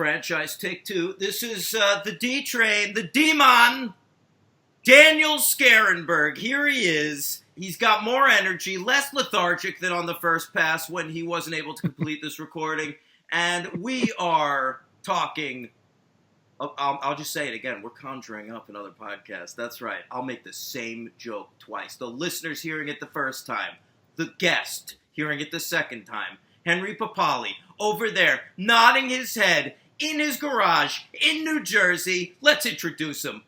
franchise, take two. This is the D-Train, the Demon, Daniel Scarenberg. Here he is. He's got more energy, less lethargic than on the first pass when he wasn't able to complete this recording. And we are talking... I'll just say it again. We're conjuring up another podcast. That's right. I'll make the same joke twice. The listeners hearing it the first time. The guest hearing it the second time. Henry Papali, over there, nodding his head, in his garage, in New Jersey. Let's introduce him.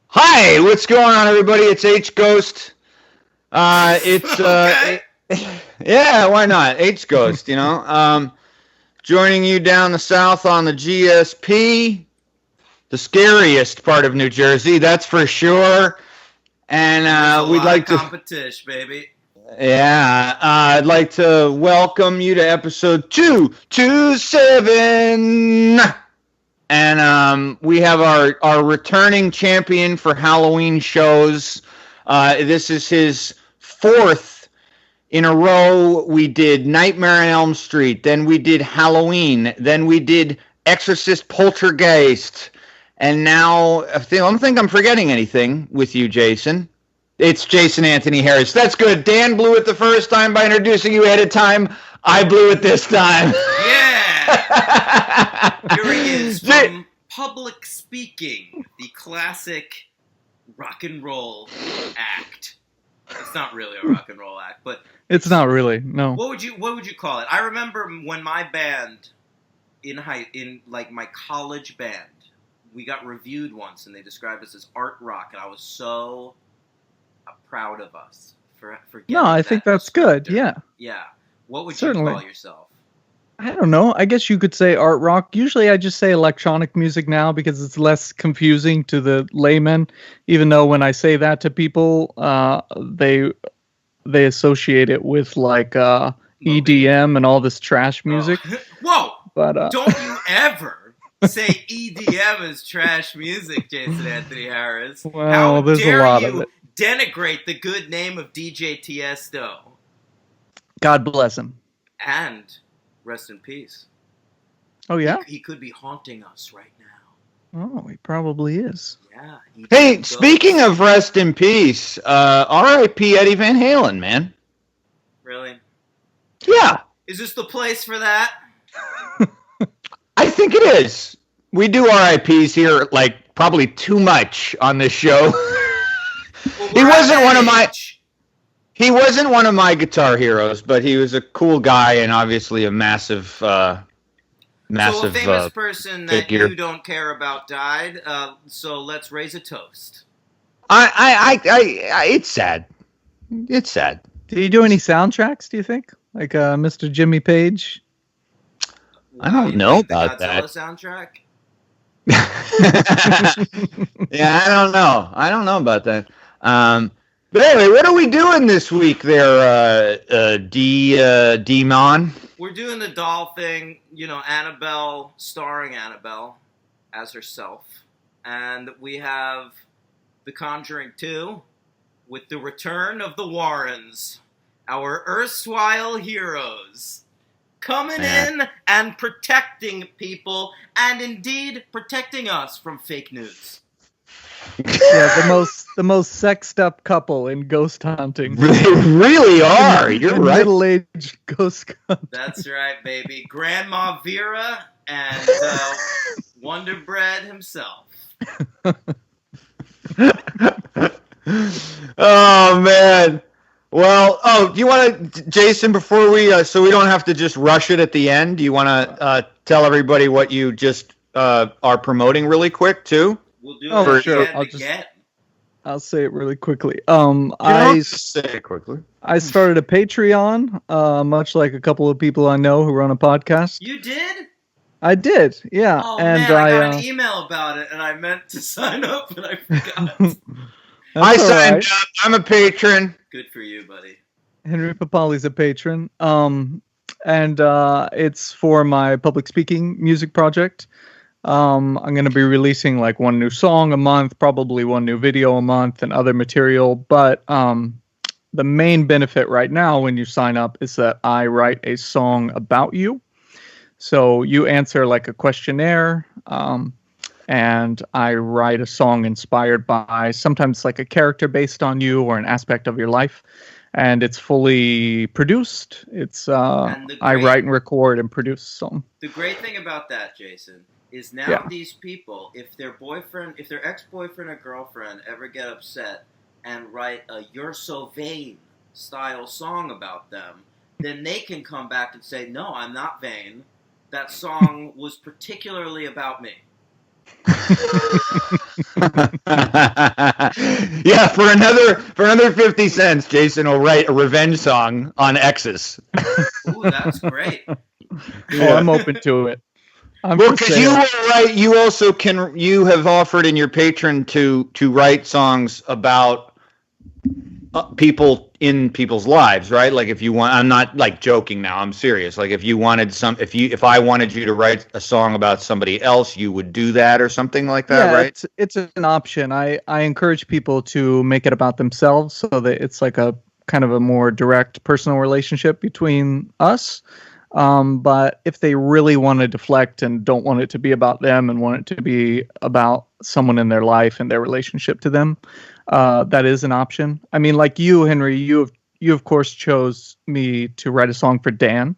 Hi, what's going on, everybody? It's H-Ghost. Okay. Yeah, why not? H-Ghost, you know. Joining you down the south on the GSP, the scariest part of New Jersey, that's for sure. And we'd like to competition, baby. Yeah, I'd like to welcome you to episode 227. And we have our returning champion for Halloween shows. This is his fourth in a row. We did Nightmare on Elm Street, then we did Halloween, then we did Exorcist Poltergeist, and now I don't think I'm forgetting anything with you, Jason. It's Jason Anthony Harris. That's good. Dan blew it the first time by introducing you ahead of time. I blew it this time. Yeah! Here he is from Public Speaking, the classic rock and roll act. It's not really a rock and roll act, but it's not really. No. What would you call it? I remember when my band in my college band, we got reviewed once, and they described us as art rock, and I was so proud of us for getting I think that's good. Yeah. Yeah. What would Certainly. you call yourself? I don't know. I guess you could say art rock. Usually I just say electronic music now because it's less confusing to the layman, even though when I say that to people, they associate it with like EDM and all this trash music. Whoa! But don't you ever say EDM is trash music, Jason Anthony Harris. Well, how there's dare a lot you of it. Denigrate the good name of DJ Tiesto. God bless him. And rest in peace. Oh, yeah? He could be haunting us right now. Oh, he probably is. Yeah. Hey, speaking of rest in peace, R.I.P. Eddie Van Halen, man. Really? Yeah. Is this the place for that? I think it is. We do RIPs here, like, probably too much on this show. Well, He wasn't one of my guitar heroes, but he was a cool guy and obviously a massive. So a famous person that figure. you don't care about died. So let's raise a toast. It's sad. It's sad. Did he do any soundtracks, do you think? Like Mr. Jimmy Page? I don't know about the that. Godzilla soundtrack? Yeah, I don't know. I don't know about that. But anyway, what are we doing this week there, D-Mon? We're doing the doll thing, you know, Annabelle, starring Annabelle as herself. And we have The Conjuring 2 with the return of the Warrens, our erstwhile heroes, coming in and protecting people, and indeed protecting us from fake news. Yeah, the most sexed up couple in ghost hunting. They really are. You're right. Middle-aged ghost hunting. That's right, baby. Grandma Vera and Wonder Bread himself. Oh man. Well, do you want to, Jason, before we, so we don't have to just rush it at the end, do you want to tell everybody what you just are promoting really quick too? We'll do Oh, it sure. again. I'll say it really quickly. Say it quickly. I started a Patreon, much like a couple of people I know who run a podcast. You did? I did, yeah. Oh and man, I got an email about it, and I meant to sign up, but I forgot. I signed up. I'm a patron. Good for you, buddy. Henry Papali's a patron. And it's for my public speaking music project. I'm going to be releasing like one new song a month, probably one new video a month, and other material. But the main benefit right now when you sign up is that I write a song about you. So you answer like a questionnaire, and I write a song inspired by sometimes like a character based on you or an aspect of your life. And it's fully produced. It's I write and record and produce a song. The great thing about that, Jason, is now these people, if their ex-boyfriend or girlfriend ever get upset and write a "You're So Vain" style song about them, then they can come back and say, "No, I'm not vain. That song was particularly about me." Yeah, for another 50 cents, Jason will write a revenge song on exes. Ooh, that's great. Oh, I'm open to it. Well, because you will write, you have offered in your Patreon to write songs about people in people's lives, right? Like if you want, I'm not like joking now, I'm serious. Like if I wanted you to write a song about somebody else, you would do that or something like that, right? It's an option. I encourage people to make it about themselves so that it's like a kind of a more direct personal relationship between us. But if they really want to deflect and don't want it to be about them and want it to be about someone in their life and their relationship to them, that is an option. I mean, like you, Henry, you of course chose me to write a song for Dan.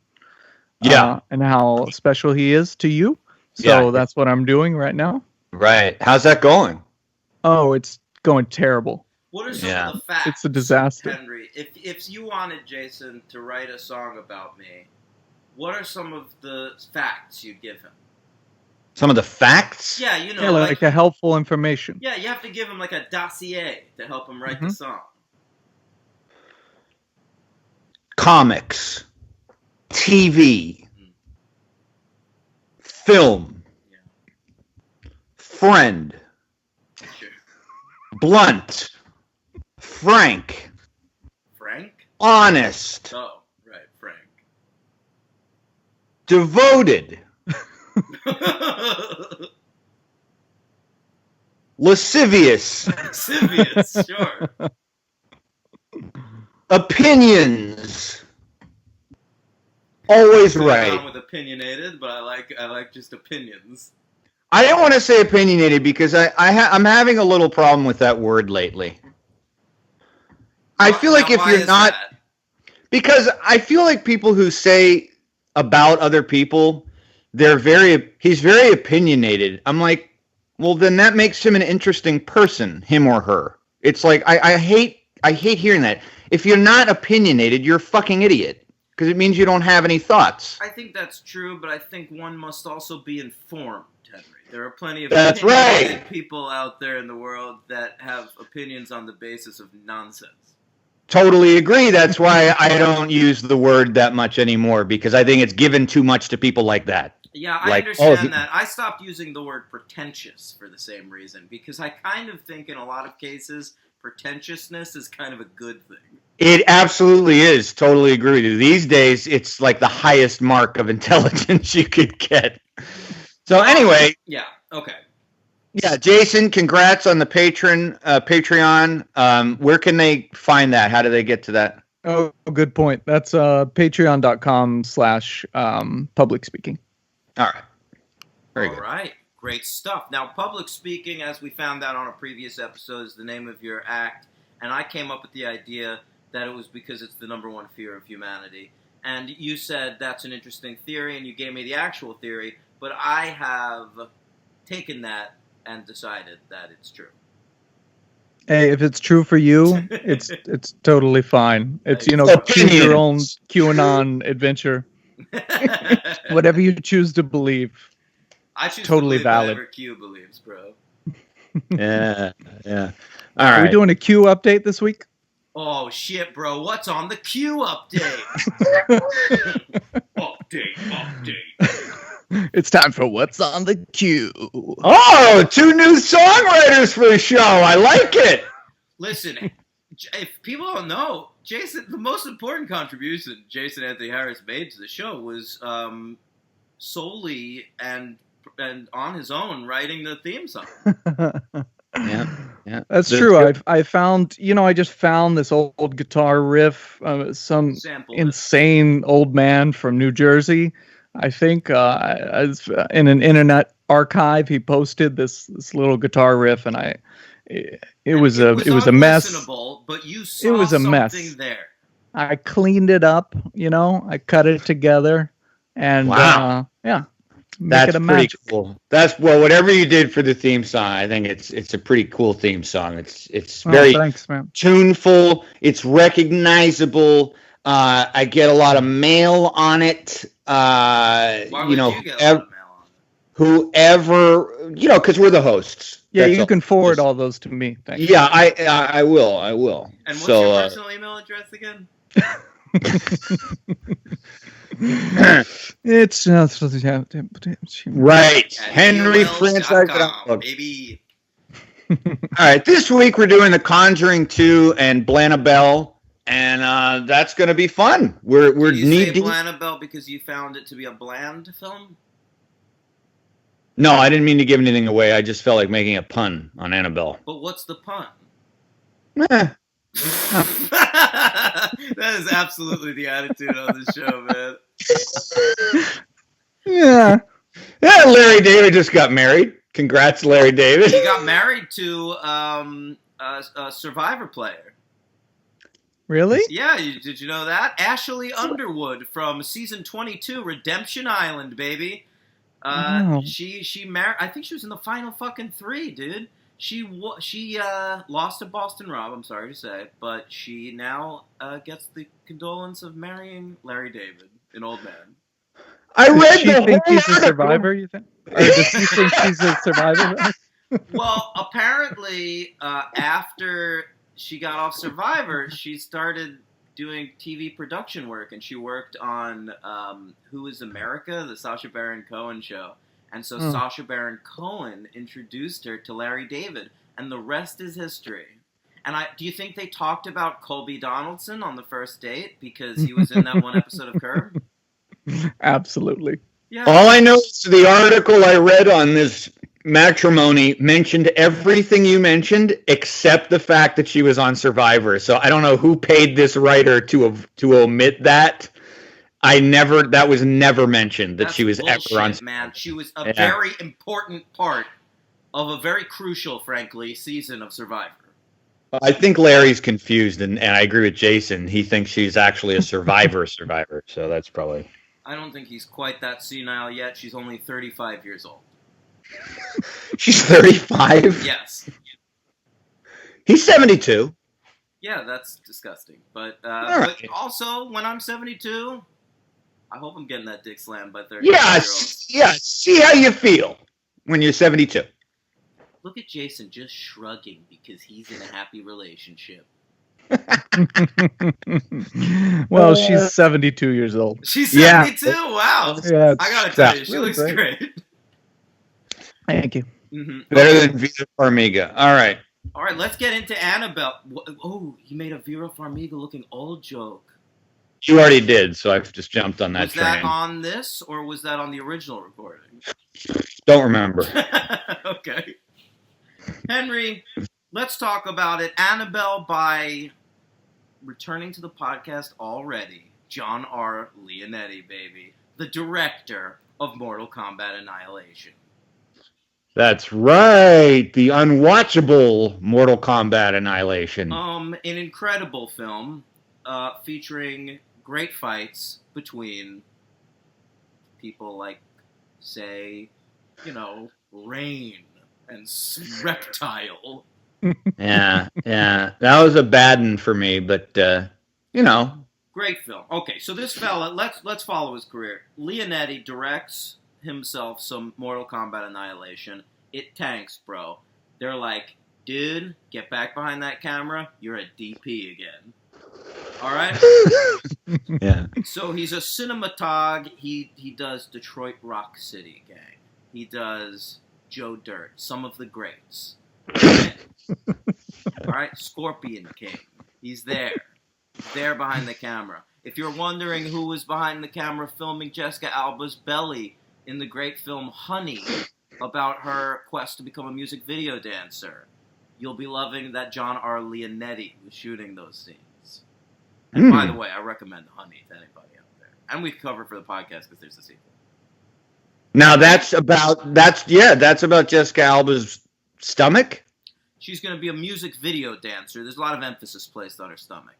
Yeah. And how special he is to you. So that's what I'm doing right now. Right. How's that going? Oh, it's going terrible. What are some of the facts? It's a disaster. Henry, if you wanted Jason to write a song about me, what are some of the facts you'd give him? Some of the facts? Yeah, like a helpful information. Yeah, you have to give him like a dossier to help him write the song. Comics, TV, film, friend, blunt, frank, honest. Oh, right, Frank. Devoted. Lascivious. Lascivious, sure. Opinions. Always right. With opinionated, but I like just opinions. I don't want to say opinionated because I'm having a little problem with that word lately. I feel like if you're not, because I feel like people who say about other people, he's very opinionated. I'm like, well, then that makes him an interesting person, him or her. It's like I hate hearing that. If you're not opinionated, you're a fucking idiot because it means you don't have any thoughts. I think that's true, but I think one must also be informed, Henry. There are plenty of people out there in the world that have opinions on the basis of nonsense. Totally agree. That's why I don't use the word that much anymore because I think it's given too much to people like that. Yeah, I understand that. I stopped using the word pretentious for the same reason because I kind of think in a lot of cases pretentiousness is kind of a good thing. It absolutely is. Totally agree with you. These days, it's like the highest mark of intelligence you could get. So anyway. Yeah, okay. Yeah, Jason, congrats on the Patreon. Where can they find that? How do they get to that? Oh, good point. That's patreon.com/public speaking. All right. Very good. All right. Great stuff. Now, public speaking, as we found out on a previous episode, is the name of your act. And I came up with the idea that it was because it's the number one fear of humanity. And you said that's an interesting theory, and you gave me the actual theory. But I have taken that and decided that it's true. Hey, if it's true for you, it's totally fine. It's, choose your own QAnon adventure. Whatever you choose to believe. I choose totally to believe valid. Whatever Q believes, bro. Yeah. All right. Are we doing a Q update this week? Oh, shit, bro. What's on the Q update? Update. It's time for What's on the Q. Oh, 2 new songwriters for the show. I like it. Listen, if people don't know, Jason, the most important contribution Jason Anthony Harris made to the show was solely and on his own writing the theme song. Yeah, that's true. I found, I just found this old guitar riff, some insane old man from New Jersey. I think in an internet archive, he posted this little guitar riff, and it was a mess. Unlistenable, but you It saw was a something mess. there. I cleaned it up, I cut it together, and Wow. make it a pretty magic. cool. Whatever you did for the theme song, I think it's a pretty cool theme song. It's very Thanks, man. tuneful. It's recognizable. I get a lot of mail on it. Why would you get a lot of mail on it? Whoever, because we're the hosts. Yeah, That's you all. can forward all those to me. Thanks. Yeah, I will. And what's your personal email address again? It's right. Henry Francis. Baby. All right, this week we're doing The Conjuring 2 and Annabelle, and that's going to be fun. We're Did you knee say deep. Annabelle because you found it to be a bland film? No, I didn't mean to give anything away. I just felt like making a pun on Annabelle. But what's the pun? Eh. That is absolutely the attitude on this show, man. Yeah. Yeah, Larry David just got married. Congrats, Larry David. He got married to a Survivor player. Really? Yeah, did you know that? Ashley Underwood from season 22, Redemption Island, baby. Wow. She married. I think she was in the final fucking 3, dude. She lost to Boston Rob. I'm sorry to say, but she now gets the condolence of marrying Larry David, an old man. I read Does she the think whole he's a article. survivor? You think? Or does she think she's a survivor? Well, apparently, after she got off Survivor, she started doing TV production work, and she worked on Who is America, the Sacha Baron Cohen show. And so Sacha Baron Cohen introduced her to Larry David, and the rest is history. And do you think they talked about Colby Donaldson on the first date because he was in that one episode of Curb? Absolutely. Yeah. All I know is the article I read on this matrimony mentioned everything you mentioned except the fact that she was on Survivor. So I don't know who paid this writer to omit that. That was never mentioned that That's she was bullshit, ever on. Man, she was a very important part of a very crucial, frankly, season of Survivor. I think Larry's confused, and I agree with Jason. He thinks she's actually a survivor, so that's probably... I don't think he's quite that senile yet. She's only 35 years old. She's 35? Yes. He's 72. Yeah, that's disgusting. But, right. But also, when I'm 72, I hope I'm getting that dick slammed by 35 Yeah, year olds. yeah. See how you feel when you're 72. Look at Jason just shrugging because he's in a happy relationship. Well, she's 72 years old. She's 72? Wow. Yeah, I gotta tell you, she really looks great. Thank you. Mm-hmm. Better than Vita Farmiga. All right. All right, let's get into Annabelle. Oh, you made a Vera Farmiga looking old joke. You already did, so I've just jumped on that Was train. that on this, or was that on the original recording? Don't remember. Okay. Henry, let's talk about it. Annabelle, by returning to the podcast already, John R. Leonetti, baby. The director of Mortal Kombat Annihilation. That's right. The unwatchable Mortal Kombat Annihilation. An incredible film featuring great fights between people like, say, Rain and Reptile. Yeah. That was a bad one for me, but, Great film. Okay, so this fella, let's follow his career. Leonetti directs himself some Mortal Kombat Annihilation. It tanks, bro. They're like, dude, get back behind that camera. You're a DP again. All right? Yeah. So he's a cinematog. He does Detroit Rock City Gang. He does Joe Dirt, some of the greats. All right? Scorpion King. He's there. He's there behind the camera. If you're wondering who was behind the camera filming Jessica Alba's belly in the great film Honey, about her quest to become a music video dancer, you'll be loving that John R. Leonetti was shooting those scenes. And by the way, I recommend Honey to anybody out there. And we cover for the podcast because there's a sequel. Now that's about Jessica Alba's stomach. She's going to be a music video dancer. There's a lot of emphasis placed on her stomach.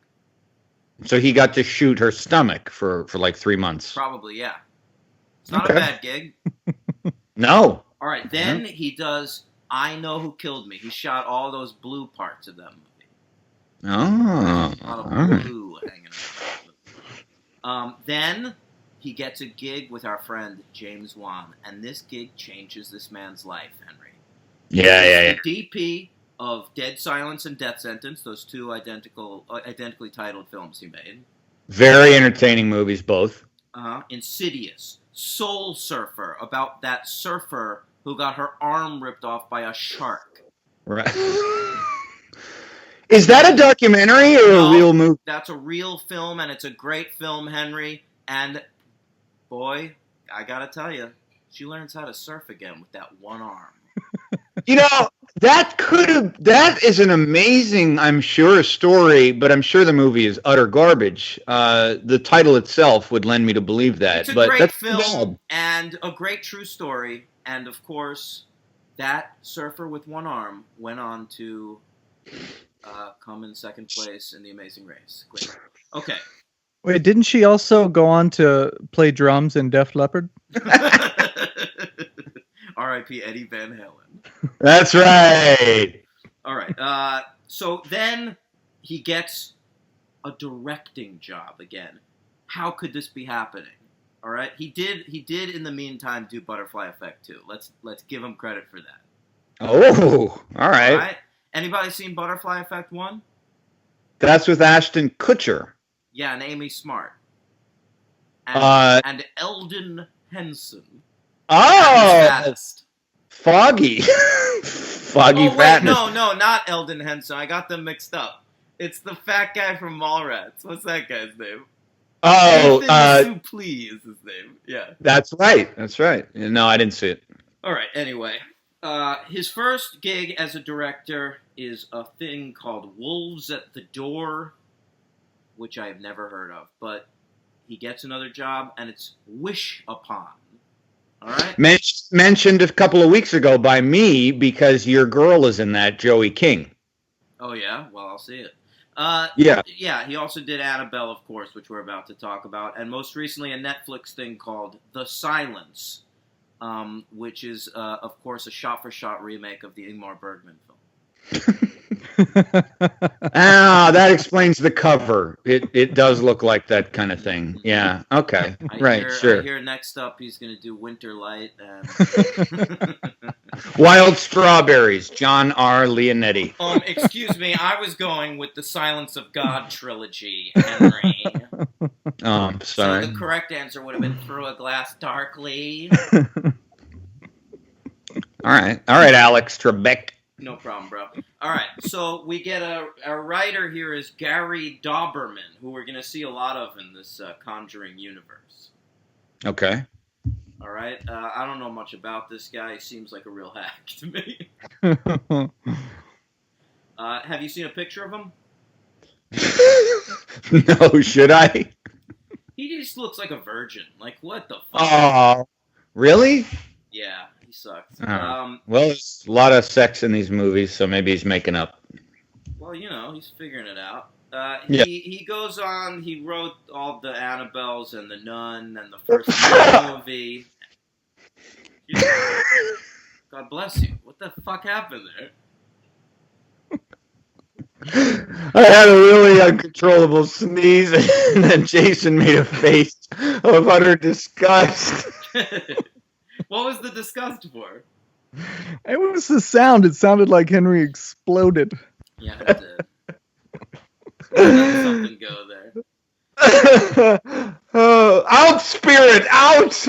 So he got to shoot her stomach for like 3 months. Probably, yeah. It's not a bad gig. No. All right, then he does I Know Who Killed Me. He shot all those blue parts of that movie. Oh. A lot of blue hanging out. Then he gets a gig with our friend James Wan, and this gig changes this man's life, Henry. Yeah. The DP of Dead Silence and Death Sentence, those two identically titled films he made. Very entertaining movies, both. Insidious, Soul Surfer, about that surfer who got her arm ripped off by a shark. Right. Is that a documentary or a real movie? That's a real film, and it's a great film, Henry. And, boy, I gotta tell you, she learns how to surf again with that one arm. You know, that is an amazing, I'm sure, story, but I'm sure the movie is utter garbage. The title itself would lend me to believe that. It's a but great that's film and a great true story. And, of course, that surfer with one arm went on to come in second place in The Amazing Race. Great. Okay. Wait, didn't she also go on to play drums in Def Leppard? R.I.P. Eddie Van Halen. That's right. All right. So then he gets a directing job again. How could this be happening? All right. He did in the meantime do Butterfly Effect too. Let's give him credit for that. Oh, all right. All right. Anybody seen Butterfly Effect 1? That's with Ashton Kutcher. Yeah, and Amy Smart. And Eldon Henson. Oh, Foggy. Foggy fatness. No, not Eldon Henson. I got them mixed up. It's the fat guy from Mallrats. What's that guy's name? Oh, Suplee is his name. Yeah. That's right. No, I didn't see it. All right, anyway. His first gig as a director is a thing called Wolves at the Door, which I have never heard of. But he gets another job, and it's Wish Upon. All right. Mentioned a couple of weeks ago by me because your girl is in that, Joey King. Oh, yeah? Well, I'll see it. Yeah. Yeah, he also did Annabelle, of course, which we're about to talk about. And most recently a Netflix thing called The Silence, which is, of course, a shot-for-shot remake of the Ingmar Bergman film. That explains the cover. It does look like that kind of thing. Yeah. Okay. Sure. I hear next up he's going to do Winter Light and Wild Strawberries, John R. Leonetti. Excuse me, I was going with the Silence of God trilogy, Henry. Oh, I'm sorry. So the correct answer would have been Through a Glass Darkly. All right, Alex Trebek. No problem, bro. All right, so we get a writer here is Gary Dauberman, who we're going to see a lot of in this Conjuring universe. Okay. All right, I don't know much about this guy. He seems like a real hack to me. Have you seen a picture of him? No, should I? He just looks like a virgin. Like, what the fuck? Oh, really? Yeah, he sucks. Well, there's a lot of sex in these movies, so maybe he's making up. Well, he's figuring it out. Yeah. He goes on, he wrote all the Annabelles and the Nun and the first movie. God bless you. What the fuck happened there? I had a really uncontrollable sneeze, and then Jason made a face of utter disgust. What was the disgust for? It was the sound. It sounded like Henry exploded. Yeah, it did. Let something go there. Oh, out, spirit, out!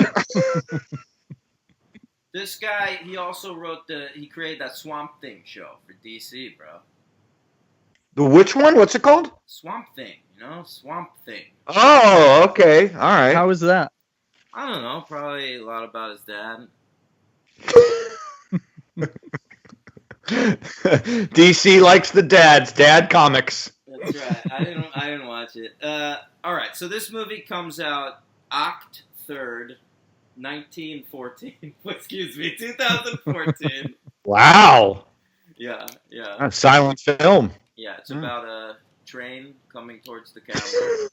This guy, he also he created that Swamp Thing show for DC, bro. The which one? What's it called? Swamp Thing, Swamp Thing. Oh, okay, all right. How is that? I don't know, probably a lot about his dad. DC likes the dads, dad comics. That's right. I didn't watch it. All right, so this movie comes out Oct 3rd, 1914. Excuse me, 2014. Wow. Yeah. A silent film. Yeah, it's about a train coming towards the camera.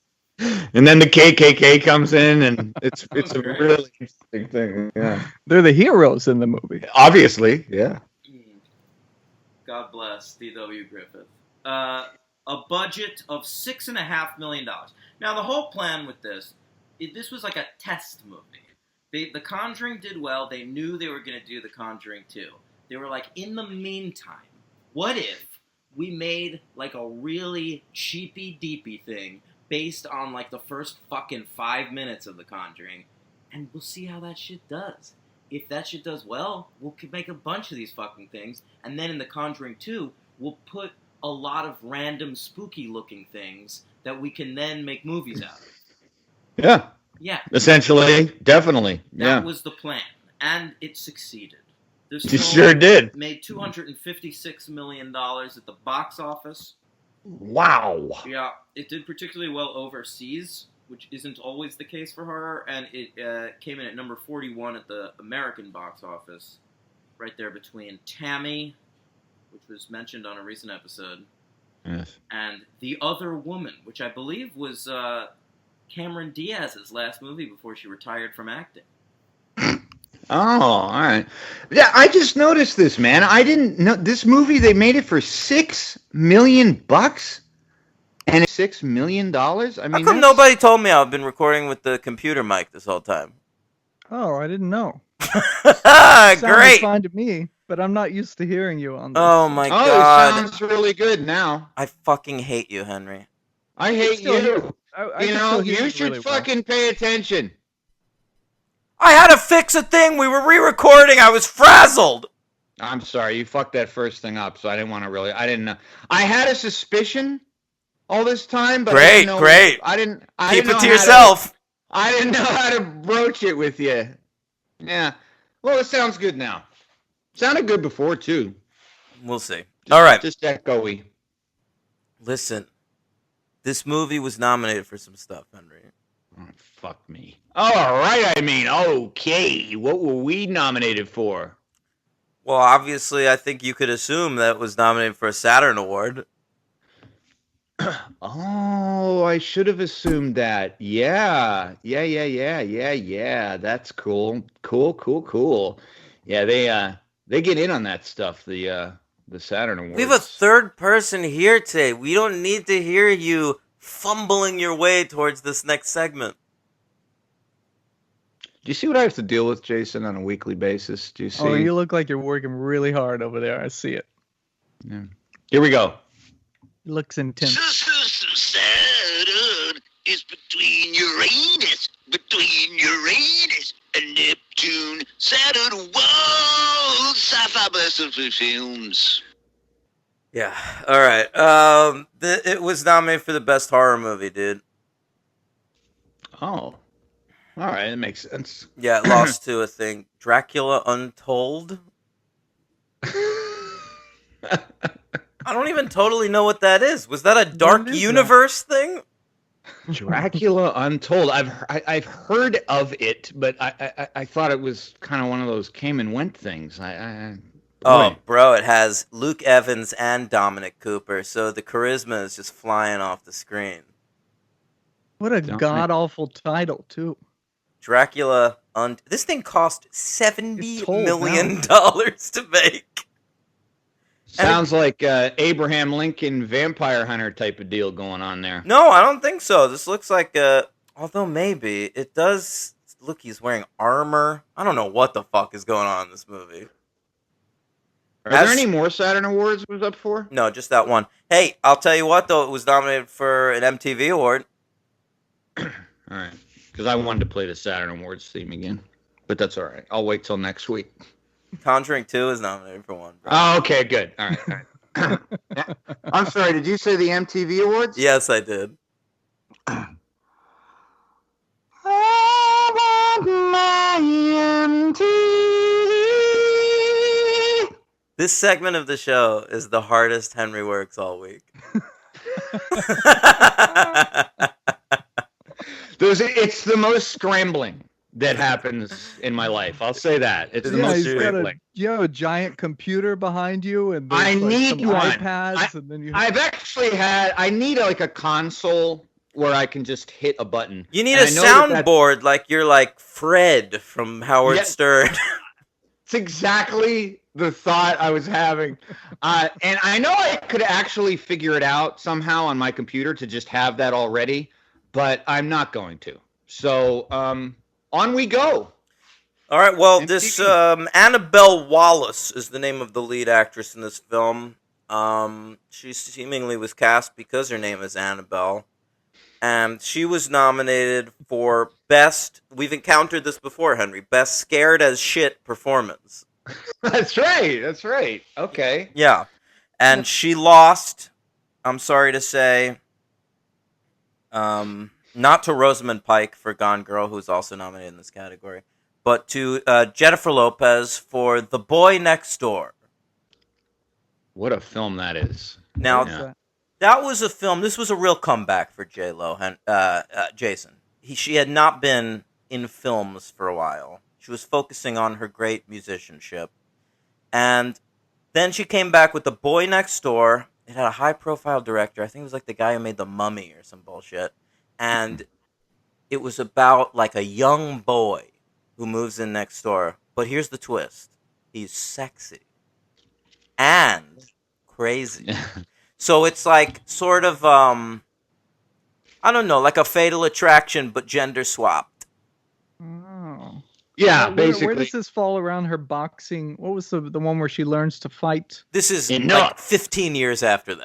And then the KKK comes in, and it's a Great. really interesting thing. Yeah. They're the heroes in the movie. Obviously, yeah. God bless D.W. Griffith. A budget of $6.5 million. Now, the whole plan with this was like a test movie. The Conjuring did well. They knew they were going to do The Conjuring 2. They were like, in the meantime, what if we made like a really cheapy-deepy thing based on like the first fucking 5 minutes of The Conjuring, and we'll see how that shit does. If that shit does well, we'll make a bunch of these fucking things, and then in The Conjuring 2, we'll put a lot of random spooky-looking things that we can then make movies out of. Yeah. Yeah. Essentially, definitely. That was the plan, and it succeeded. This film sure did. Made $256 million at the box office. Wow. Yeah, it did particularly well overseas, which isn't always the case for horror, and it came in at number 41 at the American box office, right there between Tammy, which was mentioned on a recent episode, yes, and The Other Woman, which I believe was Cameron Diaz's last movie before she retired from acting. Oh, all right. Yeah, I just noticed this, man. I didn't know this movie. They made it for $6 million, and it's $6 million. I mean, how come nobody told me I've been recording with the computer mic this whole time? Oh, I didn't know. Great. Fine to me, but I'm not used to hearing you on this. Oh my god! It sounds really good now. I fucking hate you, Henry. I hate you. You know, you should really fucking pay attention. I had to fix a thing. We were re-recording. I was frazzled. I'm sorry. You fucked that first thing up, so I didn't want to really... I didn't know. I had a suspicion all this time, but great. I didn't Keep know it to yourself. I didn't know how to broach it with you. Yeah. Well, it sounds good now. Sounded good before, too. We'll see. All right. Just echoey. Listen, this movie was nominated for some stuff, Henry. Oh, fuck me. All right, I mean, okay. What were we nominated for? Well, obviously, I think you could assume that it was nominated for a Saturn Award. Oh, I should have assumed that. Yeah. That's cool. Cool. Yeah, they get in on that stuff, the Saturn Awards. We have a third person here today. We don't need to hear you fumbling your way towards this next segment. Do you see what I have to deal with, Jason, on a weekly basis? Do you see? Oh, you look like you're working really hard over there. I see it. Yeah. Here we go. It looks intense. Saturn is between Uranus and Neptune. Saturn, whoa! Sci-fi best of films. Yeah. All right. It was nominated for the best horror movie, dude. Oh. All right, that makes sense. Yeah, it lost to a thing. Dracula Untold. I don't even totally know what that is. Was that a Dark Universe thing? Dracula Untold. I've heard of it, but I thought it was kind of one of those came and went things. Oh, bro, it has Luke Evans and Dominic Cooper, so the charisma is just flying off the screen. What a god-awful title, too. Dracula This thing cost $70 million to make. Sounds like Abraham Lincoln Vampire Hunter type of deal going on there. No, I don't think so. This looks like although maybe it does look, he's wearing armor. I don't know what the fuck is going on in this movie. Are there any more Saturn Awards it was up for? No, just that one. Hey, I'll tell you what though, it was nominated for an MTV award. All right. Because I wanted to play the Saturn Awards theme again. But that's all right. I'll wait till next week. Conjuring 2 is nominated for one. Bro. Oh, okay, good. All right. I'm sorry, did you say the MTV Awards? Yes, I did. I want my MTV. This segment of the show is the hardest Henry works all week. It's the most scrambling. that happens in my life. I'll say that. It's the Yeah, most he's got thrilling. you have a giant computer behind you, and I there's like need some one. iPads, and then you. I need like a console where I can just hit a button. You need And a I know that soundboard like you're like Fred from Howard Yeah. Stern. It's exactly the thought I was having. And I know I could actually figure it out somehow on my computer to just have that already, but I'm not going to. So on we go. All right, well, MTV. this Annabelle Wallace is the name of the lead actress in this film. She seemingly was cast because her name is Annabelle. And she was nominated for Best, we've encountered this before, Henry, Best Scared as Shit Performance. That's right. Okay. Yeah. And she lost, I'm sorry to say, not to Rosamund Pike for Gone Girl, who's also nominated in this category, but to Jennifer Lopez for The Boy Next Door. What a film that is. Now, Yeah. that was a film. This was a real comeback for J-Lo, Jason. She had not been in films for a while. She was focusing on her great musicianship. And then she came back with The Boy Next Door. It had a high-profile director. I think it was like the guy who made The Mummy or some bullshit. And it was about like a young boy who moves in next door. But here's the twist. He's sexy. And crazy. So it's like sort of, I don't know, like a Fatal Attraction, but gender swapped. Oh. Yeah, Where basically. does this fall around her boxing? What was the one where she learns to fight? This is Enough. like 15 years after Oh, that.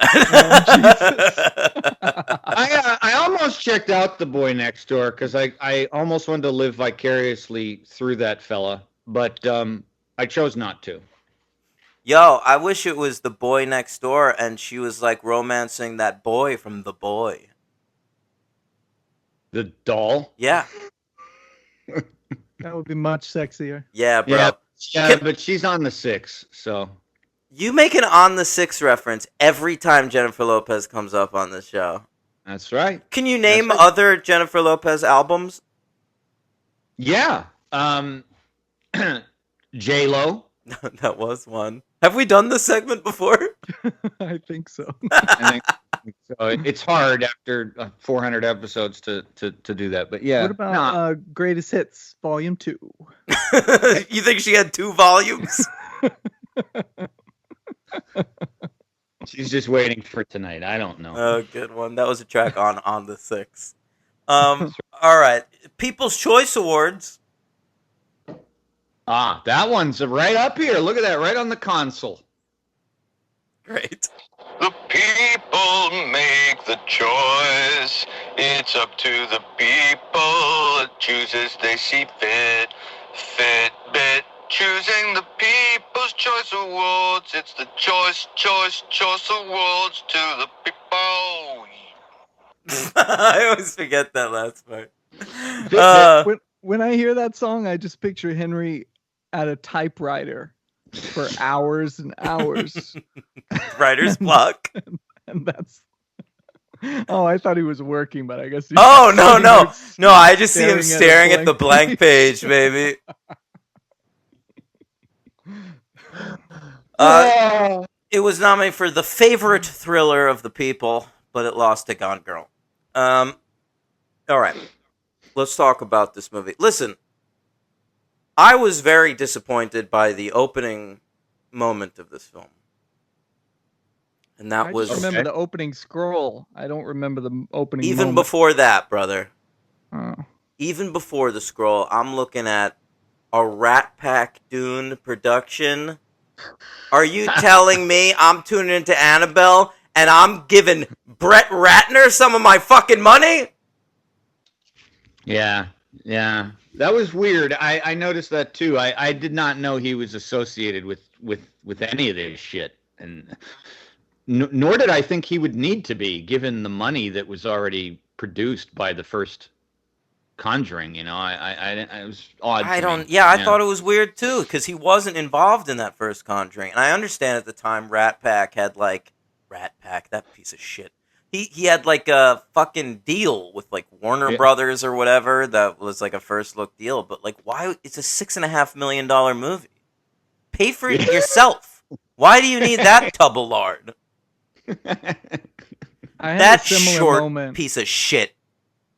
I almost checked out The Boy Next Door because I almost wanted to live vicariously through that fella, but I chose not to. Yo, I wish it was The Boy Next Door and she was like romancing that boy from The Boy. The doll? Yeah. That would be much sexier. Yeah, bro. Yeah, but she's on the 6, so. You make an On the 6 reference every time Jennifer Lopez comes up on this show. That's right. Can you name That's right. other Jennifer Lopez albums? Yeah. J-Lo. That was one. Have we done this segment before? I think so. I think so. It's hard after 400 episodes to do that, but yeah. What about Greatest Hits Volume 2? You think she had 2 volumes? She's just waiting for tonight. I don't know. Oh, good one. That was a track on the 6. All right. People's Choice Awards. That one's right up here. Look at that, right on the console. Great. The people make the choice. It's up to the people that chooses they see fit. Fitbit choosing the People's Choice Awards. It's the choice awards to the people. I always forget that last part. When I hear that song, I just picture Henry at a typewriter for hours and hours. Writer's block. And that's. Oh, I thought he was working, but I guess. Oh, no. I just see him staring at the blank page, baby. It was nominated for the favorite thriller of the people, but it lost to Gone Girl. All right. Let's talk about this movie. Listen, I was very disappointed by the opening moment of this film. And that I was... just remember the opening scroll. I don't remember the opening Even moment. before that, brother. Oh. Even before the scroll, I'm looking at a Rat Pack Dune production. Are you telling me I'm tuning into Annabelle and I'm giving Brett Ratner some of my fucking money? Yeah. That was weird. I noticed that too. I did not know he was associated with any of this shit, and nor did I think he would need to be, given the money that was already produced by the first Conjuring. You know, I was odd. I thought it was weird too, because he wasn't involved in that first Conjuring, and I understand at the time Rat Pack had Rat Pack, that piece of shit. He had like a fucking deal with like Warner Brothers or whatever that was like a first look deal. But like, why? It's a $6.5 million movie. Pay for it yourself. Why do you need that tub of lard? That short piece of shit.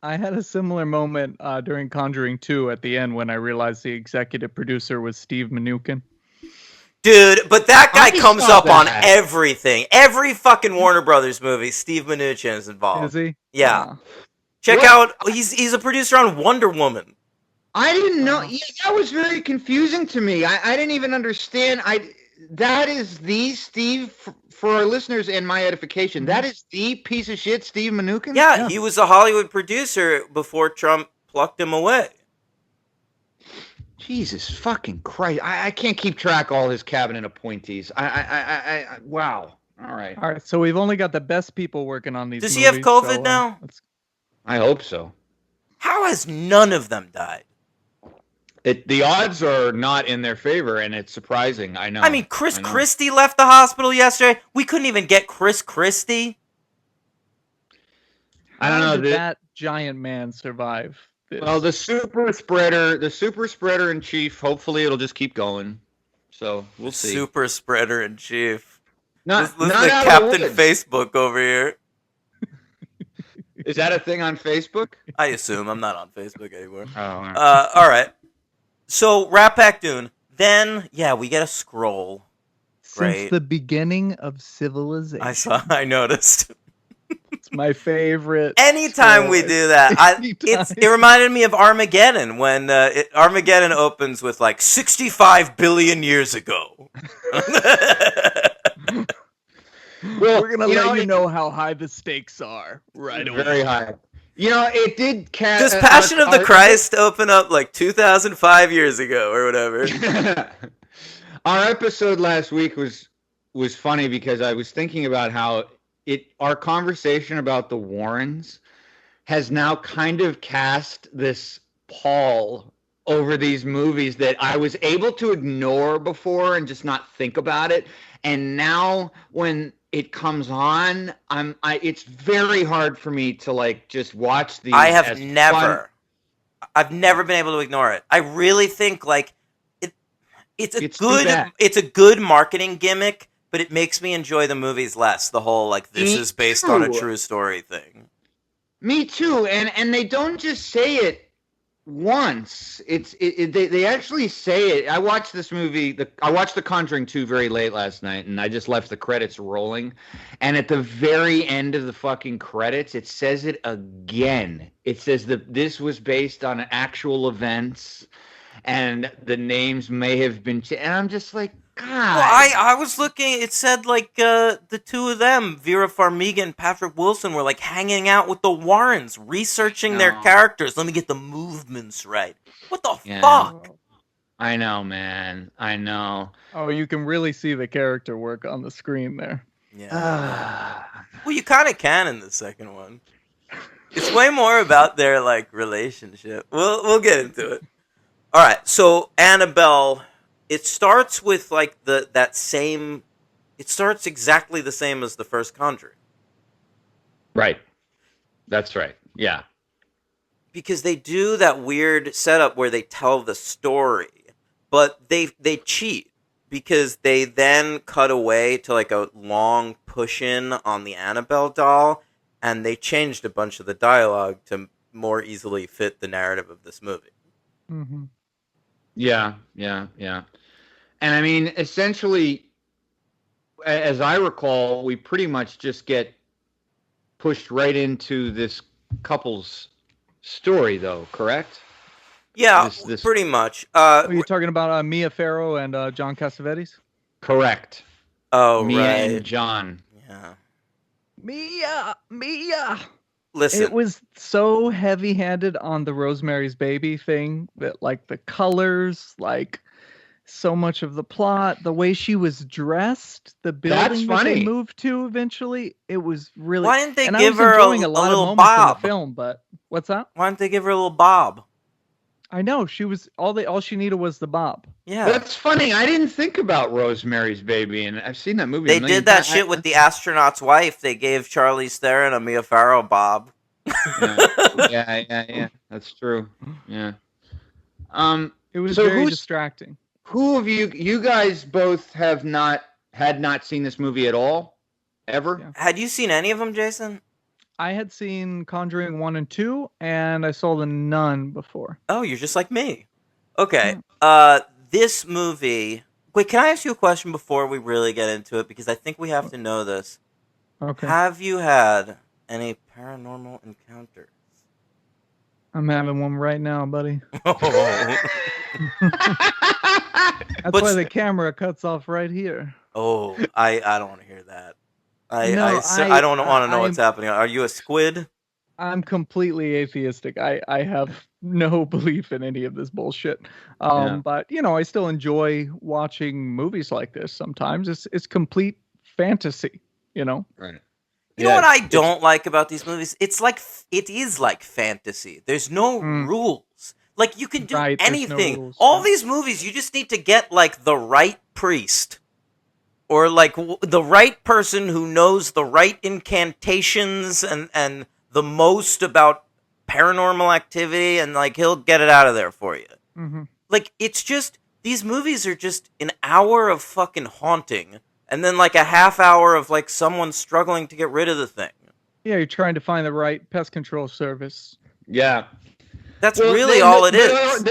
I had a similar moment during Conjuring 2 at the end when I realized the executive producer was Steve Mnuchin. Dude, but that guy comes up on everything. Every fucking Warner Brothers movie, Steve Mnuchin is involved. Is he? Yeah. Check out, he's a producer on Wonder Woman. I didn't know. Yeah, that was very confusing to me. I didn't even understand. That is the Steve, for our listeners and my edification, that is the piece of shit Steve Mnuchin? Yeah, he was a Hollywood producer before Trump plucked him away. Jesus fucking Christ. I can't keep track of all his cabinet appointees. Wow. All right. So we've only got the best people working on these Does movies. he have COVID now? I hope so. How has none of them died? The odds are not in their favor, and it's surprising. I know. I mean, Chris Christie left the hospital yesterday. We couldn't even get Chris Christie. I don't know. How did that giant man survive this? Well, the super spreader in chief. Hopefully, it'll just keep going. So we'll see. Super spreader in chief. Not the Captain Facebook over here. Is that a thing on Facebook? I assume. I'm not on Facebook anymore. Oh, all right. All right. So, Rat Pack Dune. Then, we get a scroll. Great. Since the beginning of civilization. I noticed. It's my favorite. Anytime we do that, it reminded me of Armageddon when Armageddon opens with like 65 billion years ago. Well, we're gonna let you know how high the stakes are right away. Very high. You know, it did cast. Does Passion of the Christ open up like 2005 years ago or whatever? Our episode last week was funny because I was thinking about how our conversation about the Warrens has now kind of cast this pall over these movies that I was able to ignore before and just not think about it. And now when it comes on, it's very hard for me to like just watch these. I've never been able to ignore it. I really think like it's a good marketing gimmick, but it makes me enjoy the movies less. The whole like this is based on a true story thing. Me too, and they don't just say it once. They actually say it. I watched this movie. I watched The Conjuring 2 very late last night, and I just left the credits rolling. And at the very end of the fucking credits, it says it again. It says that this was based on actual events, and the names may have been changed. And I'm just like, God. Well, I was looking. It said like the two of them, Vera Farmiga and Patrick Wilson, were like hanging out with the Warrens, researching their characters. Let me get the movements right. What the fuck? I know, man. I know. Oh, you can really see the character work on the screen there. Yeah. Well, you kind of can in the second one. It's way more about their like relationship. We'll get into it. All right. So Annabelle. It starts with like it starts exactly the same as the first Conjuring. Right. That's right. Yeah. Because they do that weird setup where they tell the story, but they cheat because they then cut away to like a long push-in on the Annabelle doll, and they changed a bunch of the dialogue to more easily fit the narrative of this movie. Mm-hmm. Yeah. And I mean, essentially, as I recall, we pretty much just get pushed right into this couple's story, though, correct? Yeah, pretty much. Are you talking about Mia Farrow and John Cassavetes? Correct. Oh, Mia right. and John. Yeah. Mia. Listen. It was so heavy-handed on the Rosemary's Baby thing that, like, the colors, like, so much of the plot, the way she was dressed, the building that they moved to eventually, it was really... Why didn't they give her a little bob? In the film, but what's that? Why didn't they give her a little bob? I know she was all she needed was the bop. Yeah. That's funny. I didn't think about Rosemary's Baby, and I've seen that movie. They a million did that times. shit with the astronaut's wife. They gave Charlize Theron a Mia Farrow bob. Yeah. That's true. Yeah. It was So very distracting. Who of you guys both had not seen this movie at all, ever? Yeah. Had you seen any of them, Jason? I had seen Conjuring 1 and 2, and I saw The Nun before. Oh, you're just like me. Okay. Yeah. This movie. Wait, can I ask you a question before we really get into it? Because I think we have to know this. Okay. Have you had any paranormal encounters? I'm having one right now, buddy. Oh. That's But- why the camera cuts off right here. Oh, I don't want to hear that. I No, don't want to know what's happening. Are you a squid? I'm completely atheistic. I have no belief in any of this bullshit. Yeah. But I still enjoy watching movies like this. Sometimes it's complete fantasy. Right. You know what I don't like about these movies? It is like fantasy. There's no rules. Like you can do Right, there's no anything. rules. All these movies, you just need to get like the right priest. Or like the right person who knows the right incantations and the most about paranormal activity, and like he'll get it out of there for you. Mm-hmm. Like it's just these movies are just an hour of fucking haunting, and then like a half hour of like someone struggling to get rid of the thing. Yeah, you're trying to find the right pest control service. Yeah. That's really all it is.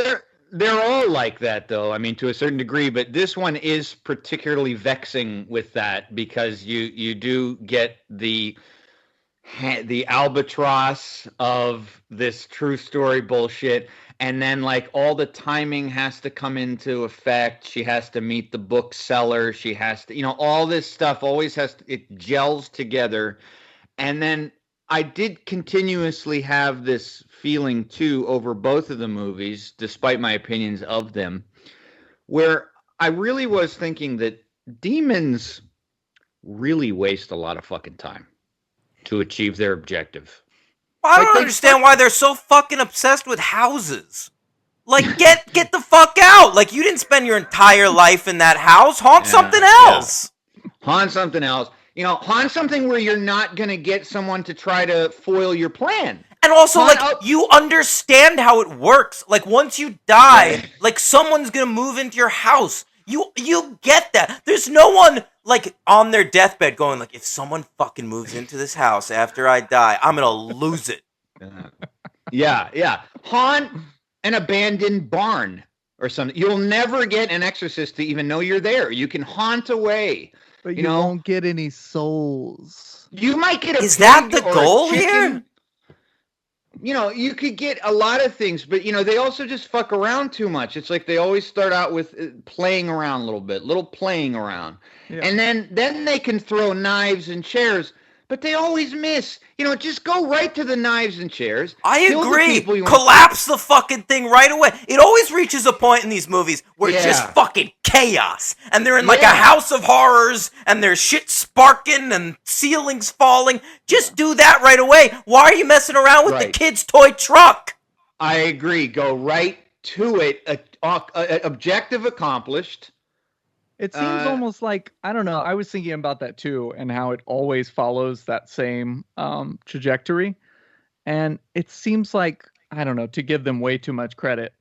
They're all like that, though. I mean, to a certain degree, but this one is particularly vexing with that because you do get the albatross of this true story bullshit, and then like all the timing has to come into effect. She has to meet the bookseller. She has to, all this stuff always it gels together, and then I did continuously have this feeling too over both of the movies, despite my opinions of them, where I really was thinking that demons really waste a lot of fucking time to achieve their objective. I don't understand why they're so fucking obsessed with houses. Like, get the fuck out! Like, you didn't spend your entire life in that house. Haunt something else. Yeah. Haunt something else. Haunt something where you're not going to get someone to try to foil your plan. And also, you understand how it works. Like, once you die, like, someone's going to move into your house. You get that. There's no one, like, on their deathbed going, like, if someone fucking moves into this house after I die, I'm going to lose it. Yeah. Haunt an abandoned barn or something. You'll never get an exorcist to even know you're there. You can haunt away. But you won't get any souls. You might get a Is that the pig or a goal chicken. Here? You could get a lot of things, but they also just fuck around too much. It's like they always start out with playing around a little playing around. Yeah. And then they can throw knives and chairs, but they always miss. Just go right to the knives and chairs. I agree. Collapse the fucking thing right away. It always reaches a point in these movies where it's just fucking chaos. And they're in like a house of horrors, and there's shit sparking and ceilings falling. Just do that right away. Why are you messing around with the kid's toy truck? I agree. Go right to it. Objective accomplished. It seems almost like, I don't know, I was thinking about that too, and how it always follows that same trajectory. And it seems like, I don't know, to give them way too much credit,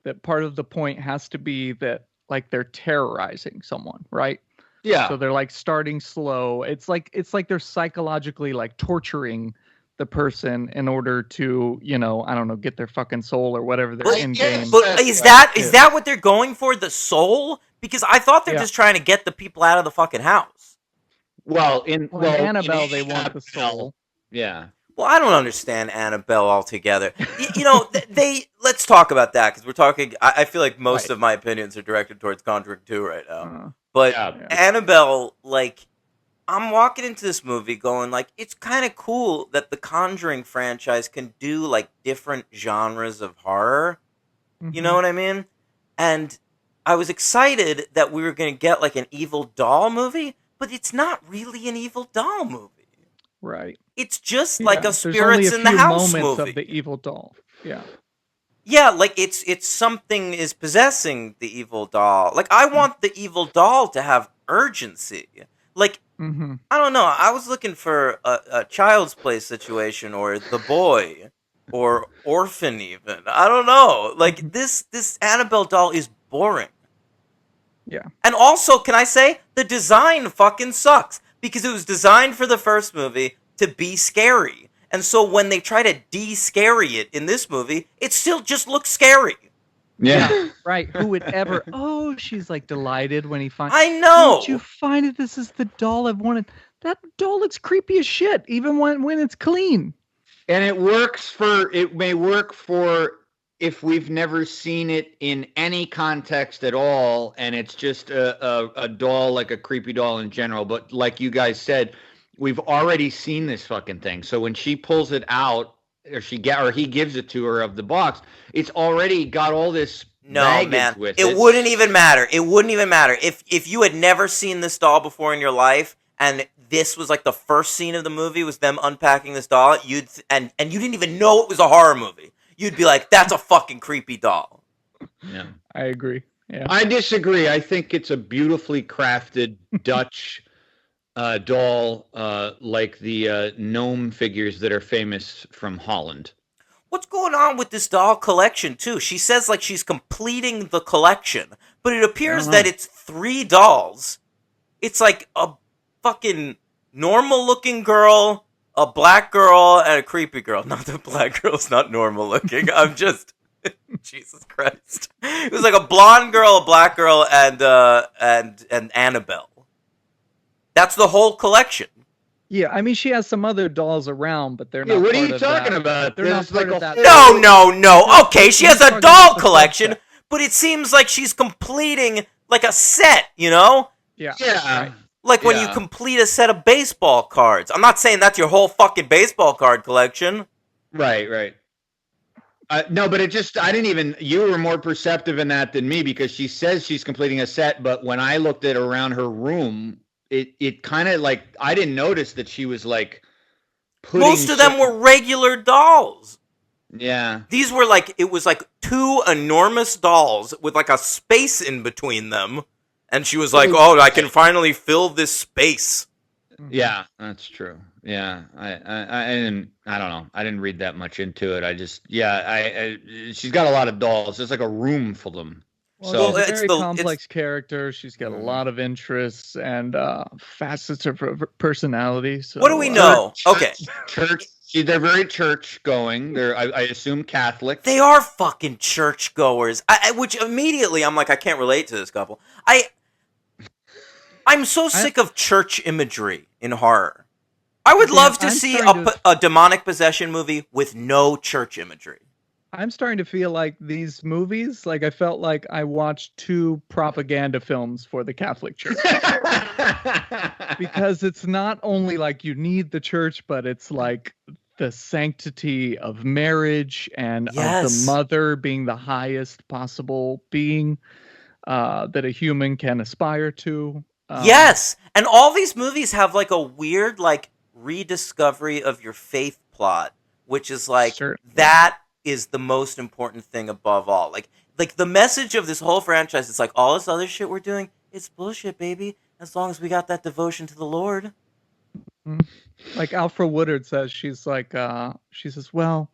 that part of the point has to be that, like, they're terrorizing someone, right? Yeah. So they're like starting slow. It's like they're psychologically like torturing the person in order to, I don't know, get their fucking soul or whatever their end game. But is that what they're going for? The soul? Because I thought they're just trying to get the people out of the fucking house. Well, in Annabelle, they want the soul. Yeah. Well, I don't understand Annabelle altogether. Let's talk about that, because we're talking. I feel like most of my opinions are directed towards Conjuring 2 right now. But Annabelle, like, I'm walking into this movie going, like, it's kind of cool that the Conjuring franchise can do, like, different genres of horror. Mm-hmm. You know what I mean? And I was excited that we were going to get, like, an evil doll movie, but it's not really an evil doll movie. Right. It's just like a spirits in the house movie. Of the evil doll. Yeah. Yeah, like it's something is possessing the evil doll. Like I want the evil doll to have urgency. Like Mm-hmm. I don't know. I was looking for a Child's Play situation or The Boy or Orphan even. I don't know. Like this Annabelle doll is boring. Yeah. And also, can I say the design fucking sucks because it was designed for the first movie to be scary. And so when they try to de-scary it in this movie, it still just looks scary. Yeah, right. Who would ever? Oh, she's like delighted when he finds. I know. Did you find it? This is the doll I've wanted. That doll looks creepy as shit, even when it's clean. And it works for, it may work for if we've never seen it in any context at all, and it's just a doll, like a creepy doll in general. But like you guys said, we've already seen this fucking thing. So when she pulls it out, or he gives it to her of the box, it's already got all this No, baggage man. with It wouldn't even matter. It wouldn't even matter. If you had never seen this doll before in your life, and this was like the first scene of the movie was them unpacking this doll, and you didn't even know it was a horror movie. You'd be like, that's a fucking creepy doll. Yeah. I agree. Yeah. I disagree. I think it's a beautifully crafted Dutch doll, like the gnome figures that are famous from Holland. What's going on with this doll collection, too? She says like she's completing the collection, but it appears that it's 3 dolls. It's like a fucking normal-looking girl, a black girl, and a creepy girl. Not that black girl's not normal-looking. I'm just... Jesus Christ. It was like a blonde girl, a black girl, and Annabelle. That's the whole collection. Yeah, I mean, she has some other dolls around, but they're not. What are part you of talking that. about? They're not There's part like of a that. No. Okay, she has a talking doll about the collection, subset. but it seems like she's completing like a set, you know? Yeah. Yeah. Right. Like when you Yeah. complete a set of baseball cards. I'm not saying that's your whole fucking baseball card collection. Right. No, but I didn't even, you were more perceptive in that than me, because she says she's completing a set, but when I looked at around her room, it kind of like, I didn't notice that she was like putting. Most of them were regular dolls. Yeah. These were like, it was like 2 enormous dolls with like a space in between them. And she was like, oh, I can finally fill this space. Yeah, that's true. Yeah, I don't know. I didn't read that much into it. I just, she's got a lot of dolls. There's like a room full of them. Well, So she's a it's very the- complex character. She's got a lot of interests and facets of her personality. So, What do we know? Okay. Church. They're very church going. They're, I assume, Catholic. They are fucking churchgoers. Which immediately I'm like, I can't relate to this couple. I'm so sick of church imagery in horror. I would love to I'm see starting a demonic possession movie with no church imagery. I'm starting to feel like these movies, like I felt like I watched 2 propaganda films for the Catholic Church. Because it's not only like you need the church, but it's like the sanctity of marriage and of the mother being the highest possible being that a human can aspire to. Yes, and all these movies have like a weird like rediscovery of your faith plot, which is like that is the most important thing above all. Like the message of this whole franchise is like all this other shit we're doing, it's bullshit, baby. As long as we got that devotion to the Lord. Like Alfred Woodard says, she says, well,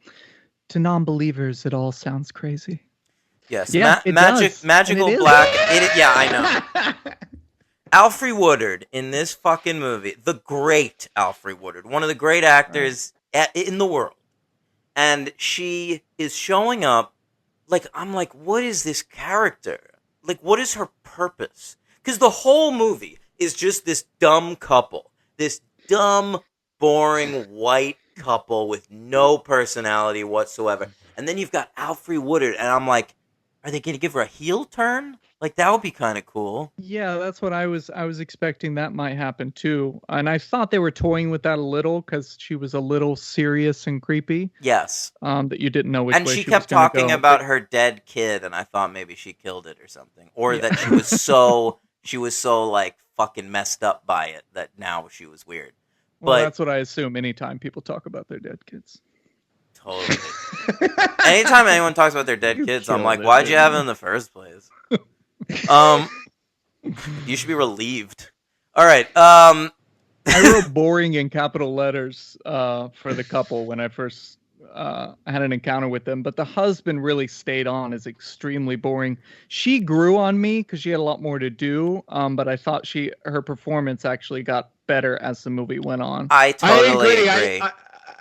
to non-believers, it all sounds crazy. Yes, Yeah, magical black. Yeah, I know. Alfre Woodard in this fucking movie, the great Alfre Woodard, one of the great actors in the world. And she is showing up, like, I'm like, what is this character? Like, what is her purpose? Because the whole movie is just this dumb couple. This dumb, boring, white couple with no personality whatsoever. And then you've got Alfre Woodard, and I'm like, are they going to give her a heel turn? Like, that would be kind of cool. Yeah, that's what I was expecting that might happen too. And I thought they were toying with that a little because she was a little serious and creepy. Yes. That you didn't know which and way she she kept was gonna talking go. about her dead kid, and I thought maybe she killed it or something. Or that she was so like fucking messed up by it that now she was weird. Well, But that's what I assume anytime people talk about their dead kids. Totally. Anytime anyone talks about their dead You kids, I'm killed like, it, why'd you have dude. them in the first place? You should be relieved. All right. I wrote boring in capital letters for the couple when I first had an encounter with them, but the husband really stayed on as extremely boring. She grew on me because she had a lot more to do, but I thought her performance actually got better as the movie went on. I totally agree.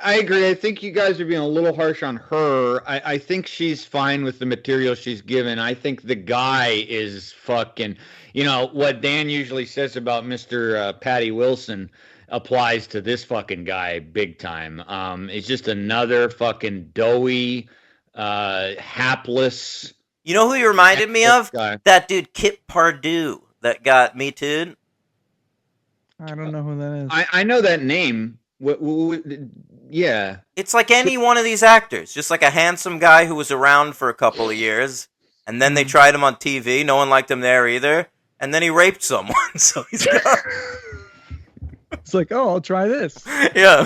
I agree. I think you guys are being a little harsh on her. I think she's fine with the material she's given. I think the guy is fucking. You know what Dan usually says about Mr. Patty Wilson applies to this fucking guy big time. It's just another fucking doughy, hapless. You know who he reminded me of? Guy. That dude Kip Pardue that got Me Too'd. I don't know who that is. I know that name. Yeah. It's like any one of these actors, just like a handsome guy who was around for a couple of years, and then they tried him on TV. No one liked him there either, and then he raped someone. So he's got... It's like, oh, I'll try this. Yeah.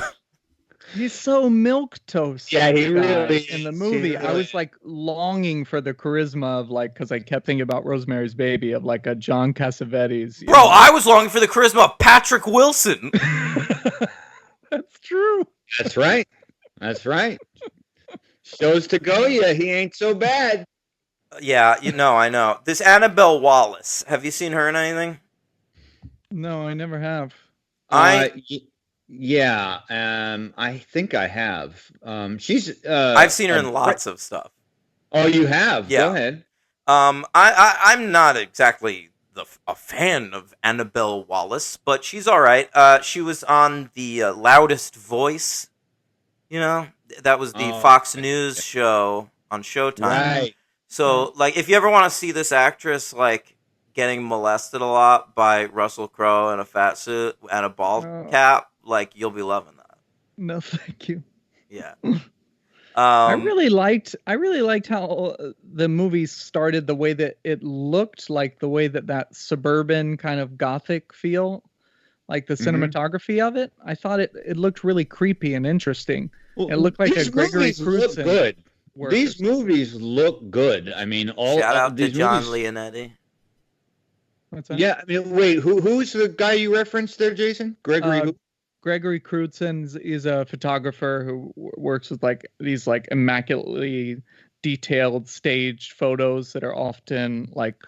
He's so milquetoast. Yeah, he guy. really In the is. movie, He I really was like longing for the charisma of like, because I kept thinking about Rosemary's Baby of like a John Cassavetes. you Bro, know? I was longing for the charisma of Patrick Wilson. That's true. That's right. That's right. Shows to go, yeah. He ain't so bad. Yeah, I know. This Annabelle Wallace, have you seen her in anything? No, I never have. Yeah. I think I have. She's. I've seen her in lots of stuff. Oh, you have? Yeah. Go ahead. I'm not exactly a fan of Annabelle Wallace, but she's all right. She was on the Loudest Voice. You know, that was the Fox News show on Showtime. Right. So, like, if you ever want to see this actress, like, getting molested a lot by Russell Crowe in a fat suit and a ball cap, like, you'll be loving that. No, thank you. Yeah. I really liked how the movie started, the way that it looked, like the way that suburban kind of gothic feel, like the cinematography of it. I thought it looked really creepy and interesting. Well, it looked like a these Gregory movies look Crewdson good. work These or something. movies look good. I mean, all Shout out to these John movies, Leonetti. What's that? Yeah, I mean, wait, who's the guy you referenced there, Jason? Gregory who? Gregory Crewdson is a photographer who works with like these like immaculately detailed staged photos that are often like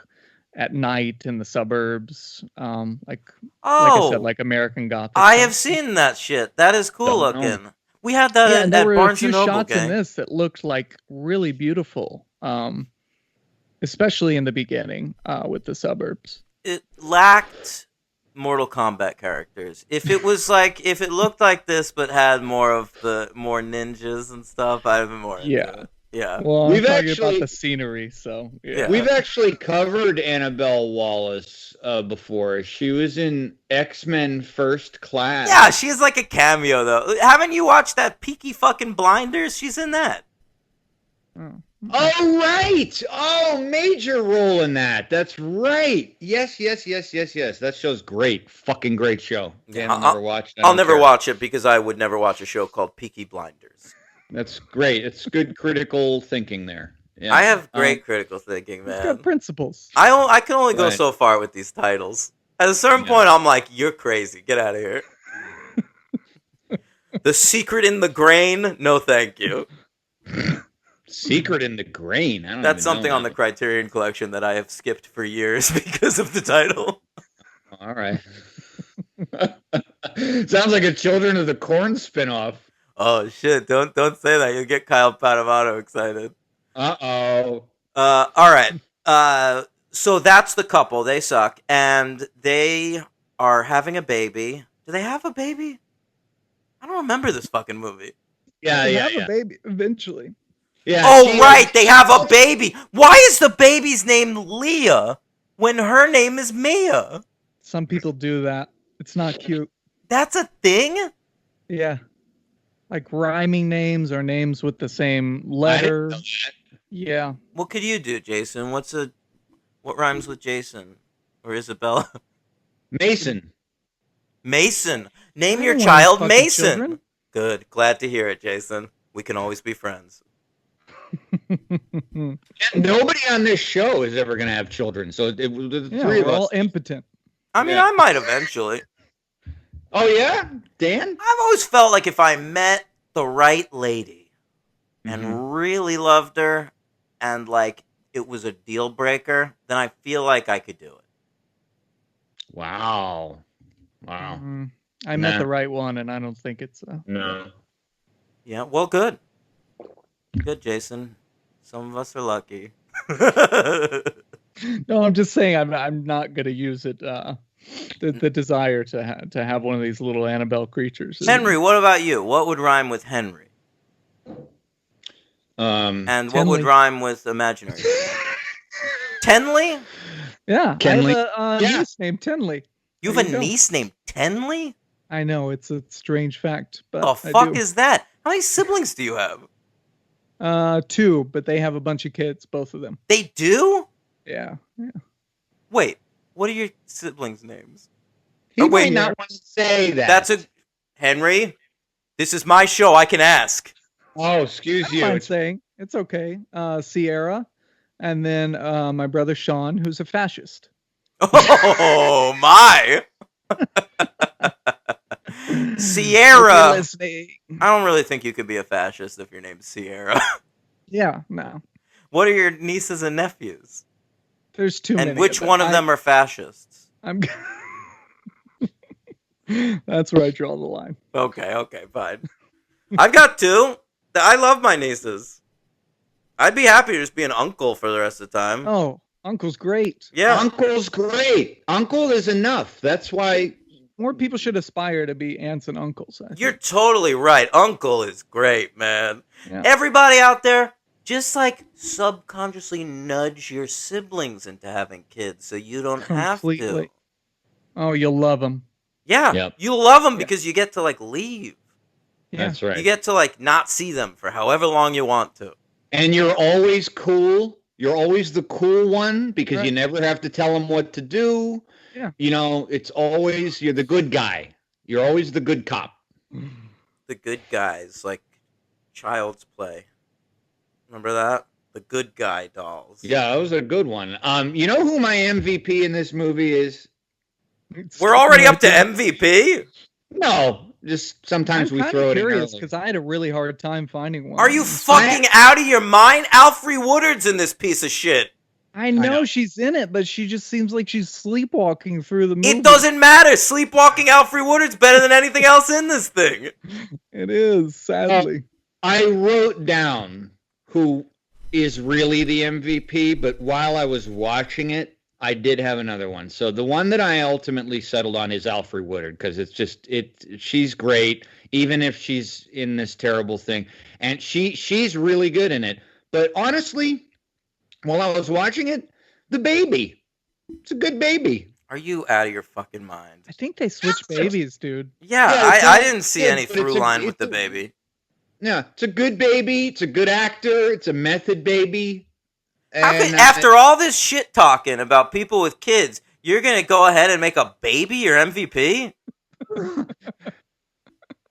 at night in the suburbs, like I said, like American Gothic. I have seen that shit. That is cool looking. We had that and there at were Barnes a few and Noble. shots in this that looked like really beautiful, especially in the beginning with the suburbs. It lacked Mortal Kombat characters. If it looked like this but had more ninjas and stuff, I'd have been more into it. Yeah. Well, I'm talking about the scenery, so yeah. We've actually covered Annabelle Wallace before. She was in X-Men First Class. Yeah, she's like a cameo though. Haven't you watched that Peaky fucking Blinders? She's in that. Oh, right. Oh, major role in that. That's right. Yes. That show's great. Fucking great show. Yeah, I'll never watch that. I'll never watch it because I would never watch a show called Peaky Blinders. That's great. It's good critical thinking there. Yeah. I have great critical thinking, man. It's got principles. I can only go so far with these titles. At a certain point, I'm like, you're crazy. Get out of here. The Secret in the Grain? No, thank you. Secret in the Grain? That's something on the Criterion Collection that I have skipped for years because of the title. All right. Sounds like a Children of the Corn spinoff. Oh shit! Don't say that. You'll get Kyle Padavato excited. Uh-oh. All right. So that's the couple. They suck, and they are having a baby. Do they have a baby? I don't remember this fucking movie. They have a baby eventually. Yeah. Oh right, they have a baby. Why is the baby's name Leah when her name is Mia? Some people do that. It's not cute. That's a thing? Yeah. Like rhyming names or names with the same letter. I didn't know that. Yeah. What could you do, Jason? What rhymes with Jason or Isabella? Mason. Mason. Name I your don't want child fucking Mason. children. Good. Glad to hear it, Jason. We can always be friends. Nobody on this show is ever going to have children, so the Yeah, three of we're us. all impotent. I mean, Yeah. I might eventually. Oh yeah, Dan. I've always felt like if I met the right lady and Mhm. really loved her and like it was a deal breaker, then I feel like I could do it. Wow. I met Nah. the right one, and I don't think it's. No. Yeah, well, good. Good, Jason. Some of us are lucky. No, I'm just saying I'm not gonna use it. The desire to have one of these little Annabelle creatures. Henry, what about you? What would rhyme with Henry? And what would Tenley. rhyme with imaginary? Tenley? Yeah, Kenley. I have a Yeah. niece named Tenley. You There have a you go. niece named Tenley? I know it's a strange fact, but The I fuck do. is that? How many siblings do you have? 2, but they have a bunch of kids, both of them. They do? Yeah. Wait, what are your siblings' names? He Oh, wait. might not want to say that. That's a Henry. This is my show. I can ask. Oh, excuse I you. don't mind saying it's okay. Sierra, and then my brother Sean, who's a fascist. Oh my! If Sierra. you're listening. I don't really think you could be a fascist if your name's Sierra. Yeah, no. What are your nieces and nephews? There's too many. And which one of them are fascists? I'm. That's where I draw the line. Okay, fine. I've got 2. I love my nieces. I'd be happy to just be an uncle for the rest of the time. Oh, Uncle's great. Yeah. Uncle's great. Uncle is enough. That's why. More people should aspire to be aunts and uncles. I think. You're totally right. Uncle is great, man. Yeah. Everybody out there, just like subconsciously nudge your siblings into having kids so you don't have to. Completely. Oh, you'll love them. Yeah. Yep. You love them because you get to like leave. Yeah. That's right. You get to like not see them for however long you want to. And you're always cool. You're always the cool one because you Right. never have to tell them what to do. Yeah. You know, it's always you're the good guy. You're always the good cop. The good guys, like Child's Play. Remember that? The good guy dolls. Yeah, that was a good one. You know who my MVP in this movie is? We're already up to MVP? No, just sometimes we throw it in curious early. because I had a really hard time finding one. Are you fucking out of your mind? Alfre Woodard's in this piece of shit. I know know. she's in it, but she just seems like she's sleepwalking through the movie. It doesn't matter. Sleepwalking Alfre Woodard's better than anything else in this thing. It is, sadly. I wrote down who is really the MVP, but while I was watching it, I did have another one. So the one that I ultimately settled on is Alfre Woodard because it's just she's great, even if she's in this terrible thing, and she's really good in it. But honestly, while I was watching it, the baby, it's a good baby. Are you out of your fucking mind? I think they switched babies, dude. Yeah, Yeah, it's I a- didn't see yeah, any but through it's a- line with it's the a- baby. Yeah, it's a good baby. It's a good actor. It's a method baby. How And, can, after all this shit talking about people with kids, you're gonna go ahead and make a baby your MVP?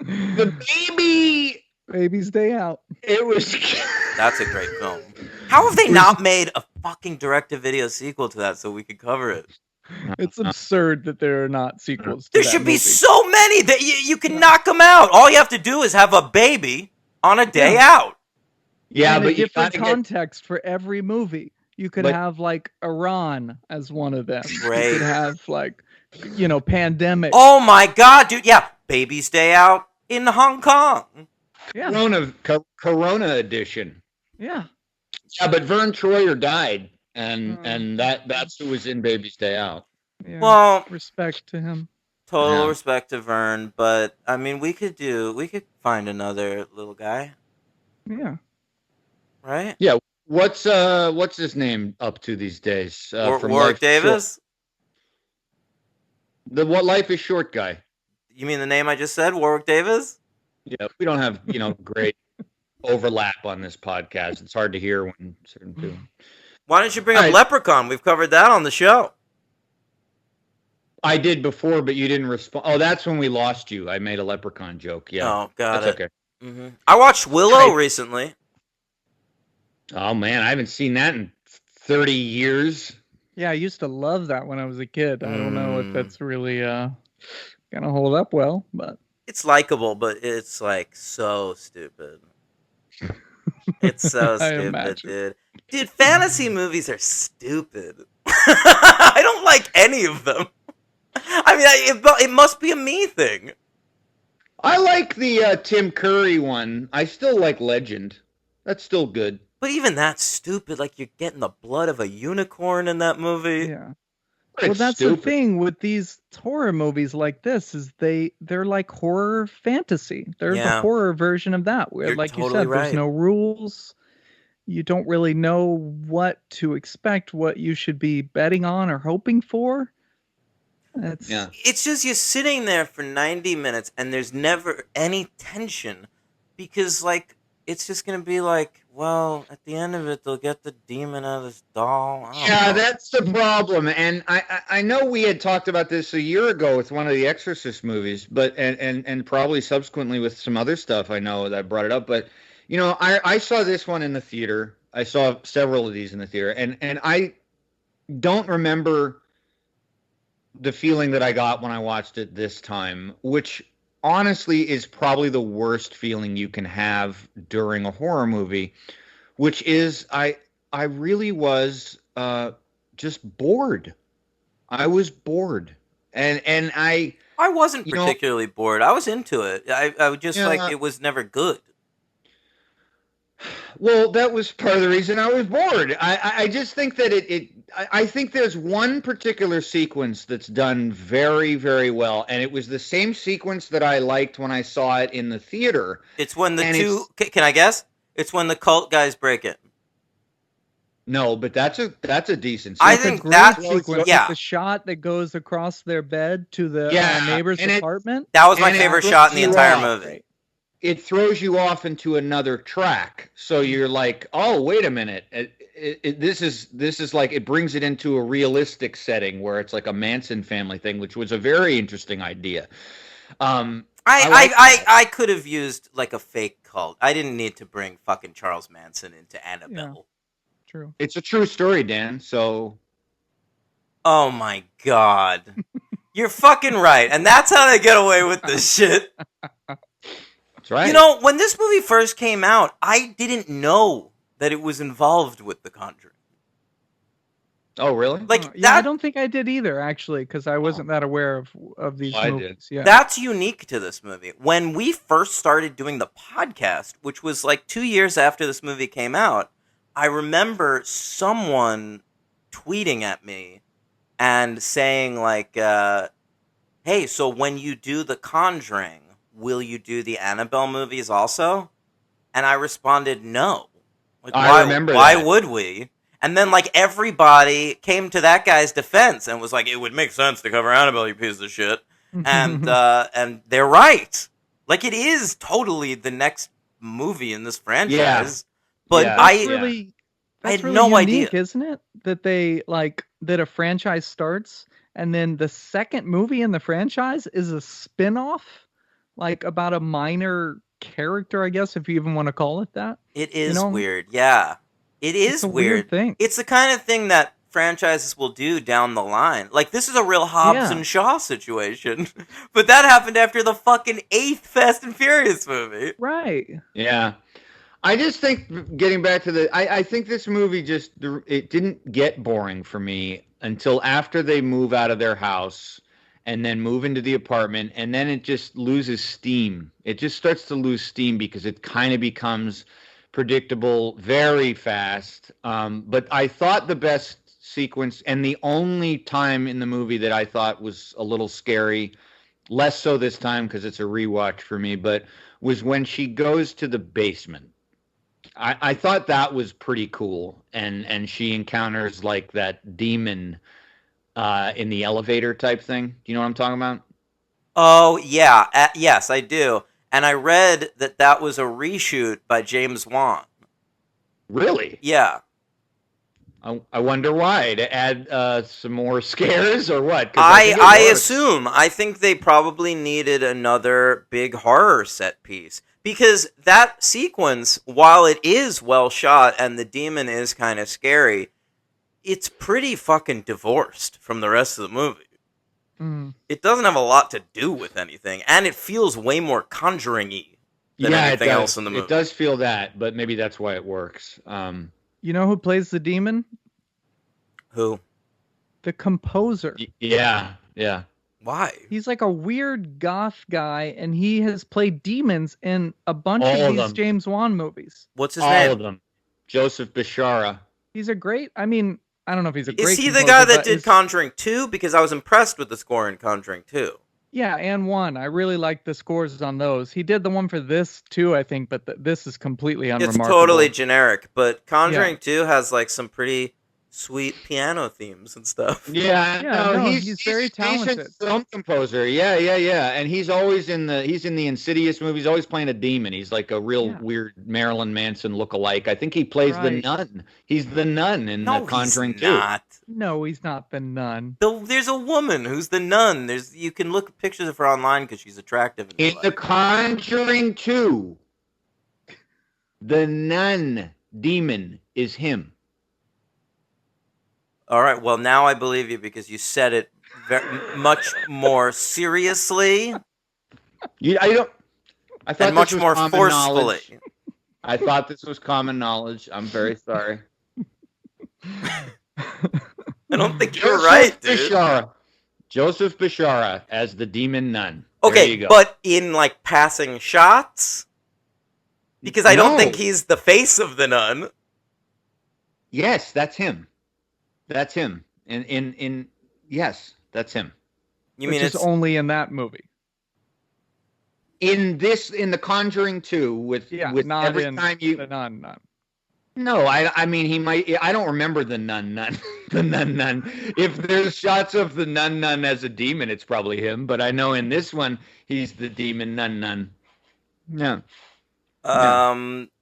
the baby, Baby's Day Out. it was. That's a great film. How have they not made a fucking direct-to-video sequel to that so we could cover it? It's absurd that there are not sequels. To There that should be movie. so many that you can knock them out. All you have to do is have a baby on a day Yeah. out. Yeah, And a but you different gotta get. context for every movie. You could But- have like Iran as one of them. Great. You could have like, pandemic. Oh my god, dude! Yeah, Baby's Day Out in Hong Kong. Yeah, Corona edition. yeah. Yeah, but Vern Troyer died, and Hmm. that's who was in Baby's Day Out. Yeah. Well, Respect to him. total Yeah. respect to Vern, but I mean, we could find another little guy, Yeah. right? What's his name up to these days? Warwick Life is Davis. Short. The What Life is Short guy. You mean the name I just said, Warwick Davis? Yeah, we don't have great overlap on this podcast. It's hard to hear when certain people. Why don't you bring up Alright. Leprechaun? We've covered that on the show. I did before, but you didn't respond. Oh, that's when we lost you. I made a leprechaun joke. Yeah, Oh, got that's it. okay. I watched Willow Right. recently. Oh man, I haven't seen that in 30 years. Yeah, I used to love that when I was a kid. I don't know if Mm. that's really gonna hold up well, but It's likable, but it's like so stupid. It's so I stupid, imagine. dude. Dude, fantasy movies are stupid. I don't like any of them. I mean, it must be a me thing. I like the Tim Curry one. I still like Legend. That's still good. But even that's stupid. Like, you're getting the blood of a unicorn in that movie. Yeah. But Well, it's that's the stupid. thing with these horror movies like this is they're like horror fantasy. They're the Yeah. horror version of that where, You're like you totally said, there's right. no rules. You don't really know what to expect, what you should be betting on or hoping for. It's Yeah. It's just you're sitting there for 90 minutes and there's never any tension because, like, it's just going to be like, well, at the end of it, they'll get the demon out of this doll. I don't Yeah, know. that's the problem. And I know we had talked about this a year ago with one of the Exorcist movies, but and probably subsequently with some other stuff I know that brought it up. But you know, I saw this one in the theater. I saw several of these in the theater, and I don't remember the feeling that I got when I watched it this time, which honestly is probably the worst feeling you can have during a horror movie, which is I really was just bored. I was bored, and I wasn't you know particularly bored. I was into it. I was just like, yeah. it was never good. Well, that was part of the reason I was bored. I just think that I think there's one particular sequence that's done very, very well, and it was the same sequence that I liked when I saw it in the theater. It's when the And two. it's Can I guess? It's when the cult guys break it. no, but that's a decent I it's a sequence. think great that. sequence. Yeah. Like the shot that goes across their bed to the Yeah, neighbor's and it apartment. That was my and it favorite throws shot in the you entire off. movie. Great. It throws you off into another track. So you're like, oh, wait a minute. This is like it brings it into a realistic setting where it's like a Manson family thing, which was a very interesting idea. I like that. I could have used like a fake cult. I didn't need to bring fucking Charles Manson into Annabelle. True. It's a true story, Dan. So Oh my god. You're fucking right. And that's how they get away with this shit. that's right. You know, when this movie first came out, I didn't know that it was involved with The Conjuring. Oh, really? Like Yeah, I that don't think I did either, actually, because I wasn't that aware of these Oh, I movies. Yeah. That's unique to this movie. When we first started doing the podcast, which was like 2 years after this movie came out, I remember someone tweeting at me and saying like, hey, so when you do The Conjuring, will you do the Annabelle movies also? And I responded, no. Like, I remember why that. would we? And then, like, everybody came to that guy's defense and was like, it would make sense to cover Annabelle, you piece of shit. And they're right. Like, it is totally the next movie in this franchise. But Yeah. That's I really I that's had really no unique, idea. isn't it? That they that a franchise starts and then the second movie in the franchise is a spin-off, like about a minor character, I guess, if you even want to call it that. It is know, weird. Yeah. It It's is a weird. weird thing. It's the kind of thing that franchises will do down the line. Like, this is a real Hobbs Yeah. and Shaw situation. But that happened after the fucking 8th Fast and Furious movie. Right. Yeah. I just think getting back to I think this movie it didn't get boring for me until after they move out of their house and then move into the apartment, and then it just loses steam. It just starts to lose steam because it kind of becomes predictable very fast. But I thought the best sequence and the only time in the movie that I thought was a little scary, less so this time because it's a rewatch for me, but was when she goes to the basement. I thought that was pretty cool, and she encounters like that demon in the elevator type thing. Do you know what I'm talking about? Oh, yeah. Yes, I do. And I read that that was a reshoot by James Wan. Really? Yeah. I wonder why, to add some more scares or what? 'Cause I think it I works. assume. I think they probably needed another big horror set piece. Because that sequence, while it is well shot and the demon is kind of scary, it's pretty fucking divorced from the rest of the movie. Mm. It doesn't have a lot to do with anything, and it feels way more Conjuring-y than Yeah, it anything does. else in the movie. It does feel that, but maybe that's why it works. You know who plays the demon? Who? The composer. Yeah. Why? He's like a weird goth guy, and he has played demons in a bunch All of of these them. James Wan movies. What's his All name? of them. Joseph Bishara. He's a great. I mean, I don't know if he's a Is great. he the composer, guy that but did his- Conjuring 2? Because I was impressed with the score in Conjuring 2. Yeah, and one. I really like the scores on those. He did the one for this too, I think, but this is completely It's unremarkable. totally generic, but Conjuring 2 has like some pretty sweet piano themes and stuff. Yeah, no, he's very talented. He's a film composer. Yeah. And he's always in the Insidious movies, always playing a demon. He's like a real weird Marilyn Manson lookalike. I think he plays the Right. nun. He's the nun in No, the Conjuring he's 2. not. No, he's not the nun. There's a woman who's the nun. You can look at pictures of her online because she's attractive. In the Conjuring 2, the nun demon is him. All right, well now I believe you because you said it much more seriously I thought and much this was more common forcefully. knowledge. I thought this was common knowledge. I'm very sorry. I don't think you're right, dude. Joseph Bishara as the demon nun. There Okay, you go. but in like passing shots, because I don't No. think he's the face of the nun. Yes, that's him. That's him. In yes, that's him. You Which mean is it's only in that movie. In the Conjuring 2 with Not every in time you the nun. No, I mean he might. I don't remember the nun, the nun. If there's shots of the nun as a demon, it's probably him. But I know in this one he's the demon nun. Yeah,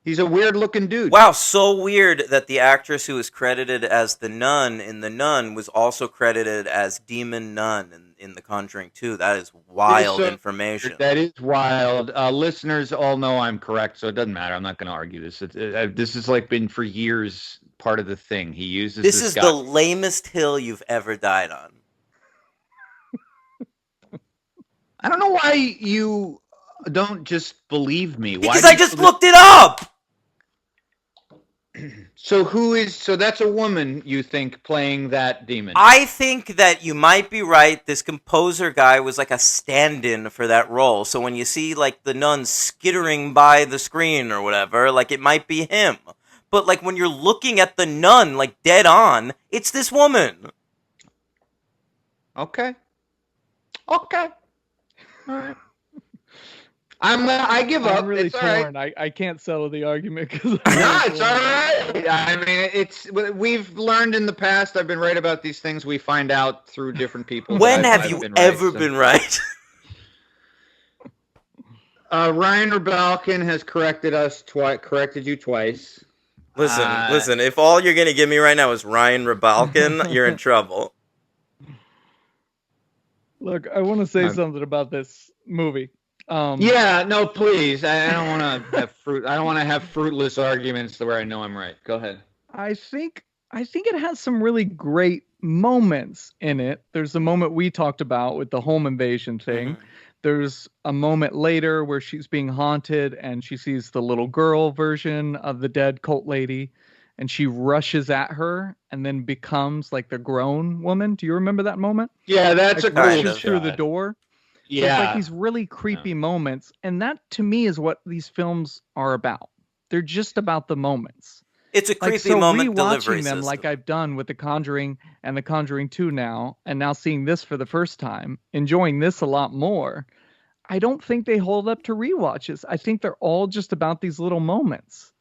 he's a weird looking dude. wow, so weird that the actress who was credited as the nun in The Nun was also credited as Demon Nun in The Conjuring 2. That is wild information. That is wild. Listeners all know I'm correct, so it doesn't matter. I'm not going to argue this. This has like been for years part of the thing. He uses This is guy. the lamest hill you've ever died on. I don't know why you don't just believe me. Why Because do I you just believe- looked it up! So that's a woman you think playing that demon? I think that you might be right. This composer guy was like a stand-in for that role. So when you see like the nun skittering by the screen or whatever, like it might be him. But like when you're looking at the nun like dead on, it's this woman. Okay. All right. I give up. I'm really It's all right. torn. I can't settle the argument because No, it's all right. I mean, we've learned in the past. I've been right about these things. We find out through different people. When that have I've you been right, ever so. been right? Ryan Rebalkin has corrected you twice. Listen. If all you're gonna give me right now is Ryan Rebalkin, you're in trouble. Look, I want to say something about this movie. Yeah, no, please. I don't want to have I don't want to have fruitless arguments where I know I'm right. Go ahead. I think it has some really great moments in it. There's the moment we talked about with the home invasion thing. Mhm. There's a moment later where she's being haunted and she sees the little girl version of the dead cult lady and she rushes at her and then becomes like the grown woman. Do you remember that moment? Yeah, that's Like a cool rushes shot. through the door. So Yeah. it's like these really creepy moments. And that to me is what these films are about. They're just about the moments. It's a Like, creepy so moment delivery rewatching them system. like I've done with The Conjuring and The Conjuring 2 now, and now seeing this for the first time, enjoying this a lot more, I don't think they hold up to rewatches. I think they're all just about these little moments.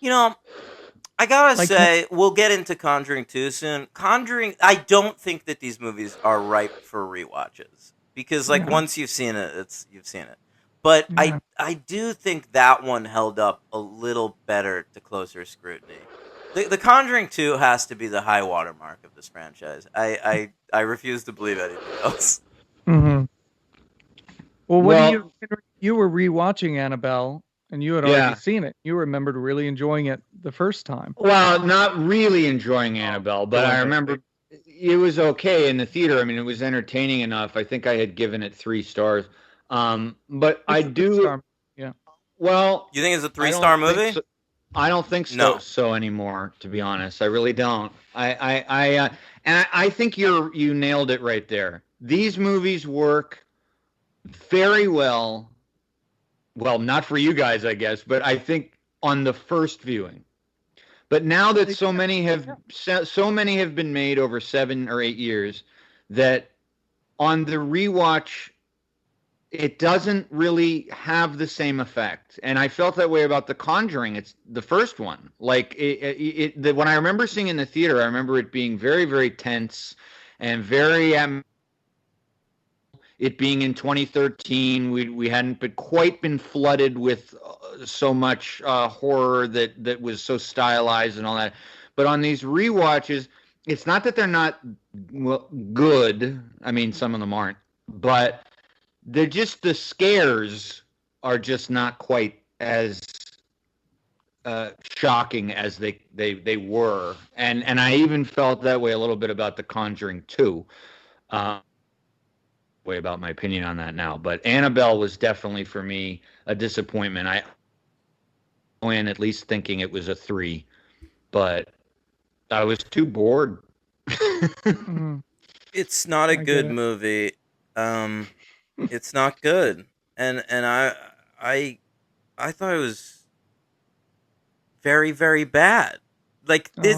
You know, I gotta Like, say, we'll get into Conjuring 2 soon. Conjuring, I don't think that these movies are ripe for rewatches. Because, like, Yeah. once you've seen it, you've seen it. But Yeah. I do think that one held up a little better to closer scrutiny. The Conjuring 2 has to be the high watermark of this franchise. I refuse to believe anything else. Mm-hmm. Well, what Well, do you were rewatching Annabelle, and you had Yeah. already seen it. You remembered really enjoying it the first time. Well, not really enjoying Annabelle, but I enjoying it. remember it was okay in the theater. I mean, it was entertaining enough. I think I had given it 3 stars. But I It's a do. star- Yeah. Well, You think it's a I 3-star don't think movie? so. I don't think so, No. so anymore. To be honest, I really don't. I think you nailed it right there. These movies work very well. Well, not for you guys, I guess, but I think on the first viewing. But now that so many have been made over 7 or 8 years, that on the rewatch, it doesn't really have the same effect. And I felt that way about The Conjuring. It's the first one. Like when I remember seeing it in the theater, I remember it being very, very tense and very it being in 2013. We hadn't quite been flooded with so much horror that was so stylized and all that. But on these rewatches, it's not that they're not good. I mean, some of them aren't, but they're just, the scares are just not quite as shocking as they were, and I even felt that way a little bit about The Conjuring 2. Way about my opinion on that now, but Annabelle was definitely for me a disappointment. I went at least thinking it was a 3, but I was too bored. Mm-hmm. It's not a good movie. It's not good, and I thought it was very, very bad. Like this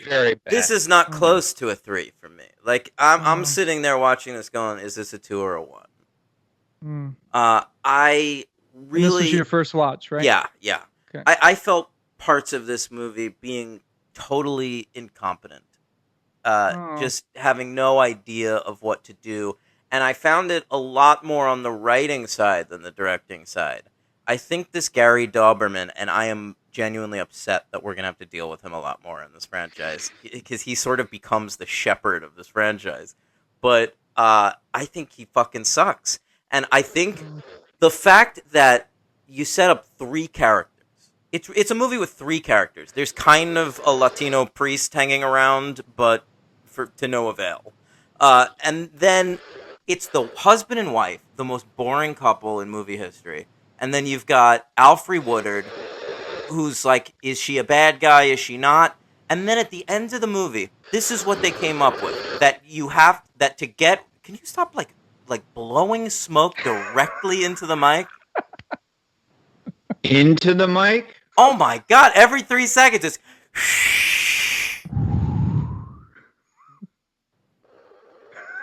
Very bad. This is not close to a 3 for me. Like I'm sitting there watching this, going, "Is this a 2 or a 1?" Mm. I really. And this was your first watch, right? Yeah. Okay. I felt parts of this movie being totally incompetent, just having no idea of what to do, and I found it a lot more on the writing side than the directing side. I think this Gary Dauberman, and I am genuinely upset that we're going to have to deal with him a lot more in this franchise, because he sort of becomes the shepherd of this franchise. But I think he fucking sucks. And I think the fact that you set up 3 characters, it's a movie with 3 characters. There's kind of a Latino priest hanging around, but to no avail. And then it's the husband and wife, the most boring couple in movie history. And then you've got Alfre Woodard, who's like, is she a bad guy? Is she not? And then at the end of the movie, this is what they came up with. That you have, that to get, can you stop like blowing smoke directly into the mic? Into the mic? Oh my God, every 3 seconds it's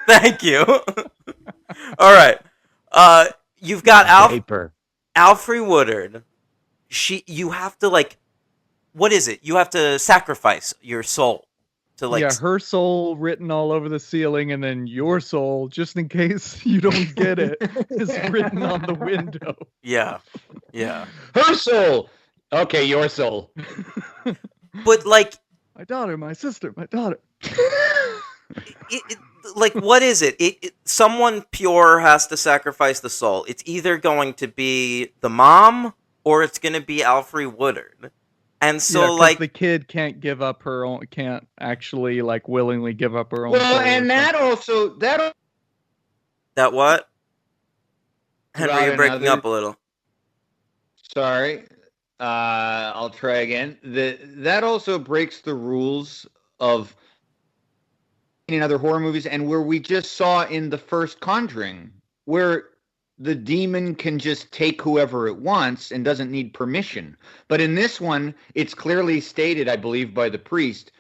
Thank you. All right. You've got Alfre Woodard. You have to what is it? You have to sacrifice your soul to her soul written all over the ceiling, and then your soul, just in case you don't get it, is written on the window. Yeah. Her soul. Okay, your soul. But my daughter, my sister, my daughter. What is it? Someone pure has to sacrifice the soul. It's either going to be the mom or it's going to be Alfre Woodard. And so, the kid can't give up her own, can't actually willingly give up her own. Well, and that what? Henry, you're breaking up a little. Sorry, I'll try again. That also breaks the rules of in other horror movies, and where we just saw in the first Conjuring, where the demon can just take whoever it wants and doesn't need permission. But in this one, it's clearly stated, I believe, by the priest,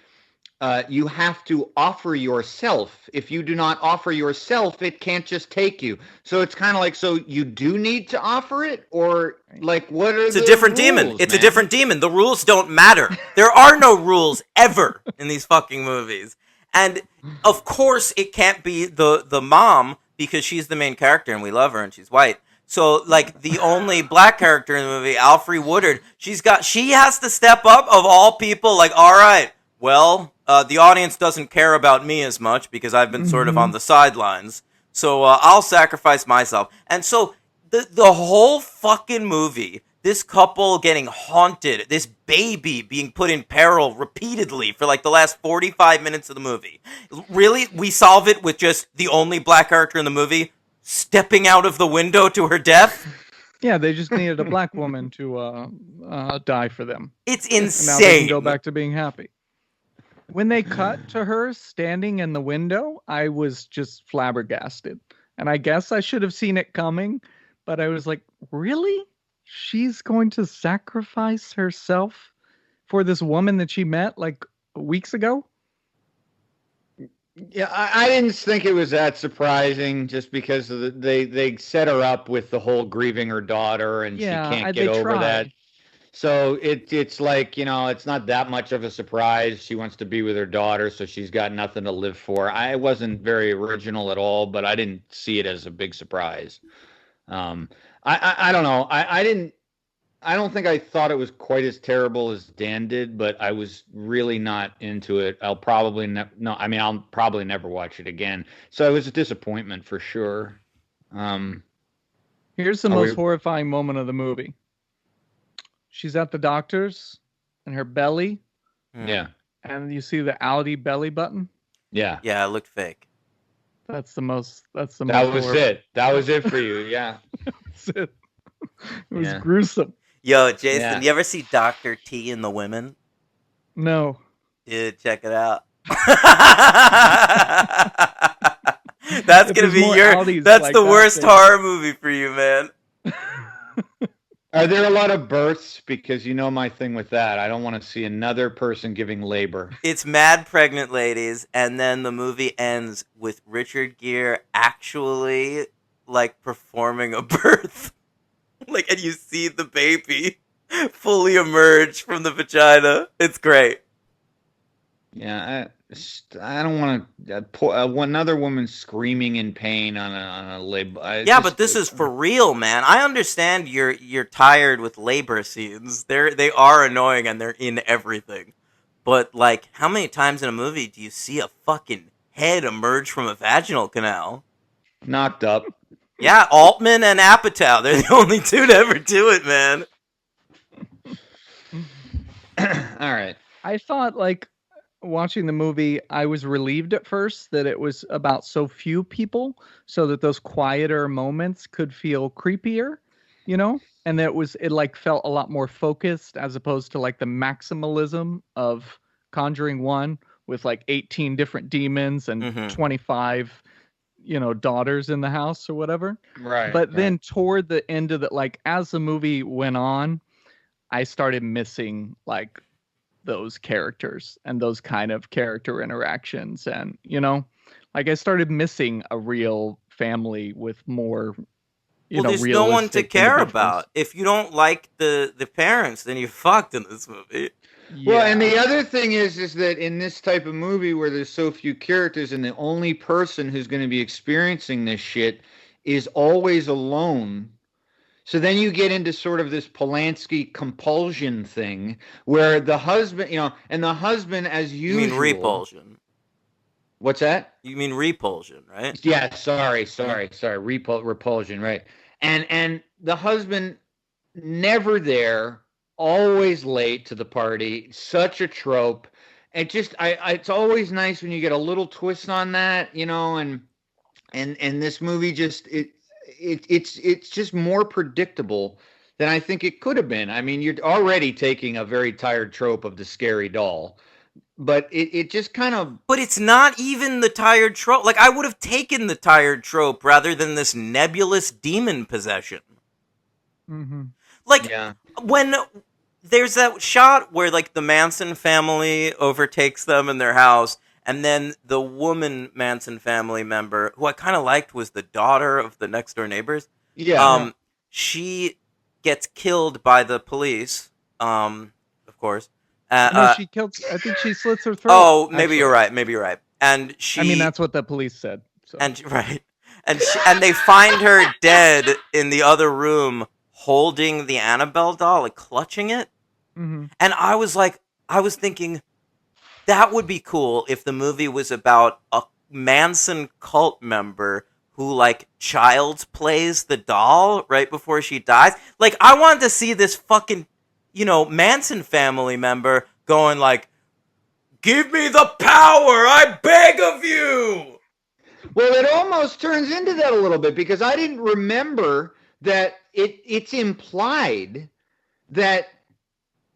you have to offer yourself. If you do not offer yourself, it can't just take you. So it's kind of so you do need to offer it? Or, what are It's a different demon. It's a different demon. The rules don't matter. There are no rules ever in these fucking movies. And, of course, it can't be the mom, because she's the main character and we love her and she's white. So, like, the only black character in the movie, Alfre Woodard, she has to step up of all people, like, all right, well, the audience doesn't care about me as much because I've been sort of on the sidelines. So, I'll sacrifice myself. And so, the whole fucking movie, this couple getting haunted, this baby being put in peril repeatedly for like the last 45 minutes of the movie. Really? We solve it with just the only black character in the movie stepping out of the window to her death? Yeah, they just needed a black woman to die for them. It's And now they can insane. go back to being happy. When they cut to her standing in the window, I was just flabbergasted. And I guess I should have seen it coming, but I was like, really? She's going to sacrifice herself for this woman that she met like weeks ago? Yeah, I didn't think it was that surprising, just because of they set her up with the whole grieving her daughter, and Yeah, she can't they get over tried. that. So it's like, it's not that much of a surprise. She wants to be with her daughter, so she's got nothing to live for. I wasn't very original at all, but I didn't see it as a big surprise. I don't know. I don't think I thought it was quite as terrible as Dan did, but I was really not into it. I'll probably I'll probably never watch it again. So it was a disappointment for sure. Here's the most horrifying moment of the movie. She's at the doctor's and her belly. Yeah. And you see the Audi belly button. Yeah. Yeah, it looked fake. That was it. That was it for you. Yeah. That's it. It was gruesome. Yo, Jason, you ever see Dr. T and the Women? No. Dude, check it out. That's gonna be that's the worst horror movie for you, man. Are there a lot of births? Because you know my thing with that. I don't want to see another person giving labor. It's mad pregnant ladies, and then the movie ends with Richard Gere actually like performing a birth. Like, and you see the baby fully emerge from the vagina. It's great. Yeah, I don't want to another woman screaming in pain on a labor. But this is for real, man. I understand you're tired with labor scenes. They are annoying and they're in everything. But like, how many times in a movie do you see a fucking head emerge from a vaginal canal? Knocked up. Yeah, Altman and Apatow. They're the only two to ever do it, man. All right. I thought, like, watching the movie, I was relieved at first that it was about so few people, so that those quieter moments could feel creepier, and that it like felt a lot more focused, as opposed to like the maximalism of Conjuring 1 with like 18 different demons and 25 daughters in the house or whatever. Right. But then toward the end of like, as the movie went on, I started missing like those characters and those kind of character interactions. And, like I started missing a real family with more, there's no one to care about. If you don't like the parents, then you're fucked in this movie. Yeah. Well, and the other thing is that in this type of movie where there's so few characters and the only person who's going to be experiencing this shit is always alone. So then you get into sort of this Polanski compulsion thing where the husband, and the husband as usual. You mean repulsion. What's that? You mean repulsion, right? Yeah, sorry. Repulsion, right. And the husband never there, always late to the party, such a trope. It just it's always nice when you get a little twist on that, and this movie just it's just more predictable than I think it could have been. I mean, you're already taking a very tired trope of the scary doll, but it just kind of. But it's not even the tired trope. Like, I would have taken the tired trope rather than this nebulous demon possession. Mm-hmm. Like, when there's that shot where, like, the Manson family overtakes them in their house, and then the woman Manson family member, who I kind of liked, was the daughter of the next door neighbors. Yeah. She gets killed by the police, of course. No, she killed. I think she slits her throat. Oh, maybe you're right. And she. I mean, that's what the police said. So. And right. and they find her dead in the other room, holding the Annabelle doll, like clutching it. Mm-hmm. And I was thinking that would be cool if the movie was about a Manson cult member who like child's plays the doll right before she dies. Like I wanted to see this fucking, Manson family member going like, "Give me the power, I beg of you." Well, it almost turns into that a little bit because I didn't remember that it's implied that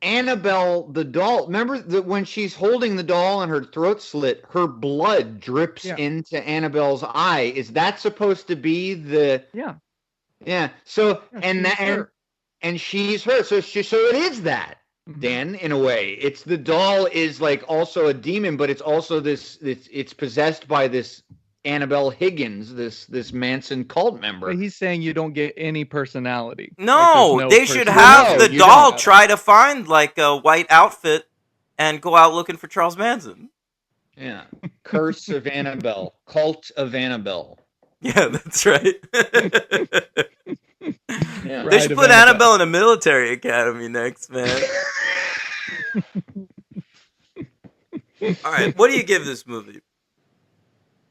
Annabelle the doll, remember that when she's holding the doll and her throat slit, her blood drips into Annabelle's eye. Is that supposed to be the Yeah. So and she's her. So it is that. Dan, in a way, it's the doll is like also a demon, but it's also it's possessed by this Annabelle Higgins, this Manson cult member. But he's saying you don't get any personality. No, Like, they should have the doll try to find like a white outfit and go out looking for Charles Manson. Yeah. Curse of Annabelle. Cult of Annabelle. Yeah, that's right. Yeah. They should put Annabelle in a military academy next, man. All right, what do you give this movie?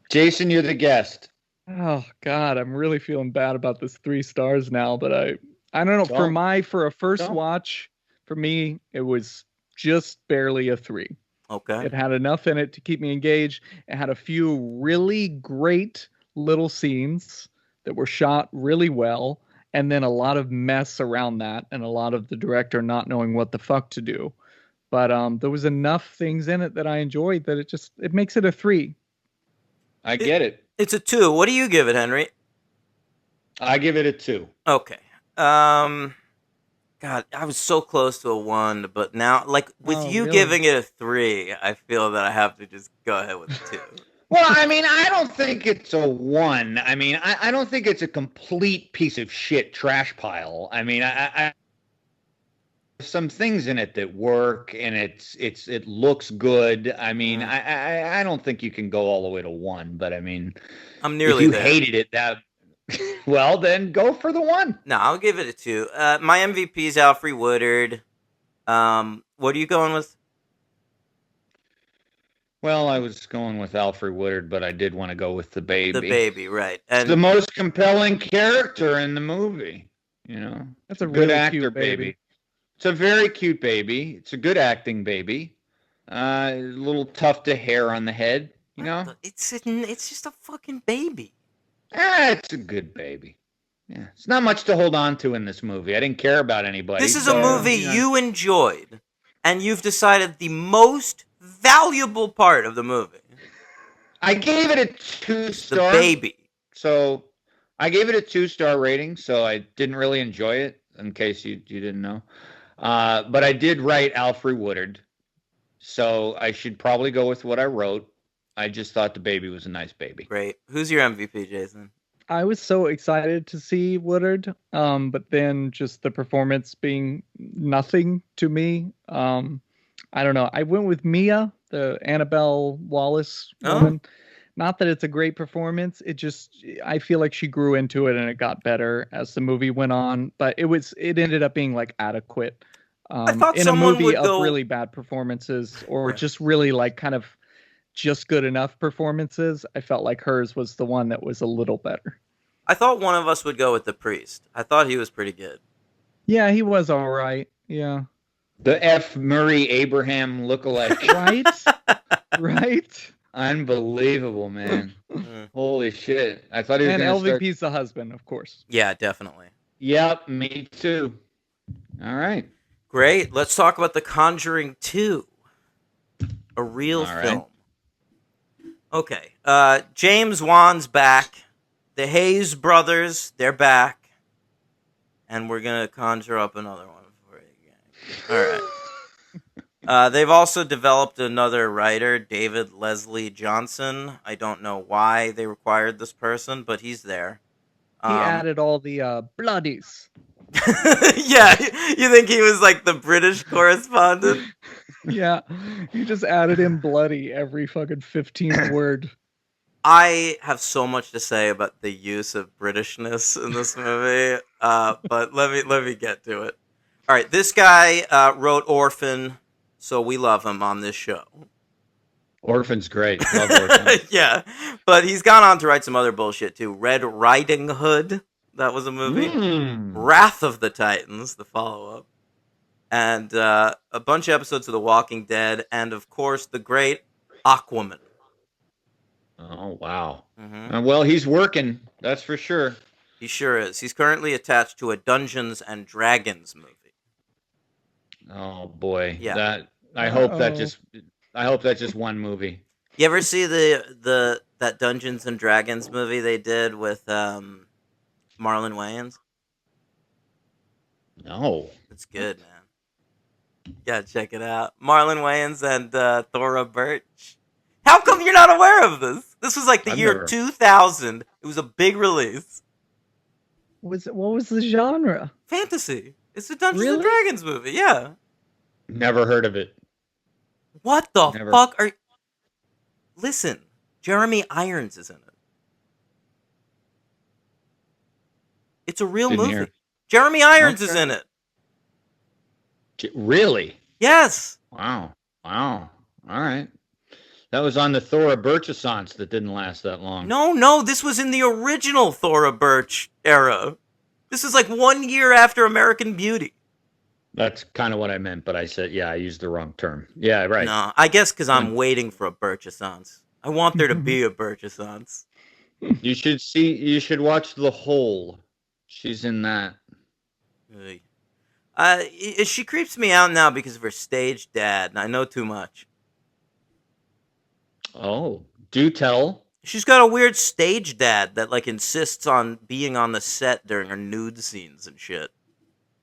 Jason, you're the guest. Oh God, I'm really feeling bad about this 3 stars now, but I don't know. For a first watch, for me, it was just barely a 3. Okay. It had enough in it to keep me engaged. It had a few really great little scenes that were shot really well, and then a lot of mess around that, and a lot of the director not knowing what the fuck to do. But there was enough things in it that I enjoyed that it makes it a 3. I get it. It's a 2. What do you give it, Henry? I give it a 2. Okay. God, I was so close to a 1, but now, like, with you giving it a 3, I feel that I have to just go ahead with a 2. Well, I mean, I don't think it's a 1. I mean, I don't think it's a complete piece of shit trash pile. I mean, I some things in it that work, and it looks good. I mean, I don't think you can go all the way to 1, but I mean, I'm nearly if you there. hated it, that well, then go for the 1. No, I'll give it a 2. My MVP is Alfre Woodard. What are you going with? Well, I was going with Alfre Woodard, but I did want to go with the baby. The baby, right? And it's the most compelling character in the movie. That's a good really actor, cute baby. It's a very cute baby. It's a good acting baby. A little tuft of hair on the head. It's just a fucking baby. It's a good baby. Yeah, it's not much to hold on to in this movie. I didn't care about anybody. This is a movie you enjoyed, and you've decided the most valuable part of the movie. I gave it a 2-star. The baby. So I gave it a 2-star rating. So I didn't really enjoy it. In case you didn't know, but I did write Alfre Woodard, so I should probably go with what I wrote. I just thought the baby was a nice baby. Great. Who's your MVP, Jason? I was so excited to see Woodard, but then just the performance being nothing to me. I don't know. I went with Mia, the Annabelle Wallace woman. Not that it's a great performance. I feel like she grew into it and it got better as the movie went on. But it ended up being like adequate. I thought in someone a movie would of go... really bad performances or just really like kind of just good enough performances, I felt like hers was the one that was a little better. I thought one of us would go with the priest. I thought he was pretty good. Yeah, he was all right. Yeah. The F. Murray Abraham lookalike. Right? Right? Unbelievable, man. Holy shit. I thought he was going to start... LVP's the husband, of course. Yeah, definitely. Yep, me too. All right. Great. Let's talk about The Conjuring 2. A real film. Okay. James Wan's back. The Hayes brothers, they're back. And we're going to conjure up another one for you guys. All right. They've also developed another writer, David Leslie Johnson. I don't know why they required this person, but he's there. He added all the bloodies. Yeah, you think he was like the British correspondent? Yeah, you just added in bloody every fucking 15th word. I have so much to say about the use of Britishness in this movie, but let me get to it. All right, this guy wrote Orphan, so we love him on this show. Orphan's great. Love Orphan. Yeah, but he's gone on to write some other bullshit too. Red Riding Hood, that was a movie. Wrath of the Titans, the follow-up. And a bunch of episodes of The Walking Dead, and of course, the great Aquaman. Oh, wow. Well, he's working, that's for sure. He sure is. He's currently attached to a Dungeons and Dragons movie. Oh boy. Yeah. I hope that's just one movie. You ever see that Dungeons and Dragons movie they did with Marlon Wayans? No. It's good, man. You gotta check it out. Marlon Wayans and Thora Birch. How come you're not aware of this? This was like the year 2000. It was a big release. What was the genre? Fantasy. It's a Dungeons and Dragons movie, yeah. Never heard of it. What the fuck are... Listen, Jeremy Irons is in it. It's a real movie. Jeremy Irons is in it. Really? Yes. Wow. All right. That was on the Thora Birch-assance that didn't last that long. No, this was in the original Thora Birch era. This is like 1 year after American Beauty. That's kind of what I meant, but I said, I used the wrong term. Yeah, right. No, I guess because I'm waiting for a Birch-assance. I want there to be a Birch-assance. You should watch The Hole. She's in that. She creeps me out now because of her stage dad, and I know too much. Oh, do tell. She's got a weird stage dad that like insists on being on the set during her nude scenes and shit.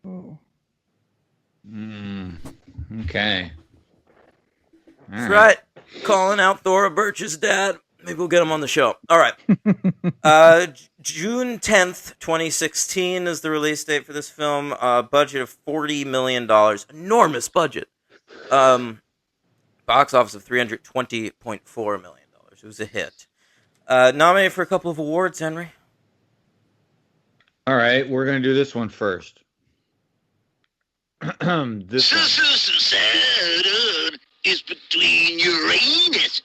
Oh. Okay. That's right. Calling out Thora Birch's dad. Maybe we'll get him on the show. All right. June 10th, 2016 is the release date for this film. Budget of $40 million. Enormous budget. Box office of $320.4 million. It was a hit. Nominated for a couple of awards, Henry. All right, we're going to do this one first. This one. Saturn is between Uranus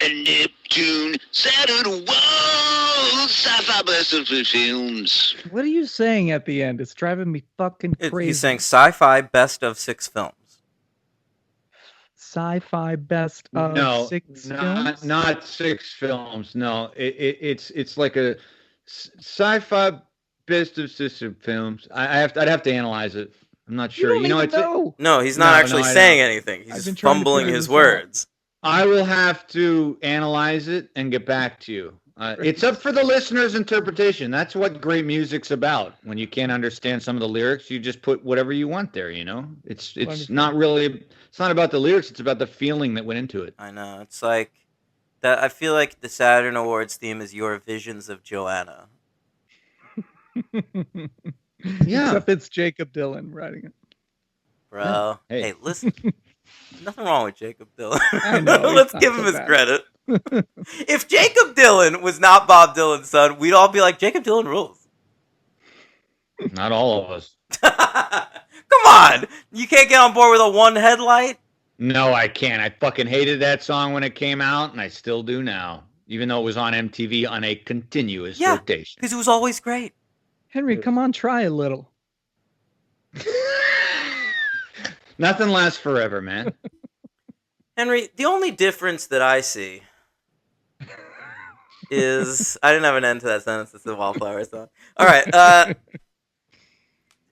and Neptune. Saturn, whoa, sci-fi best of films. What are you saying at the end? It's driving me fucking crazy. He's saying sci-fi best of 6 films. Sci-fi best of 6 films? Not 6 films. No, it's like a sci-fi best of 6 films. I'd have to analyze it. I'm not sure. No, he's not actually saying anything. He's just fumbling his words. I will have to analyze it and get back to you. It's up for the listener's interpretation. That's what great music's about. When you can't understand some of the lyrics, you just put whatever you want there, you know? It's not really, it's not about the lyrics, it's about the feeling that went into it. I know. It's like that. I feel like the Saturn Awards theme is Your Visions of Joanna. Yeah. Except it's Jacob Dylan writing it. Bro. Yeah. Hey, listen. Nothing wrong with Jacob Dylan. I know, Let's give him his credit. If Jacob Dylan was not Bob Dylan's son, we'd all be like, Jacob Dylan rules. Not all of us. Come on. You can't get on board with a one headlight? No, I can't. I fucking hated that song when it came out, and I still do now. Even though it was on MTV on a continuous rotation. Because it was always great. Henry, come on, try a little. Nothing lasts forever, man. Henry, the only difference that I see is... I didn't have an end to that sentence. It's the Wallflower song. All right.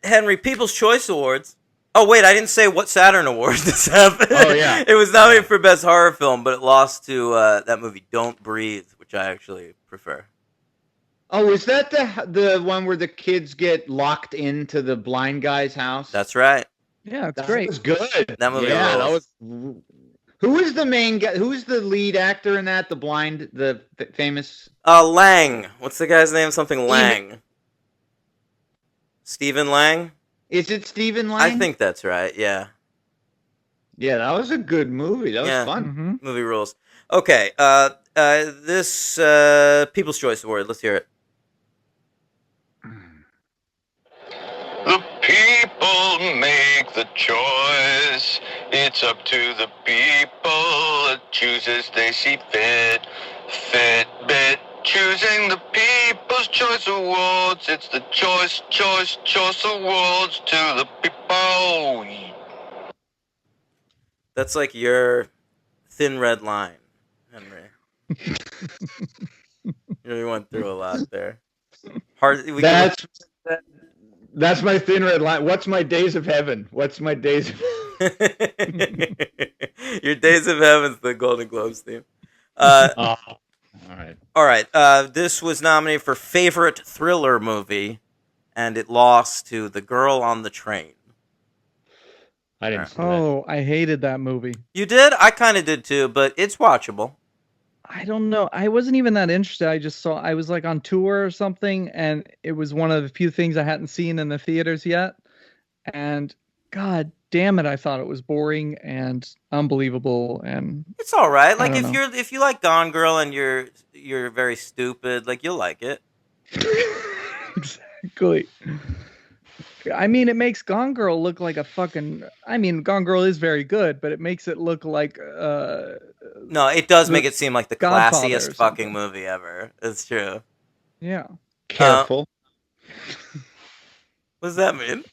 Henry, People's Choice Awards. Oh, wait, I didn't say what Saturn Award this happened. Oh, yeah. It was nominated for Best Horror Film, but it lost to that movie Don't Breathe, which I actually prefer. Oh, is that the one where the kids get locked into the blind guy's house? That's right. Yeah, it's great. That was good. That movie was... Who is the main guy? Who is the lead actor in that? The famous... Lang. What's the guy's name? Something Lang. Stephen Lang? Is it Stephen Lang? I think that's right, yeah. Yeah, that was a good movie. That was Yeah. fun. Mm-hmm. Movie rules. Okay, this People's Choice Award. Let's hear it. The people make the choice. It's up to the people that chooses they see fit. Fitbit choosing the People's Choice Awards. It's the choice awards to the people. That's like your thin red line, Henry. You really went through a lot there. Hard. That's my thin red line. What's my days of heaven? What's my days of Your Days of Heaven's the Golden Globes theme. all right. All right. This was nominated for favorite thriller movie, and it lost to The Girl on the Train. I didn't see that. Oh, I hated that movie. You did? I kind of did too, but it's watchable. I don't know. I wasn't even that interested. I just saw I was like on tour or something, and it was one of the few things I hadn't seen in the theaters yet. And God damn it, I thought it was boring and unbelievable. And It's all right. Like don't if you like Gone Girl and you're very stupid, like you'll like it. exactly. I mean, it makes Gone Girl look like a fucking. I mean, Gone Girl is very good, but it makes it look like No, it does make it seem like the Godfather or classiest fucking something. movie ever. It's true. yeah. Careful. What does that mean?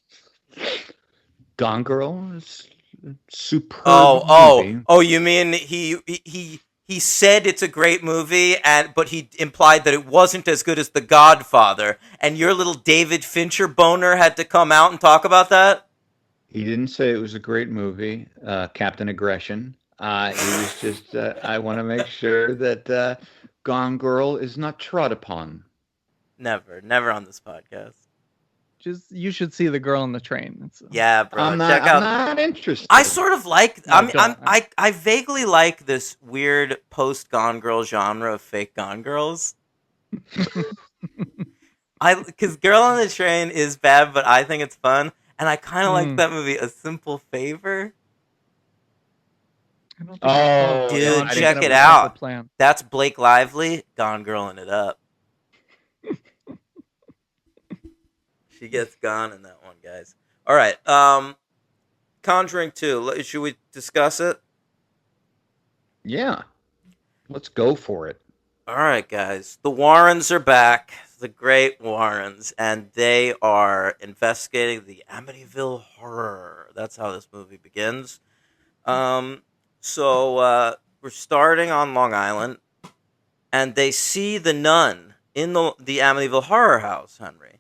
Gone Girl is a superb movie. Oh! You mean he said it's a great movie, but he implied that it wasn't as good as The Godfather, and your little David Fincher boner had to come out and talk about that. He didn't say it was a great movie, Captain Aggression. He was just, I want to make sure that Gone Girl is not trod upon. Never on this podcast. Just you should see The Girl on the Train. It's, Yeah, bro. I'm Check out. not interested. I sort of like. No, don't. I vaguely like this weird post Gone Girl genre of fake Gone Girls. Because Girl on the Train is bad, but I think it's fun, and I kind of like that movie, A Simple Favor. I don't think Oh, Dude, yeah, I check didn't it know out. Plan. That's Blake Lively, Gone Girling it up. She gets gone in that one, guys. All right. Conjuring 2. Should we discuss it? Yeah. Let's go for it. All right, guys. The Warrens are back. The great Warrens. And they are investigating the Amityville Horror. That's how this movie begins. So we're starting on Long Island. And they see the nun in the Amityville Horror House, Henry.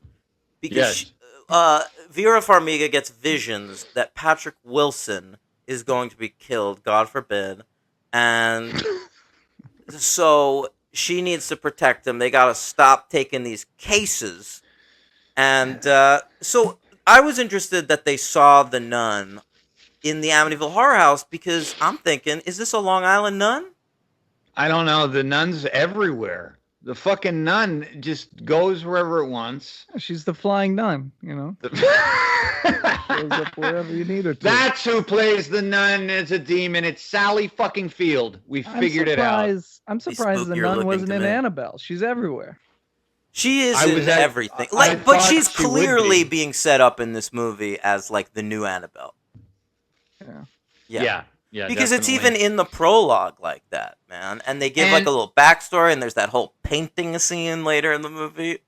Because Yes. Vera Farmiga gets visions that Patrick Wilson is going to be killed, God forbid. And so she needs to protect him. They got to stop taking these cases. And so I was interested that they saw the nun in the Amityville Horror House because I'm thinking, is this a Long Island nun? I don't know. The nun's everywhere. The fucking nun just goes wherever it wants. She's the flying nun, you know. Shows up wherever you need her to. That's who plays the nun as a demon. It's Sally fucking Field. We figured it out. I'm surprised the spookier nun looking wasn't to in me. Annabelle. She's everywhere. She is I in was at- everything. I But thought she's she would clearly be. being set up in this movie as like the new Annabelle. Yeah. Yeah. Because it's definitely. even in the prologue like that, man. And they give like And- a little backstory, and there's that whole painting scene later in the movie.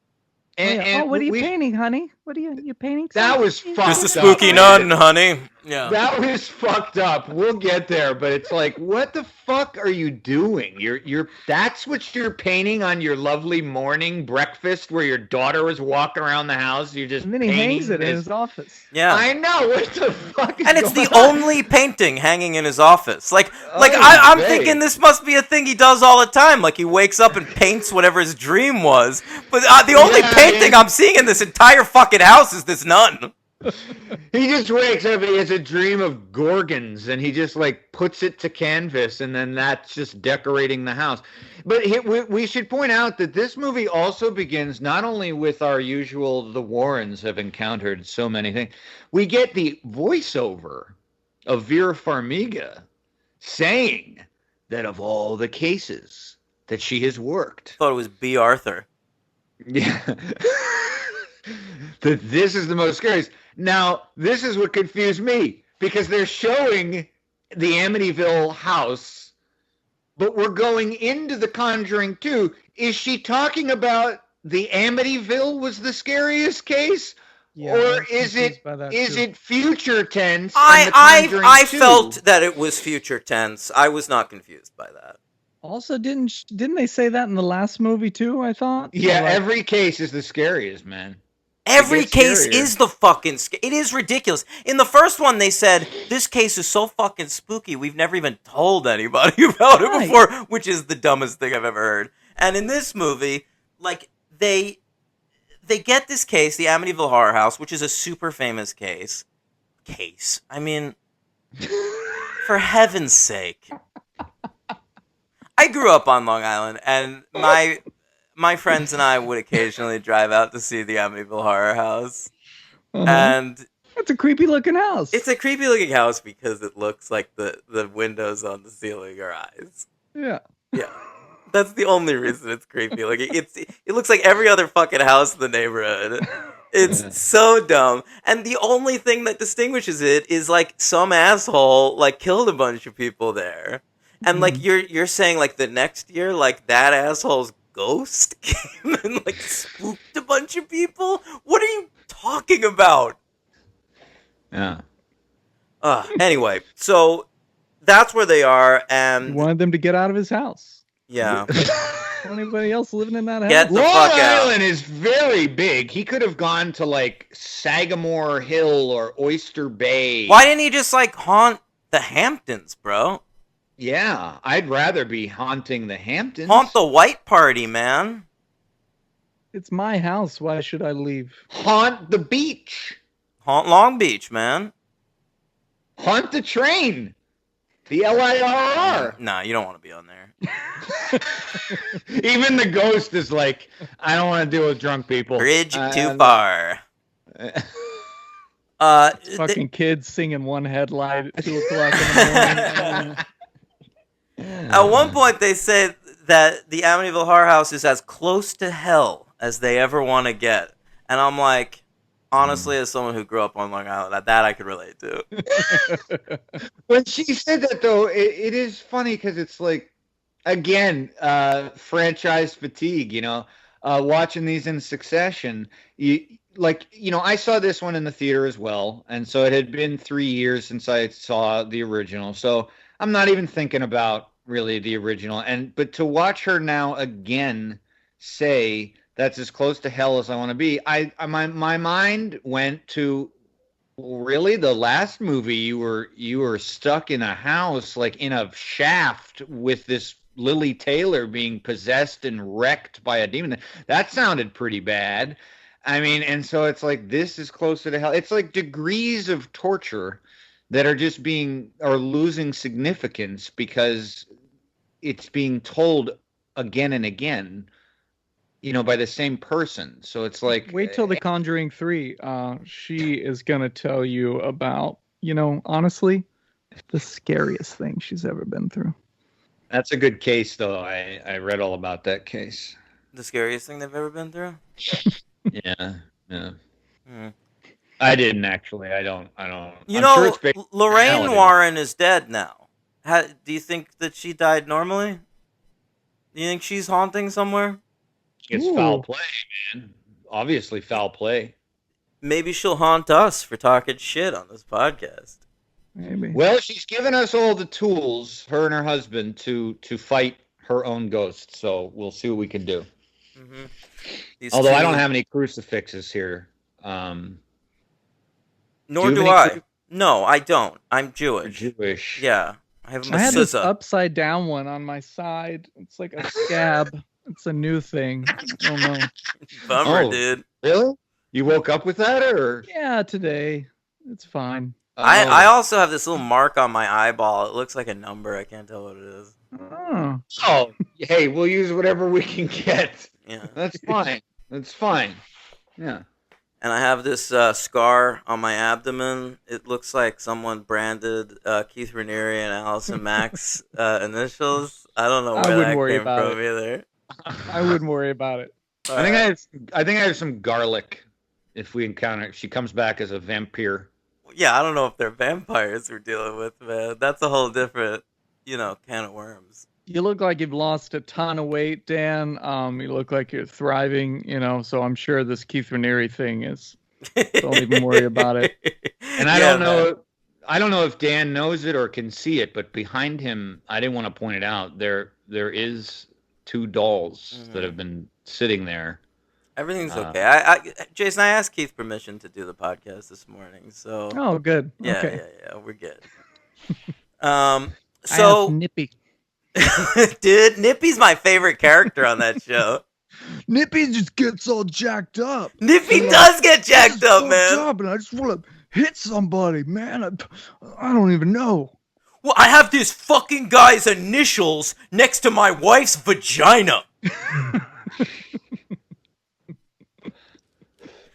And what are you we- painting, honey? What are you painting? That was something? fucked Just a up. spooky nun, honey. Yeah. That was fucked up. We'll get there, but it's like, what the fuck are you doing? You're that's what you're painting on your lovely morning breakfast where your daughter was walking around the house. You're just And then he painting hangs it in this- his office. Yeah. I know what the fuck is And it's the going on? only painting hanging in his office. Like Oh, I'm babe. thinking this must be a thing he does all the time. Like he wakes up and paints whatever his dream was. But the only Yeah, painting man. I'm seeing in this entire fucking house is this nun. He just wakes up and he has a dream of gorgons and he just like puts it to canvas and then that's just decorating the house. But we should point out that this movie also begins not only with our usual the Warrens have encountered so many things. We get the voiceover of Vera Farmiga saying that of all the cases that she has worked, Thought it was B. Arthur. yeah, that this is the most scariest. Now, this is what confused me because they're showing the Amityville house, but we're going into the Conjuring 2. Is she talking about the Amityville was the scariest case? Yeah, I or was is confused it by that, is too. it future tense? and the Conjuring I 2? felt that it was future tense. I was not confused by that. Also, didn't they say that in the last movie too? I thought. Yeah, Like, every case is the scariest, man. Every gets case scarier. is the fucking. It is ridiculous. In the first one, they said this case is so fucking spooky. We've never even told anybody about it Right. before, which is the dumbest thing I've ever heard. And in this movie, like they get this case, the Amityville Horror House, which is a super famous case. I mean, for heaven's sake. I grew up on Long Island, and my friends and I would occasionally drive out to see the Amityville Horror House. uh-huh. And That's a creepy looking house. it's a creepy looking house because it looks like the windows on the ceiling are eyes. Yeah. Yeah. That's the only reason it's creepy. Like it looks like every other fucking house in the neighborhood. It's so dumb. And the only thing that distinguishes it is like some asshole like killed a bunch of people there. And like you're saying like the next year like that asshole's ghost came and like spooked a bunch of people? What are you talking about? Yeah. Anyway, so that's where they are, He and wanted them to get out of his house. yeah, Anybody else living in that house? Get the Long fuck out. Island is very big. He could have gone to like Sagamore Hill or Oyster Bay. Why didn't he just like haunt the Hamptons, bro? Yeah, I'd rather be haunting the Hamptons. Haunt the white party, man. It's my house. Why should I leave? Haunt the beach. Haunt Long Beach, man. Haunt the train. The LIRR. Nah, you don't want to be on there. Even the ghost is like, I don't want to deal with drunk people. Bridge Uh, too far. Fucking kids singing One Headlight at 2 o'clock in the morning. At one point, they say that the Amityville Horror House is as close to hell as they ever want to get. And I'm like, honestly, as someone who grew up on Long Island, that I could relate to. When she said that, though, it is funny because it's like, again, franchise fatigue, you know, watching these in succession. I saw this one in the theater as well. And so it had been 3 years since I saw the original. So I'm not even thinking about really the original. But to watch her now again say that's as close to hell as I want to be, my mind went to, really, the last movie you were stuck in a house, like in a shaft with this Lily Taylor being possessed and wrecked by a demon. That sounded pretty bad. I mean, and so it's like, this is closer to hell. It's like degrees of torture that are losing significance because it's being told again and again, you know, by the same person. So it's like, Wait till the Conjuring 3. She is gonna tell you about, you know, honestly, the scariest thing she's ever been through. that's a good case, though. I read all about that case. The scariest thing they've ever been through? Yeah. Hmm. I didn't actually. I don't. You I'm know, sure it's based on Lorraine reality. Warren is dead now. Do you think that she died normally? Do you think she's haunting somewhere? It's Ooh. foul play, man. Obviously, foul play. Maybe she'll haunt us for talking shit on this podcast. Maybe. Well, she's given us all the tools, her and her husband, to fight her own ghost. So we'll see what we can do. Mm-hmm. Although I don't have any crucifixes here. Nor do you do have I. any No, I don't. I'm You're Jewish. Jewish. Yeah. I have a I had this mezuzah. upside down one on my side. It's like a scab. It's a new thing. I don't know. Bummer, Oh. dude. Really? You woke up with that, or? Yeah, today. It's fine. I also have this little mark on my eyeball. It looks like a number. I can't tell what it is. Oh. Oh, hey, we'll use whatever we can get. Yeah. That's fine. That's fine. Yeah. and I have this scar on my abdomen. It looks like someone branded Keith Raniere and Allison Mack's initials. I don't know I where wouldn't that worry came about from either. I wouldn't worry about it. I think I have some garlic. If we encounter, she comes back as a vampire. Yeah, I don't know if they're vampires we're dealing with, man. That's a whole different, can of worms. You look like you've lost a ton of weight, Dan. You look like you're thriving, so I'm sure this Keith Raniere thing is. Don't even worry about it. And I don't know. I don't know if Dan knows it or can see it, but behind him, I didn't want to point it out. There is 2 dolls that have been sitting there. Everything's okay. Jason, I asked Keith permission to do the podcast this morning, so. Oh, good. Yeah, okay. yeah, we're good. I So asked Nippy. dude, Nippy's my favorite character on that show. Nippy just gets all jacked up. Nippy does get jacked up, man. Up and I just want to hit somebody, man. I don't even know. Well, I have this fucking guy's initials next to my wife's vagina.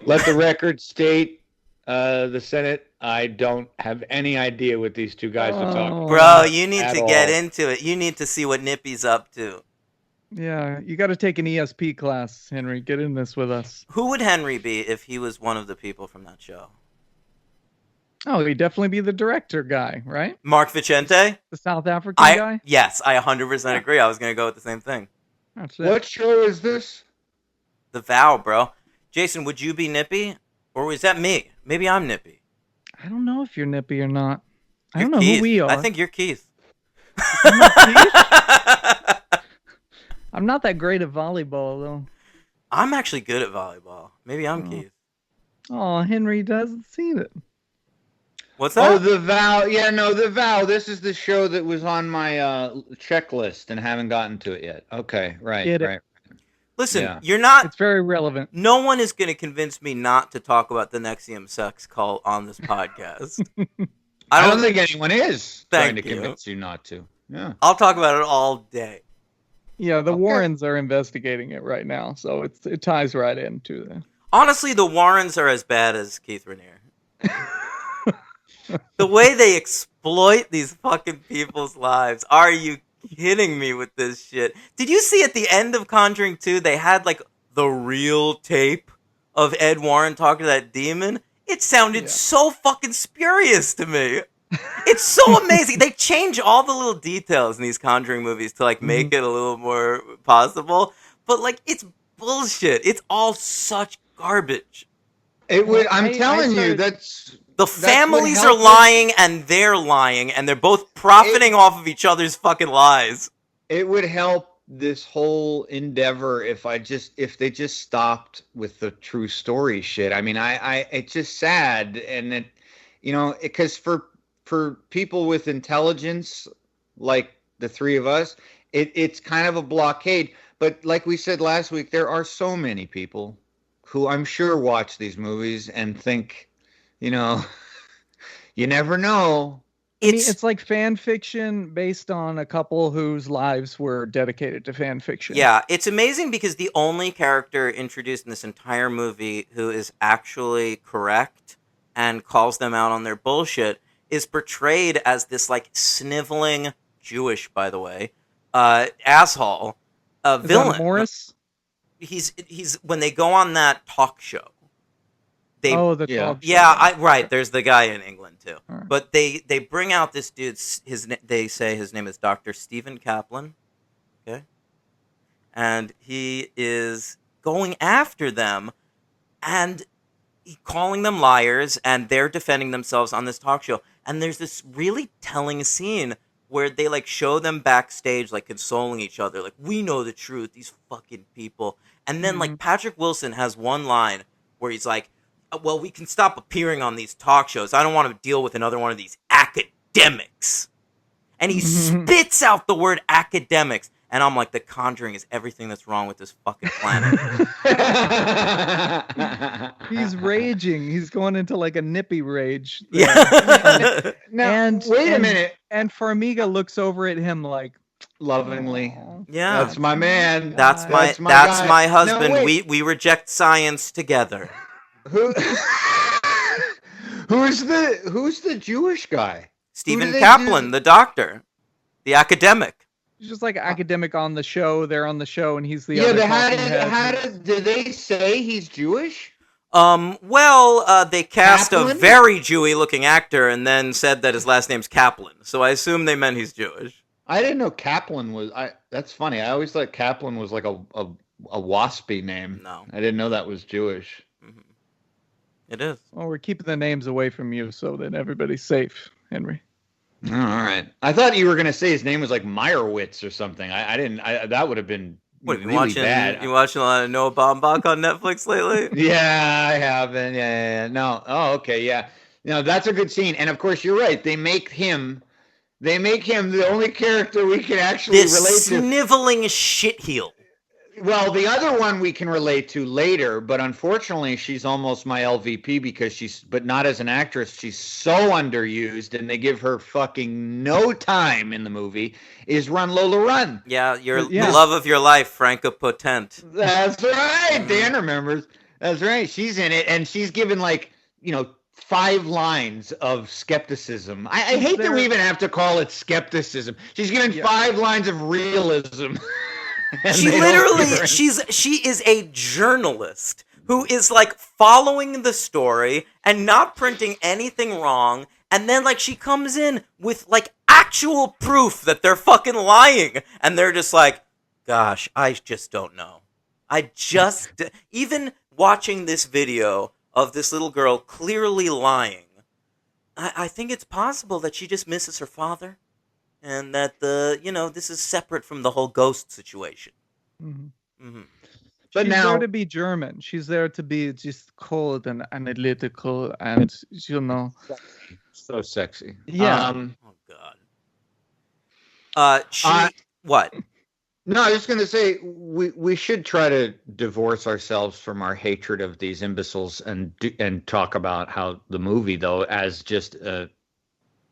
Let the record state, the Senate, I don't have any idea what these 2 guys are talking about. Bro, you need At to get all. into it. You need to see what Nippy's up to. Yeah, you got to take an ESP class, Henry. Get in this with us. Who would Henry be if he was one of the people from that show? Oh, he'd definitely be the director guy, right? Mark Vicente? The South African guy? Yes, I 100% agree. I was going to go with the same thing. That's it. What show is this? The Vow, bro. Jason, would you be Nippy? Or was that me? Maybe I'm Nippy. I don't know if you're Nippy or not. I You're don't know Keith. who we are. I think you're Keith. I'm not Keith? I'm not that great at volleyball, though. I'm actually good at volleyball. Maybe I'm Keith. Oh, Henry doesn't see it. What's that? Oh, The Vow. Yeah, no, The Vow. This is the show that was on my checklist and haven't gotten to it yet. Okay, right, Get it. right. Listen, Yeah. you're not. It's very relevant. No one is going to convince me not to talk about the Nexium sex cult on this podcast. I don't think anyone is trying to Thank you. convince you not to. Yeah. I'll talk about it all day. Yeah, the Warrens are investigating it right now, so it ties right into that. Honestly, the Warrens are as bad as Keith Raniere. The way they exploit these fucking people's lives. Are you kidding me with this shit? Did you see at the end of Conjuring 2, they had like the real tape of Ed Warren talking to that demon? It sounded so fucking spurious to me. It's so amazing. They change all the little details in these Conjuring movies to like make it a little more possible. But like, it's bullshit. It's all such garbage. It would. I'm telling you, that's The families are lying and they're both profiting off of each other's fucking lies. It would help this whole endeavor if they just stopped with the true story shit. I mean, it's just sad, and it, because for people with intelligence like the 3 of us, it's kind of a blockade. But like we said last week, there are so many people who I'm sure watch these movies and think, you never know. It's like fan fiction based on a couple whose lives were dedicated to fan fiction. Yeah, it's amazing because the only character introduced in this entire movie who is actually correct and calls them out on their bullshit is portrayed as this like sniveling Jewish, by the way, asshole, villain. Is that Morris? He's when they go on that talk show. Talk show. Yeah, right. There's the guy in England too, Right. but they bring out this dude. They say his name is Dr. Stephen Kaplan, okay, and he is going after them, and calling them liars, and they're defending themselves on this talk show. And there's this really telling scene where they like show them backstage, like consoling each other, like we know the truth, these fucking people. And then like Patrick Wilson has one line where he's like, well, we can stop appearing on these talk shows. I don't want to deal with another one of these academics. And he spits out the word academics. And I'm like, The Conjuring is everything that's wrong with this fucking planet. He's raging. He's going into like a nippy rage. Yeah. Now, wait a minute. And Farmiga looks over at him like Lovingly. "Aw." Yeah. That's my man. That's guy. my husband. No, wait. We reject science together. Who? Who's the Jewish guy? Who do Stephen they Kaplan, do? the doctor, the academic. He's just like an academic on the show. They're on the show, and he's the Yeah, other but talking head. did they say he's Jewish? They cast a Kaplan? very Jewy looking actor and then said that his last name's Kaplan. So I assume they meant he's Jewish. I didn't know Kaplan was. That's funny. I always thought Kaplan was like a waspy name. No. I didn't know that was Jewish. Mhm. It is. Well, we're keeping the names away from you so that everybody's safe, Henry. Oh, all right. I thought you were gonna say his name was like Meyerowitz or something. I didn't. That would have been What have you really watching? bad. You watching a lot of Noah Baumbach on Netflix lately? Yeah, I haven't. Yeah. No. Oh, okay. Yeah. No, that's a good scene. And of course, you're right. They make him the only character we can actually This relate to. sniveling shitheel. Well, the other one we can relate to later, but unfortunately, she's almost my LVP because but not as an actress. She's so underused, and they give her fucking no time in the movie. Is Run Lola Run? Yeah, the Yeah. love of your life, Franca Potent. That's right. Dan remembers. That's right. She's in it, and she's given 5 lines of skepticism. I hate that we even have to call it skepticism. She's given 5 lines of realism. She literally, she is a journalist who is like following the story and not printing anything wrong. And then she comes in with actual proof that they're fucking lying. And they're just like, gosh, I just don't know. Even watching this video of this little girl clearly lying, I think it's possible that she just misses her father. And that this is separate from the whole ghost situation. Mm-hmm. Mm-hmm. But She's now, there to be German. She's there to be just cold and analytical, and so sexy. Yeah. Oh God. What? No, I was going to say we should try to divorce ourselves from our hatred of these imbeciles and talk about how the movie though as just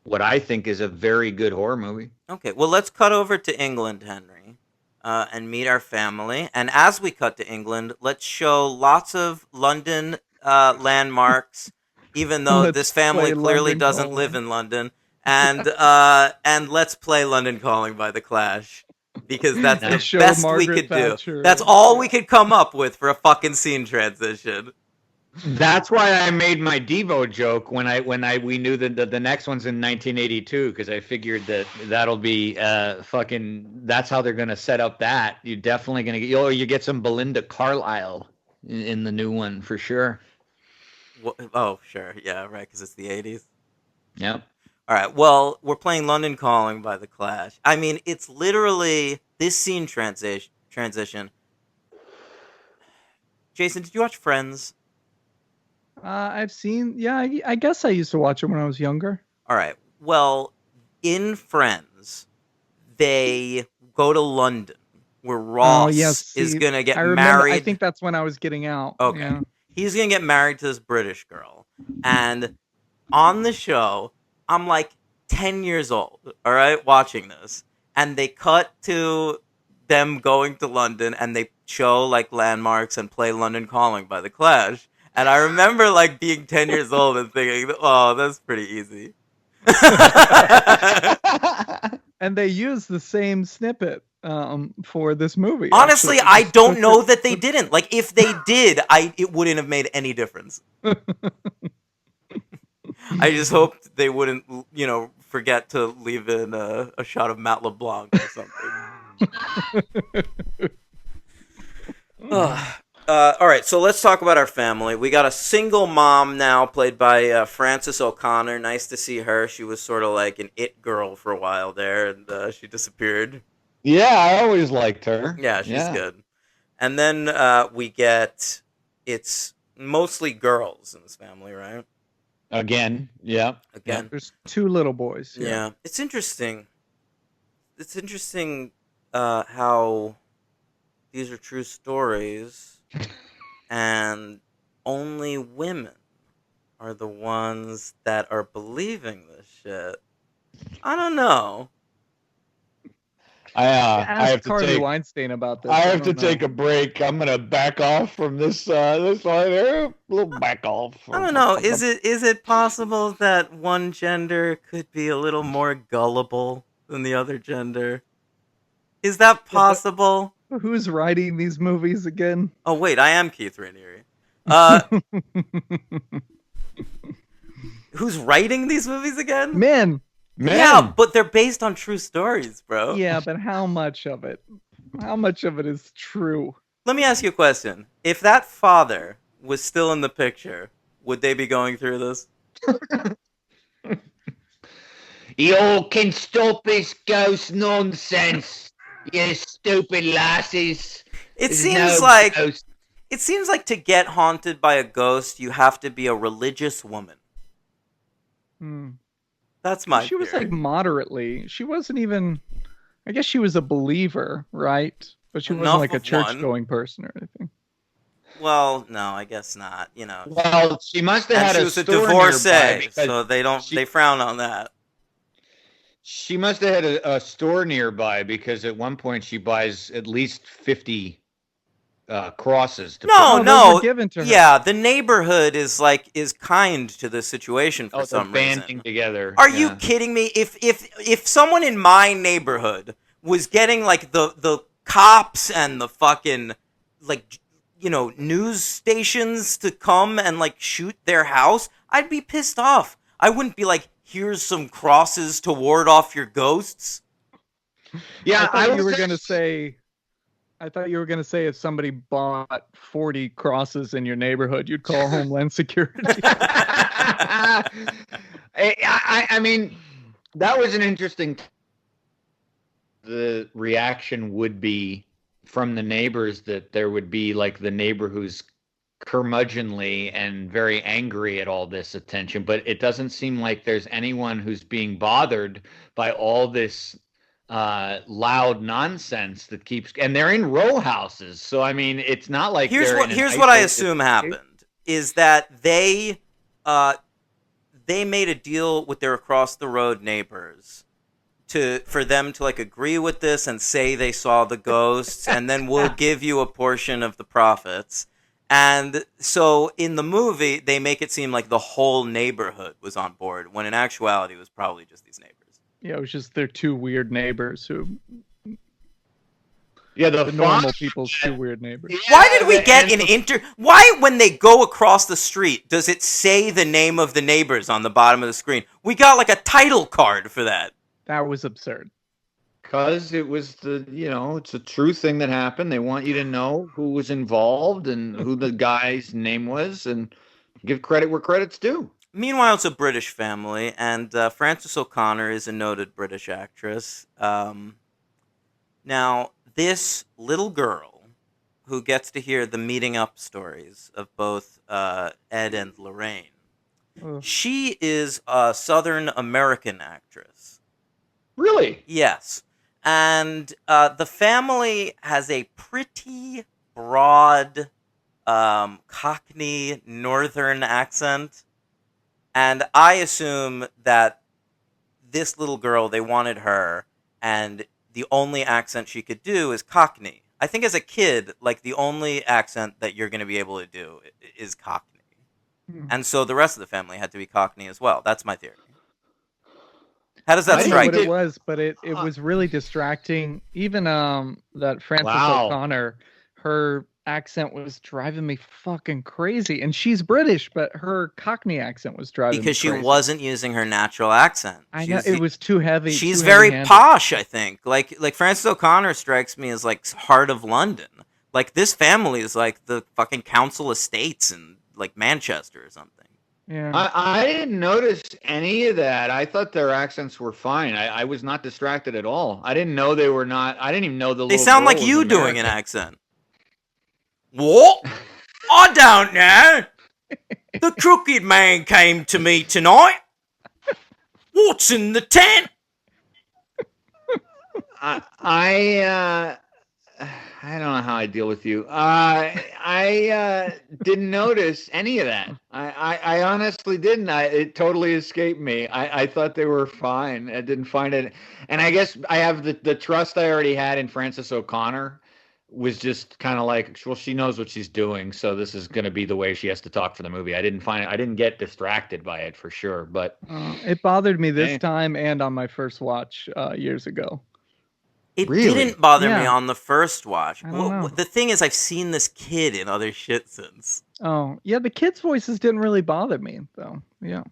what I think is a very good horror movie. Okay. Well, let's cut over to England, Henry, and meet our family. And as we cut to England, let's show lots of London landmarks, even though Let's this family play clearly London doesn't Calling. live in London. And let's play London Calling by The Clash. Because that's They the show best we Margaret could Thatcher. do. That's all we could come up with for a fucking scene transition. That's why I made my Devo joke when we knew that the next one's in 1982 because I figured that'll be fucking. That's how they're gonna set up that. You're definitely gonna get you get some Belinda Carlisle in the new one for sure. Oh, sure. Yeah, right, because it's the 80s. Yep. All right, well, we're playing London Calling by The Clash. I mean, it's literally this scene transition. Jason, did you watch Friends? I've seen. Yeah, I guess I used to watch it when I was younger. All right, well, in Friends, they go to London where Ross is going to get married. I think that's when I was getting out. Okay. Yeah. He's going to get married to this British girl. And on the show, I'm like 10 years old, all right, watching this. And they cut to them going to London and they show landmarks and play London Calling by The Clash. And I remember being 10 years old and thinking, oh, that's pretty easy. And they used the same snippet for this movie. Honestly, actually. I don't know that they didn't. If they did, it wouldn't have made any difference. I just hoped they wouldn't, forget to leave in a shot of Matt LeBlanc or something. All right, so let's talk about our family. We got a single mom now, played by Frances O'Connor. Nice to see her. She was sort of like an it girl for a while there, and she disappeared. Yeah, I always liked her. Yeah, she's good. And then we get, it's mostly girls in this family, right? Again, yeah. Again. There's 2 little boys. Yeah. It's interesting. It's interesting how these are true stories and only women are the ones that are believing this shit. I don't know. I Ask have to Harvey take. Weinstein about this. I have to don't know. take a break. I'm gonna back off from this. This one there. A little back off. I don't know. Is it possible that one gender could be a little more gullible than the other gender? Is that possible? Who's writing these movies again? Oh wait, I am Keith Raniere. Who's writing these movies again? Men. Yeah, but they're based on true stories, bro. Yeah, but how much of it? How much of it is true? Let me ask you a question. If that father was still in the picture, would they be going through this? You all can stop this ghost nonsense, you stupid lasses. It There's seems no like ghost. it seems like to get haunted by a ghost, you have to be a religious woman. Hmm. That's my She was theory. like moderately. She wasn't even. I guess she was a believer, right? But she Enough wasn't like a of church-going person or anything. Well, no, I guess not. You know, Well, she must have and had she a was a store divorcee, nearby because so she- they frown on that. she must have had a store nearby because at one point she buys at least 50 crosses. To No, those no, were given to her. yeah, the neighborhood is kind to the situation for they're some banding reason. together. Are yeah. you kidding me? If someone in my neighborhood was getting like the cops and the fucking like news stations to come and like shoot their house, I'd be pissed off. I wouldn't be like, here's some crosses to ward off your ghosts. Yeah, I thought you were gonna say. I thought you were gonna say if somebody bought 40 crosses in your neighborhood, you'd call Homeland Security. I mean, that was an interesting. The reaction would be from the neighbors that there would be like the neighbor who's curmudgeonly and very angry at all this attention, but it doesn't seem like there's anyone who's being bothered by all this loud nonsense that keeps, and they're in row houses, so I mean it's not like here's they're what in an here's what I isolated assume state. happened is that they made a deal with their across the road neighbors for them to like agree with this and say they saw the ghosts, and then we'll give you a portion of the profits. And so in the movie, they make it seem like the whole neighborhood was on board, when in actuality it was probably just these neighbors. Yeah, it was just their two weird neighbors who. Yeah, The normal people's two weird neighbors. Why did we get an Why, when they go across the street, does it say the name of the neighbors on the bottom of the screen? We got like a title card for that. That was absurd. Because it was it's a true thing that happened. They want you to know who was involved and who the guy's name was, and give credit where credit's due. Meanwhile, it's a British family, and Frances O'Connor is a noted British actress. Now, this little girl who gets to hear the meeting up stories of both Ed and Lorraine, she is a Southern American actress. Really? Yes. And the family has a pretty broad Cockney Northern accent. And I assume that this little girl, they wanted her, and the only accent she could do is Cockney. I think as a kid, like, the only accent that you're going to be able to do is Cockney. And so the rest of the family had to be Cockney as well. That's my theory. How does that I don't know strike what you? it was, but it was really distracting. Even that Frances Wow. O'Connor, her accent was driving me fucking crazy. And she's British, but her Cockney accent was driving Because me she crazy. wasn't using her natural accent. I know it was too heavy. She's too very heavy-handed. posh, I think. Like Frances O'Connor strikes me as like heart of London. Like, this family is like the fucking council estates in like Manchester or something. Yeah. I didn't notice any of that. I thought their accents were fine. I was not distracted at all. I didn't know they were not. I didn't even know the They little sound girl like was you doing an American. accent. What? I don't know. The crooked man came to me tonight. What's in the tent? I don't know how I deal with you. I didn't notice any of that. I honestly didn't. It totally escaped me. I thought they were fine. I didn't find it. And I guess I have the trust I already had in Frances O'Connor was just kind of like, well, she knows what she's doing, so this is going to be the way she has to talk for the movie. I didn't find it. I didn't get distracted by it for sure, but It bothered me this Eh. time and on my first watch years ago. It Really? didn't bother me Yeah. on the first watch. I don't know. The thing is, I've seen this kid in other shit since. Oh, yeah, the kids' voices didn't really bother me, though. Yeah.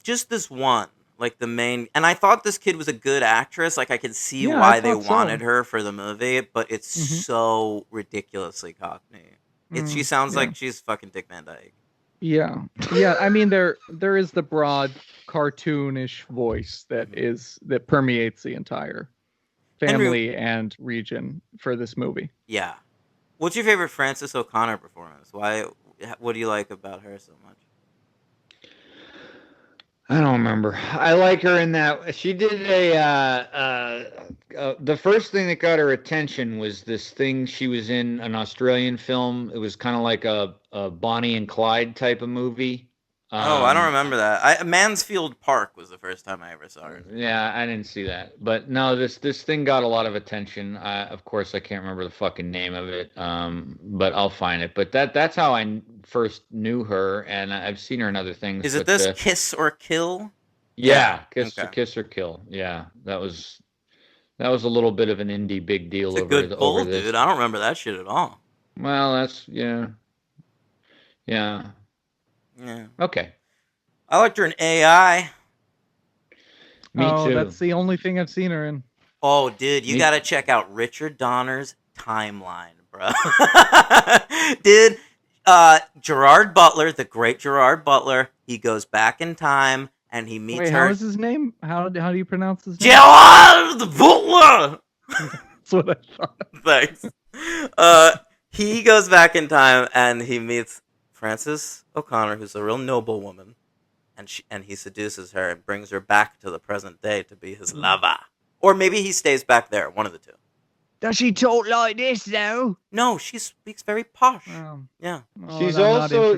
Just this one, like the main. And I thought this kid was a good actress. Like, I could see Yeah, I why they thought so. wanted her for the movie, but it's Mhm. so ridiculously Cockney. She sounds like she's fucking Dick Van Dyke. Yeah. Yeah, I mean there is the broad cartoonish voice that permeates the entire family and region for this movie. Yeah. What's your favorite Frances O'Connor performance? What do you like about her so much? I don't remember. I like her in that she did the first thing that got her attention was this thing she was in an Australian film. It was kind of like a Bonnie and Clyde type of movie. I don't remember that. Mansfield Park was the first time I ever saw her. Yeah, I didn't see that. But no, this thing got a lot of attention. Of course, I can't remember the fucking name of it. But I'll find it. But that's how I first knew her, and I've seen her in other things. Is it this Kiss or Kill? Yeah, Kiss or Kill. Yeah, that was a little bit of an indie big deal. It's a good pull, dude. I don't remember that shit at all. Well, that's yeah. Okay. I liked her in AI. Me too. That's the only thing I've seen her in. Oh, dude, you gotta check out Richard Donner's timeline, bro. Dude, Gerard Butler, the great Gerard Butler, he goes back in time and he meets her. How is his name? How do you pronounce his name? Gerard Butler! That's what I thought. Thanks. He goes back in time and he meets Frances O'Connor, who's a real noble woman, and he seduces her and brings her back to the present day to be his lover. Or maybe he stays back there, one of the two. Does she talk like this, though? No, she speaks very posh. Yeah. She's also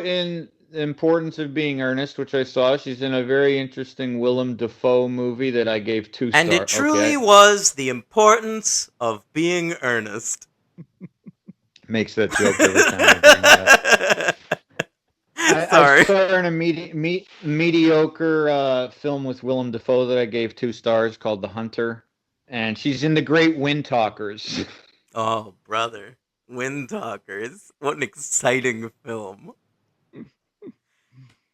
in The Importance of Being Earnest, which I saw. She's in a very interesting Willem Dafoe movie that I gave 2 stars. And it truly was The Importance of Being Earnest. Makes that joke every time I bring that. Sorry. I saw her in a mediocre film with Willem Dafoe that I gave 2 stars called The Hunter. And she's in The Great Wind Talkers. Oh, brother. Wind Talkers. What an exciting film.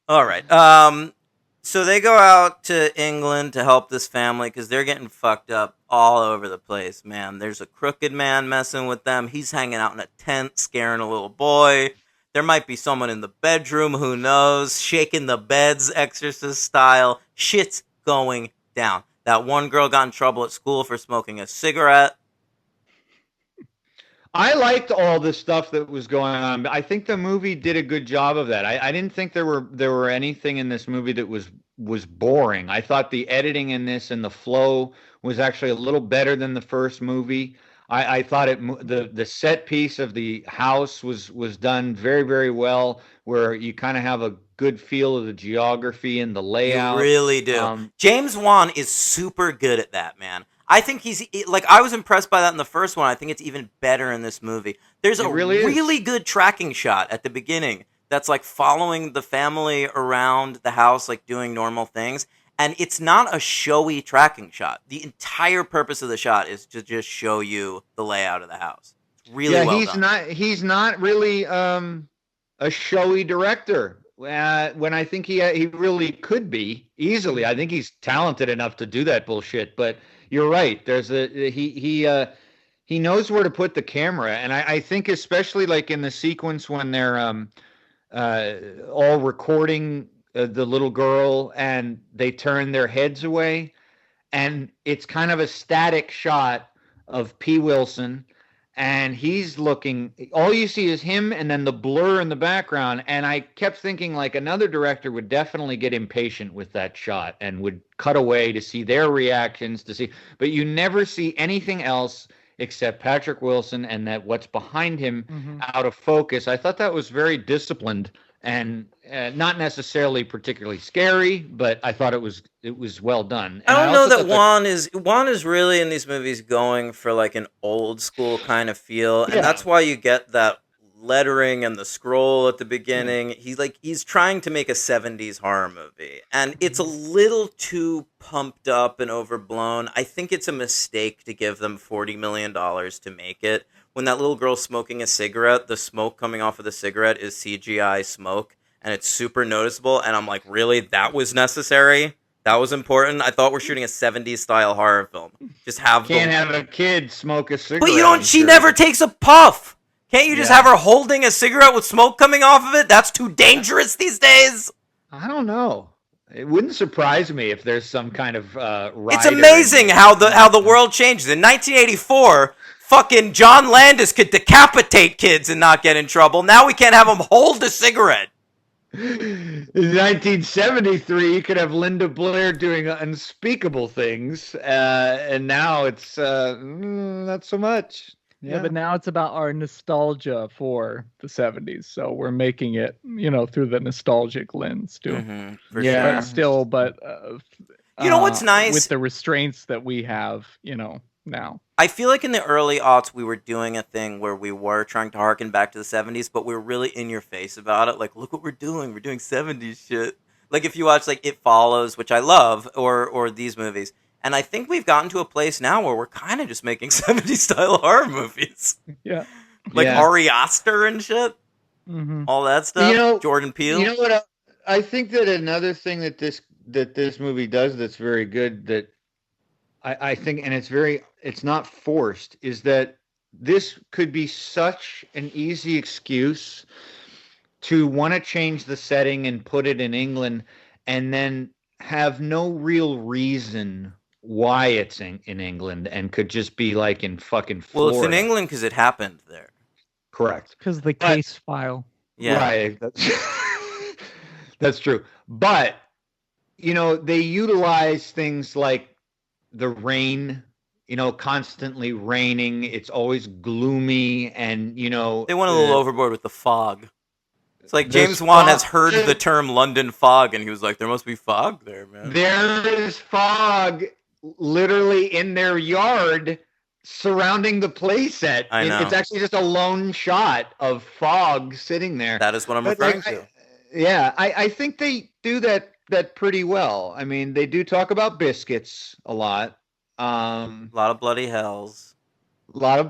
All right. So they go out to England to help this family because they're getting fucked up all over the place, man. There's a crooked man messing with them. He's hanging out in a tent, scaring a little boy. There might be someone in the bedroom, who knows, shaking the beds, Exorcist style. Shit's going down. That one girl got in trouble at school for smoking a cigarette. I liked all the stuff that was going on. I think the movie did a good job of that. I didn't think there were anything in this movie that was boring. I thought the editing in this and the flow was actually a little better than the first movie. I thought the set piece of the house was done very, very well, where you kind of have a good feel of the geography and the layout. You really do. James Wan is super good at that, man. I think I was impressed by that in the first one. I think it's even better in this movie. There's a really good tracking shot at the beginning that's like following the family around the house, like doing normal things. And it's not a showy tracking shot. The entire purpose of the shot is to just show you the layout of the house. It's really well done. He's not really a showy director. When I think he really could be easily. I think he's talented enough to do that bullshit. But you're right. He knows where to put the camera, and I think especially like in the sequence when they're all recording the little girl and they turn their heads away, and it's kind of a static shot of P. Wilson, and he's looking, all you see is him and then the blur in the background. And I kept thinking like another director would definitely get impatient with that shot and would cut away to see their reactions, but you never see anything else except Patrick Wilson and that what's behind him out of focus. I thought that was very disciplined and not necessarily particularly scary, but I thought it was well done. And I don't know also that Juan is really in these movies going for like an old school kind of feel, and that's why you get that lettering and the scroll at the beginning. He's trying to make a 70s horror movie, and it's a little too pumped up and overblown. I think it's a mistake to give them $40 million to make it. When that little girl's smoking a cigarette, the smoke coming off of the cigarette is CGI smoke, and it's super noticeable, and I'm like, really? That was necessary? That was important? I thought we're shooting a 70s style horror film. Just have can't have a kid smoke a cigarette. But you don't, she never takes a puff! Can't you just have her holding a cigarette with smoke coming off of it? That's too dangerous these days! I don't know. It wouldn't surprise me if there's some kind of It's amazing how the world changes. In 1984, fucking John Landis could decapitate kids and not get in trouble. Now we can't have them hold a cigarette. In 1973, you could have Linda Blair doing unspeakable things, and now it's not so much. Yeah, but now it's about our nostalgia for the 70s, so we're making it, through the nostalgic lens too. For sure. But still, you know what's nice? With the restraints that we have, now. I feel like in the early aughts, we were doing a thing where we were trying to harken back to the 70s, but we were really in your face about it. Like, look what we're doing. We're doing 70s shit. Like, if you watch, like, It Follows, which I love, or these movies. And I think we've gotten to a place now where we're kind of just making 70s-style horror movies. Yeah. Like Ari Aster and shit. All that stuff. Jordan Peele. You know what? I think that another thing that this movie does that's very good, that I think, and it's not forced, is that this could be such an easy excuse to want to change the setting and put it in England and then have no real reason why it's in England and could just be like in fucking Florida. Well, it's in England because it happened there. Correct. Because the case file. Yeah. Right. That's true. But, they utilize things like the rain, constantly raining. It's always gloomy and, They went a little overboard with the fog. It's like James Wan has heard the term London fog, and he was like, there must be fog there, man. There is fog literally in their yard surrounding the playset. I know. It's actually just a lone shot of fog sitting there. That is what I'm referring to. I think they do that pretty well. I mean, they do talk about biscuits a lot. A lot of bloody hells. But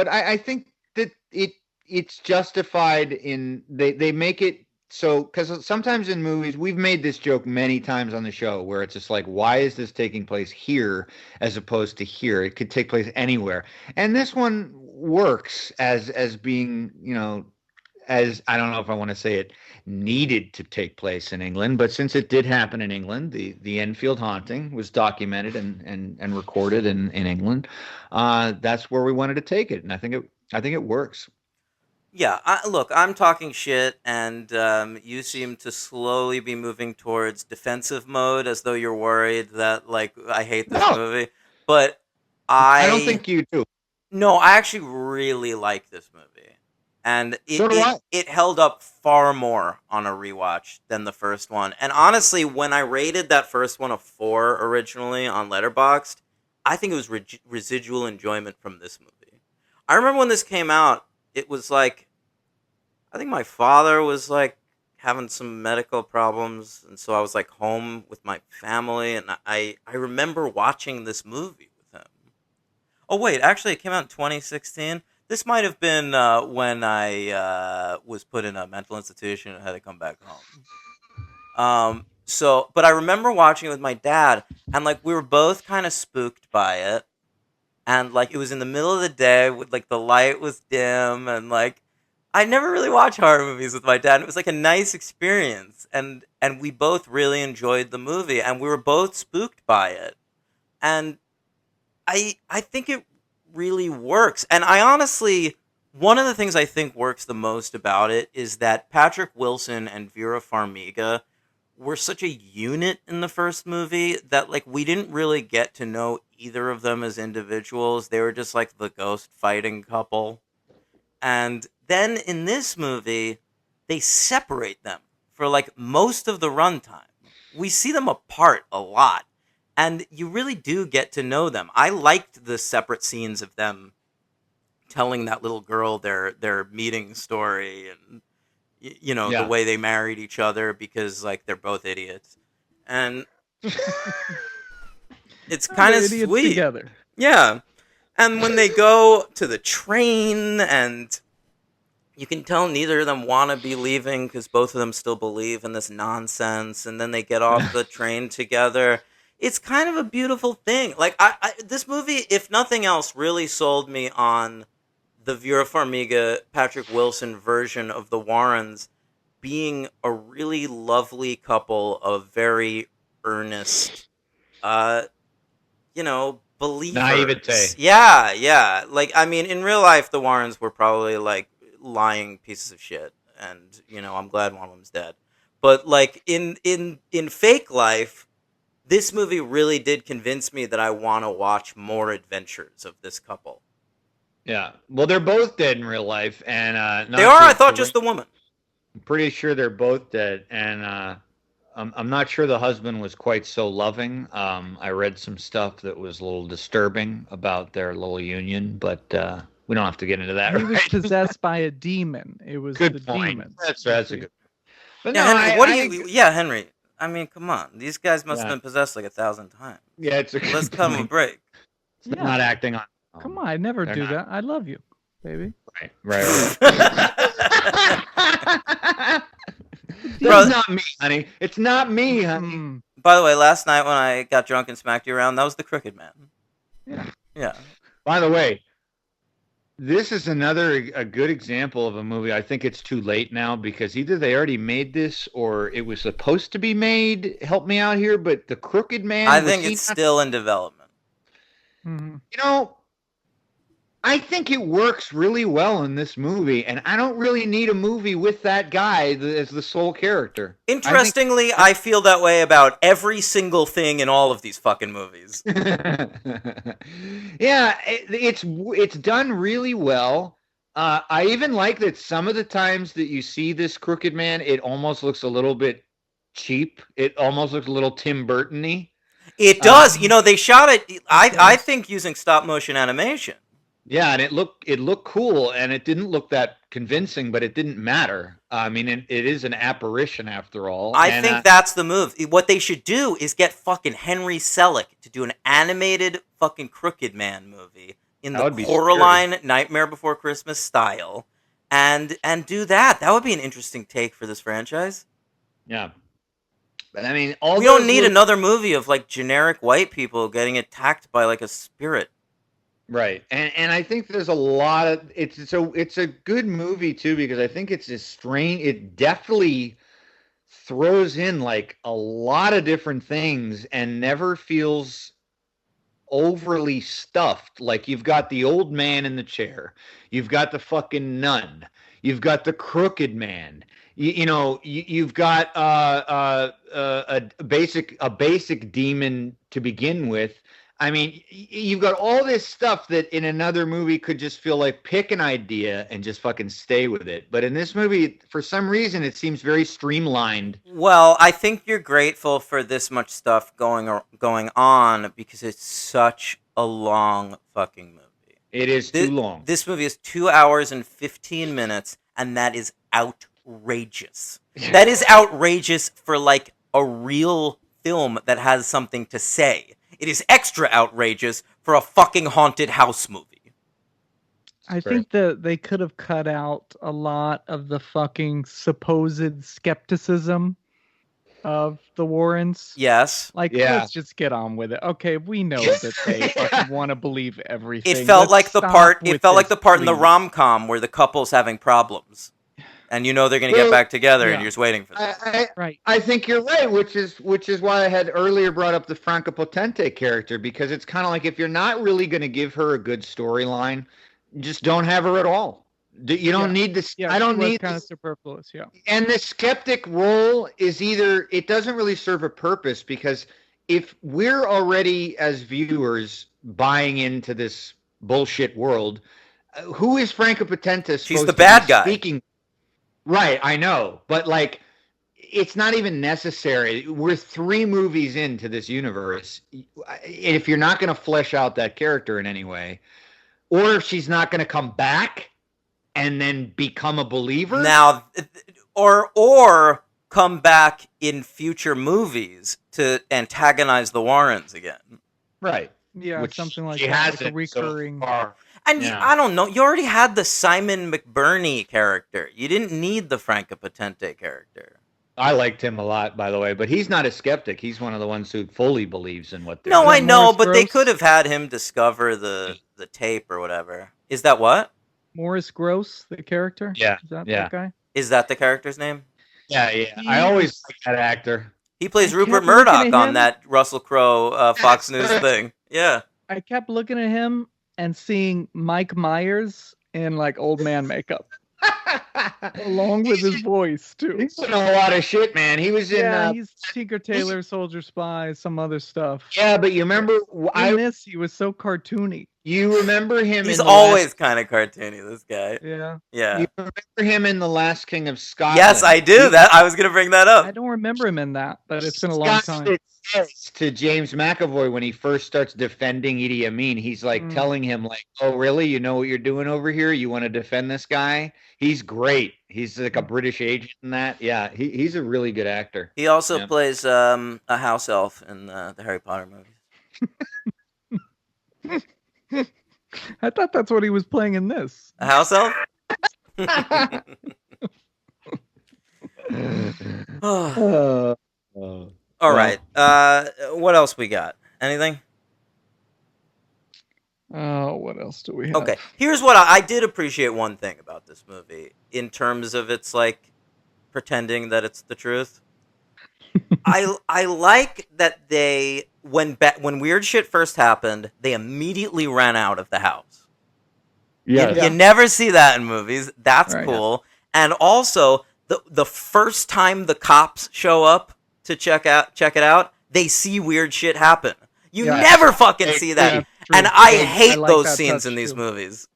I think that it's justified in they make it so, because sometimes in movies, we've made this joke many times on the show where it's just like, why is this taking place here as opposed to here? It could take place anywhere. And this one works as being, as, I don't know if I want to say it needed to take place in England, but since it did happen in England, the Enfield haunting was documented and recorded in England. That's where we wanted to take it. And I think it works. Yeah, look, I'm talking shit, and you seem to slowly be moving towards defensive mode, as though you're worried that, like, I hate this movie. But I don't think you do. No, I actually really like this movie. And it held up far more on a rewatch than the first one. And honestly, when I rated that first one a 4 originally on Letterboxd, I think it was residual enjoyment from this movie. I remember when this came out, it was like, I think my father was like having some medical problems, and so I was like home with my family, and I remember watching this movie with him. Oh wait, actually it came out in 2016. This might have been when I was put in a mental institution and had to come back home. But I remember watching it with my dad, and like we were both kind of spooked by it. And, like, it was in the middle of the day, with, like, the light was dim, and, like, I never really watched horror movies with my dad, and it was, like, a nice experience, and we both really enjoyed the movie, and we were both spooked by it. And I think it really works. And I honestly, one of the things I think works the most about it is that Patrick Wilson and Vera Farmiga were such a unit in the first movie that like we didn't really get to know either of them as individuals. They were just like the ghost fighting couple. And then in this movie, they separate them for like most of the runtime. We see them apart a lot, and you really do get to know them. I liked the separate scenes of them telling that little girl their meeting story, and the way they married each other because like they're both idiots, and it's kind of sweet together. Yeah. And when they go to the train, and you can tell neither of them want to be leaving because both of them still believe in this nonsense, and then they get off the train together. It's kind of a beautiful thing. Like, this movie, if nothing else, really sold me on the Vera Farmiga, Patrick Wilson version of the Warrens being a really lovely couple of very earnest, believers. Naivete. Yeah. Like, I mean, in real life, the Warrens were probably, like, lying pieces of shit. And, I'm glad one of them's dead. But, like, in fake life, this movie really did convince me that I want to watch more adventures of this couple. Yeah. Well, they're both dead in real life. And they are? I thought just the woman. I'm pretty sure they're both dead. And I'm not sure the husband was quite so loving. I read some stuff that was a little disturbing about their little union, but we don't have to get into that. He was possessed by a demon. It was good the point. demons. That's a good. But yeah, no, Henry, Henry. I mean, come on. These guys must have been possessed like 1,000 times. Yeah, it's Let's cut them a break. They're not acting on. Come on, I never do that. I love you, baby. Right. Bro, it's not me, honey. It's not me, honey. By the way, last night when I got drunk and smacked you around, that was the Crooked Man. Yeah. By the way, this is a good example of a movie. I think it's too late now because either they already made this or it was supposed to be made. Help me out here, but the Crooked Man. I think it's still in development. Mm-hmm. I think it works really well in this movie, and I don't really need a movie with that guy as the sole character. Interestingly, I feel that way about every single thing in all of these fucking movies. Yeah, it's done really well. I even like that some of the times that you see this Crooked Man, it almost looks a little bit cheap. It almost looks a little Tim Burton-y. It does. They shot it, I think, using stop motion animation. Yeah, and it looked cool, and it didn't look that convincing, but it didn't matter. I mean, it is an apparition after all. I think that's the move. What they should do is get fucking Henry Selick to do an animated fucking Crooked Man movie in the Coraline Nightmare Before Christmas style, and do that. That would be an interesting take for this franchise. Yeah. But I mean, we don't need another movie of like generic white people getting attacked by like a spirit. Right, and I think there's a lot of it's a good movie too because I think it's a strange. It definitely throws in like a lot of different things and never feels overly stuffed. Like you've got the old man in the chair, you've got the fucking nun, you've got the Crooked Man. You've got a basic demon to begin with. I mean, you've got all this stuff that in another movie could just feel like pick an idea and just fucking stay with it. But in this movie, for some reason, it seems very streamlined. Well, I think you're grateful for this much stuff going on because it's such a long fucking movie. It is too long. This movie is 2 hours and 15 minutes, and that is outrageous. That is outrageous for like a real film that has something to say. It is extra outrageous for a fucking haunted house movie. I think that they could have cut out a lot of the fucking supposed skepticism of the Warrens. Yes. Let's just get on with it. Okay, we know that they fucking want to believe everything. It felt like the part in the rom-com where the couple's having problems. And you know they're going to get Well, back together, and yeah. you're just waiting for that. Right. I think you're right, which is why I had earlier brought up the Franca Potente character, because it's kind of like if you're not really going to give her a good storyline, just don't have her at all. You don't need this. Yeah, I don't she was need kind of this. superfluous. Yeah. And the skeptic role is either it doesn't really serve a purpose, because if we're already as viewers buying into this bullshit world, who is Franca Potente supposed She's the to bad be guy. speaking? Right, I know, but like it's not even necessary. We're 3 movies into this universe. If you're not going to flesh out that character in any way, or if she's not going to come back and then become a believer. Now, or come back in future movies to antagonize the Warrens again. Right. Yeah, Which something like she that. Like a hasn't recurring. so far. And Yeah. I don't know. You already had the Simon McBurney character. You didn't need the Franca Potente character. I liked him a lot, by the way, but he's not a skeptic. He's one of the ones who fully believes in what they're No, doing. I know, Morris but they Gross? could have had him discover the tape or whatever. Is that what? Morris Gross, the character. Yeah, Is that yeah. that guy? Is that the character's name? Yeah. I always like that actor. He plays I Rupert kept looking Murdoch at on him. that Russell Crowe Fox News thing. Yeah. I kept looking at him and seeing Mike Myers in like old man makeup, along with his voice too. He's in a lot of shit, man. He was in. Yeah, he's Tinker Tailor Soldier Spy, some other stuff. Yeah, but you remember? In this, he was so cartoony. You remember him? He's in the always last, kind of cartoony, this guy. Yeah. Yeah. You remember him in the Last King of Scotland? Yes, I do. That I was going to bring that up. I don't remember him in that, but it's been a long Scott time. says to James McAvoy when he first starts defending Idi Amin, he's like telling him like, "Oh, really? You know what you're doing over here? You want to defend this guy? He's great. He's like a British agent in that. Yeah, he's a really good actor." He also Yeah. plays a house elf in the Harry Potter movies. I thought that's what he was playing in this. A house elf? All right. What else we got? Anything? Oh, what else do we have? Okay. Here's what I did appreciate one thing about this movie in terms of its like pretending that it's the truth. I like that they when weird shit first happened, they immediately ran out of the house. Yeah. You never see that in movies. That's Right. cool. And also the first time the cops show up to check it out, they see weird shit happen. You Yeah. never fucking see that. Yeah, true. And I hate like those that scenes touch, in these too. movies.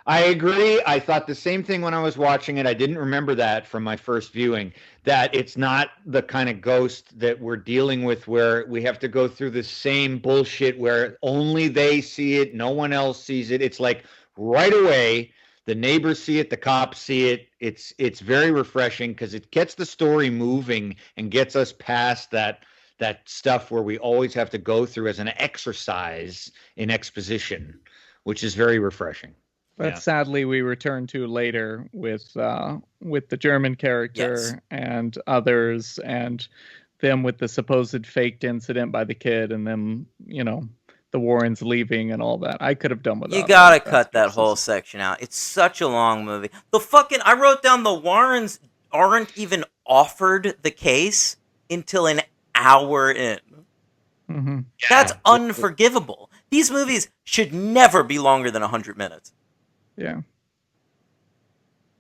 I agree. I thought the same thing when I was watching it. I didn't remember that from my first viewing, that it's not the kind of ghost that we're dealing with where we have to go through the same bullshit where only they see it, no one else sees it. It's like right away, the neighbors see it, the cops see it. It's very refreshing because it gets the story moving and gets us past that stuff where we always have to go through as an exercise in exposition, which is very refreshing. But Yeah. sadly, we return to later with the German character Yes. and others, and them with the supposed faked incident by the kid, and then the Warrens leaving and all that. I could have done without. You gotta that. cut that That's whole just- section out. It's such a long movie. I wrote down the Warrens aren't even offered the case until an hour in. Mhm. That's unforgivable. These movies should never be longer than 100 minutes. Yeah. And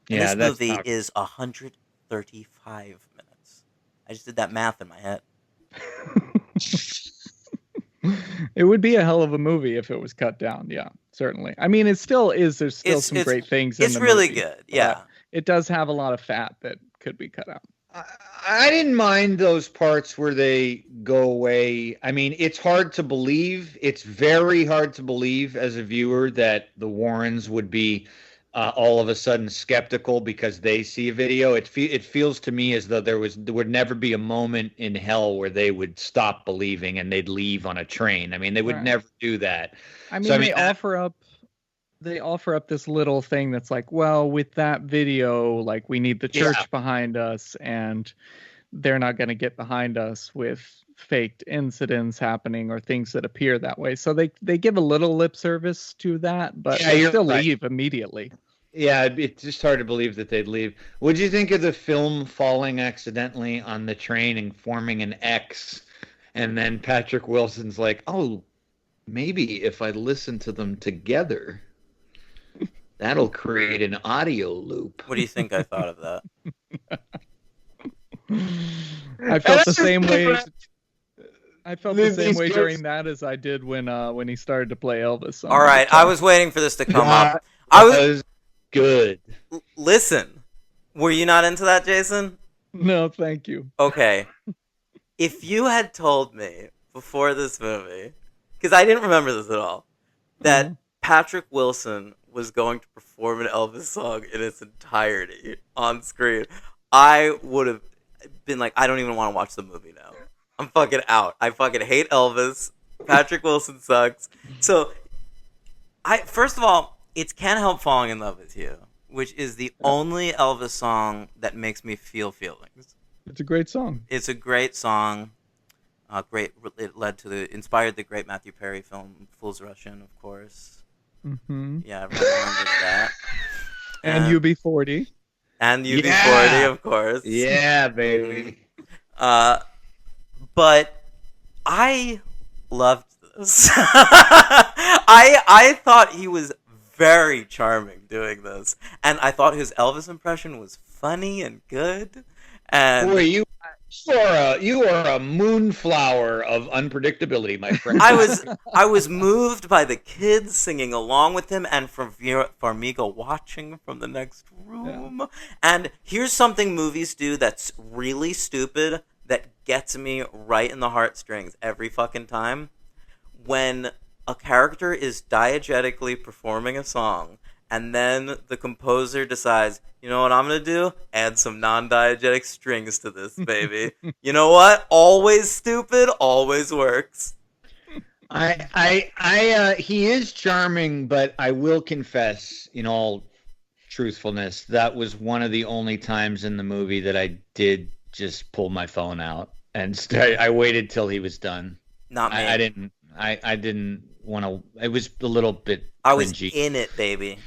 Yeah, this that's movie not- is 135 minutes. I just did that math in my head. It would be a hell of a movie if it was cut down. Yeah, certainly. I mean, it still is. There's still some great things in It's the really movie, good. but Yeah. It does have a lot of fat that could be cut out. I didn't mind those parts where they go away. I mean, it's hard to believe. It's very hard to believe as a viewer that the Warrens would be all of a sudden skeptical because they see a video. It feels to me as though there would never be a moment in hell where they would stop believing and they'd leave on a train. I mean, they would Right. never do that. I mean, So, I they mean, offer up this little thing that's like, well, with that video, like we need the church Yeah. behind us, and they're not going to get behind us with faked incidents happening or things that appear that way. So they give a little lip service to that, but Yeah, they you're still right. leave immediately. Yeah, it's just hard to believe that they'd leave. What'd you think of the film falling accidentally on the train and forming an X? And then Patrick Wilson's like, "Oh, maybe if I listen to them together, that'll create an audio loop." What do you think I thought of that? I felt the same way. These kids- during that as I did when he started to play Elvis. All right, I was waiting for this to come That up. I was was good. listen. Were you not into that, Jason? No, thank you. Okay. If you had told me before this movie, because I didn't remember this at all, that Patrick Wilson was going to perform an Elvis song in its entirety on screen, I would have been like, I don't even want to watch the movie now. I'm fucking out. I fucking hate Elvis. Patrick Wilson sucks. So, first of all, it's Can't Help Falling in Love with You, which is the only Elvis song that makes me feel feelings. It's a great song. It's a great song. It inspired the great Matthew Perry film Fools Rush In, of course. Mm-hmm. Yeah, everyone remembers that. And UB40. And UB40, Yeah. of course. Yeah, baby. But I loved this. I thought he was very charming doing this, and I thought his Elvis impression was funny and good. And Boy, you are a moonflower of unpredictability, my friend. I was moved by the kids singing along with him, and for Farmiga watching from the next room. Yeah. And here's something movies do that's really stupid that gets me right in the heartstrings every fucking time. When a character is diegetically performing a song, and then the composer decides, you know what I'm going to do? Add some non-diegetic strings to this, baby. You know what? Always stupid, always works. He is charming, but I will confess, in all truthfulness, that was one of the only times in the movie that I did just pull my phone out and I waited till he was done. Not me. I didn't want to. It was a little bit. I was cringy. In it, baby.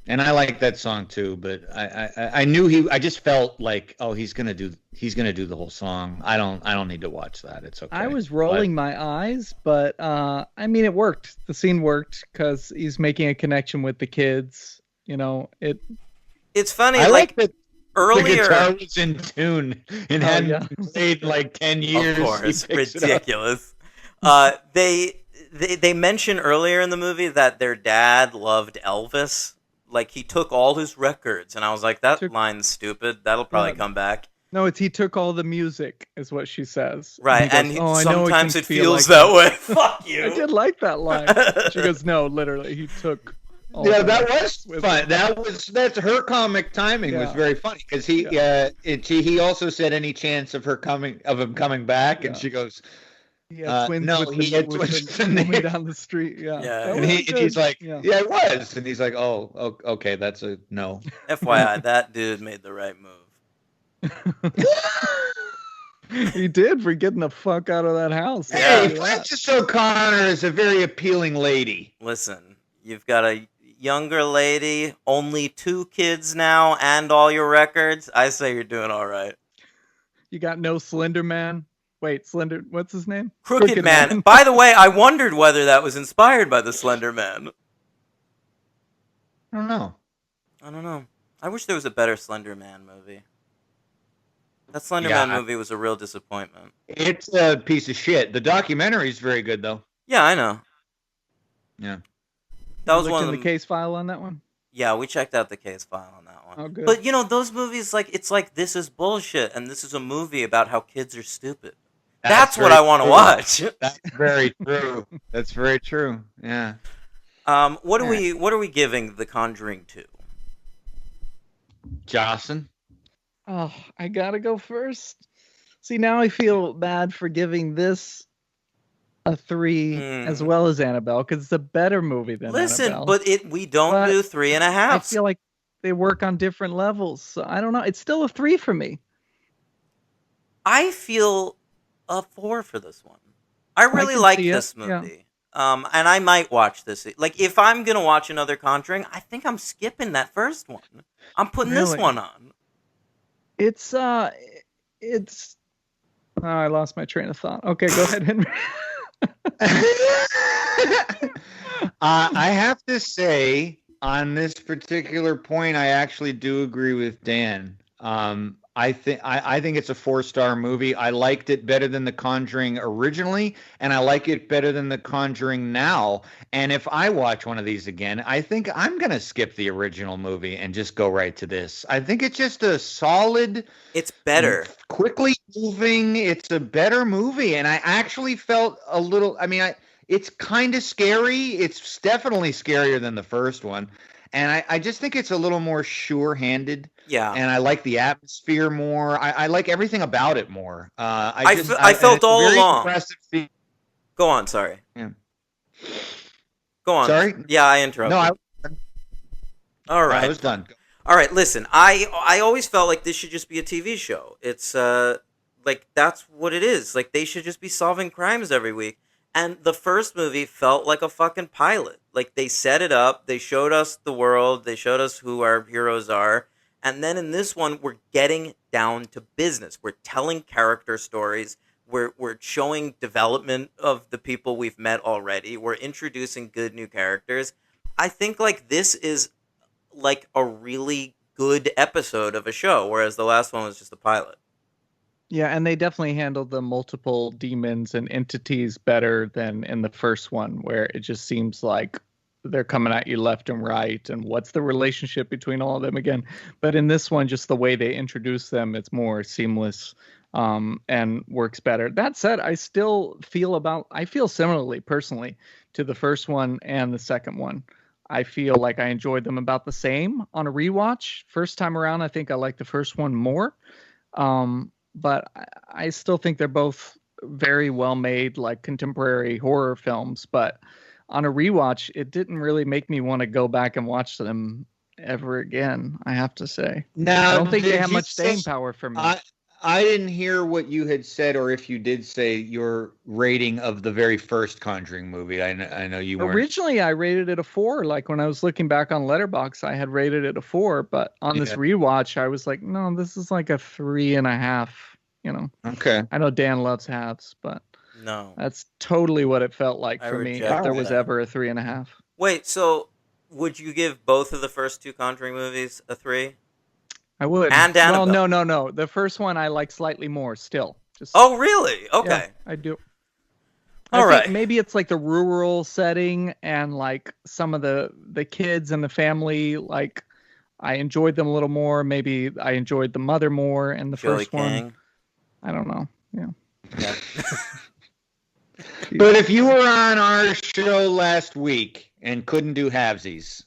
And I like that song too, but I knew I just felt like, oh, he's gonna do the whole song. I don't need to watch that. It's okay. I was rolling my eyes, but I mean, it worked. The scene worked because he's making a connection with the kids. You know, It's funny. I like that earlier, the guitar was in tune and hadn't played like 10 years. Of course, ridiculous. They mention earlier in the movie that their dad loved Elvis. Like, he took all his records, and I was like, that line's stupid. That'll probably come back. No, he took all the music, is what she says. Right, and sometimes it feels that way. Fuck you. I did like that line. She goes, no, literally, he took all that was fun. That's her comic timing was very funny, because he also said any chance of him coming back, and she goes, he had twins with the woman down the street. Yeah. And he's like, yeah, it was. And he's like, oh, okay, that's a no. FYI, that dude made the right move. He did for getting the fuck out of that house. Hey, Frances O'Connor is a very appealing lady. Listen, you've got a younger lady, only 2 kids now, and all your records. I say you're doing all right. You got no Slender Man? Wait, what's his name? Crooked Man. By the way, I wondered whether that was inspired by the Slender Man. I don't know. I wish there was a better Slender Man movie. That Slender Man movie was a real disappointment. It's a piece of shit. The documentary is very good, though. Yeah, I know. Yeah. That was one of the case file on that one? Yeah, we checked out the case file on that one. Oh, good. But, those movies, it's like this is bullshit, and this is a movie about how kids are stupid. That's what I want to watch. That's very true. That's very true. Yeah. What are we giving The Conjuring 2? Jocelyn? Oh, I gotta go first. See, now I feel bad for giving this a 3 as well as Annabelle, because it's a better movie than Annabelle. But we don't do 3.5. I feel like they work on different levels. So I don't know. It's still a 3 for me. I feel a 4 for this one. I really like this movie. And I might watch this. Like, if I'm gonna watch another Conjuring, I think I'm skipping that first one. I'm putting this Really? one on. It's oh, I lost my train of thought. Okay, go ahead, Henry. I have to say, on this particular point, I actually do agree with Dan. I think it's a 4-star movie. I liked it better than The Conjuring originally, and I like it better than The Conjuring now. And if I watch one of these again, I think I'm gonna skip the original movie and just go right to this. I think it's just a solid, It's better. quickly moving. It's a better movie, and I actually felt a little. I mean, it's kind of scary. It's definitely scarier than the first one, and I just think it's a little more sure-handed. Yeah. And I like the atmosphere more. I like everything about it more. I felt and it's all very along. impressive feat. Go on, sorry. Yeah. Go on. Sorry? Yeah, I interrupted. No, All right. I was done. All right, listen. I always felt like this should just be a TV show. It's like that's what it is. Like they should just be solving crimes every week. And the first movie felt like a fucking pilot. Like they set it up, they showed us the world, they showed us who our heroes are. And then in this one, we're getting down to business. We're telling character stories. We're showing development of the people we've met already. We're introducing good new characters. I think like this is like a really good episode of a show, whereas the last one was just a pilot. Yeah, and they definitely handled the multiple demons and entities better than in the first one, where it just seems like they're coming at you left and right, and what's the relationship between all of them again. But in this one, just the way they introduce them, it's more seamless and works better. That said, I feel similarly personally to the first one and the second one. I feel like I enjoyed them about the same on a rewatch. First time around, I think I like the first one more. But I still think they're both very well made, like contemporary horror films. But on a rewatch, it didn't really make me want to go back and watch them ever again, I have to say. Now, I don't think they did have you much staying say- power for me. I didn't hear what you had said, or if you did say your rating of the very first Conjuring movie. I know you weren't. Originally, I rated it a 4. Like when I was looking back on Letterboxd, I had rated it a 4. But on this rewatch, I was like, no, this is like a 3.5. You know. Okay. I know Dan loves halves, but No. that's totally what it felt like I for me. reject If there was that. ever a 3.5. Wait, so would you give both of the first two Conjuring movies a 3? I would. And Well, Annabelle. no. The first one I like slightly more still. Just Oh, really? Okay. yeah, I do. All I think right. maybe it's like the rural setting and like some of the kids and the family. Like I enjoyed them a little more. Maybe I enjoyed the mother more in the Joey first one. King. I don't know. Yeah. Yeah. But if you were on our show last week and couldn't do halvesies,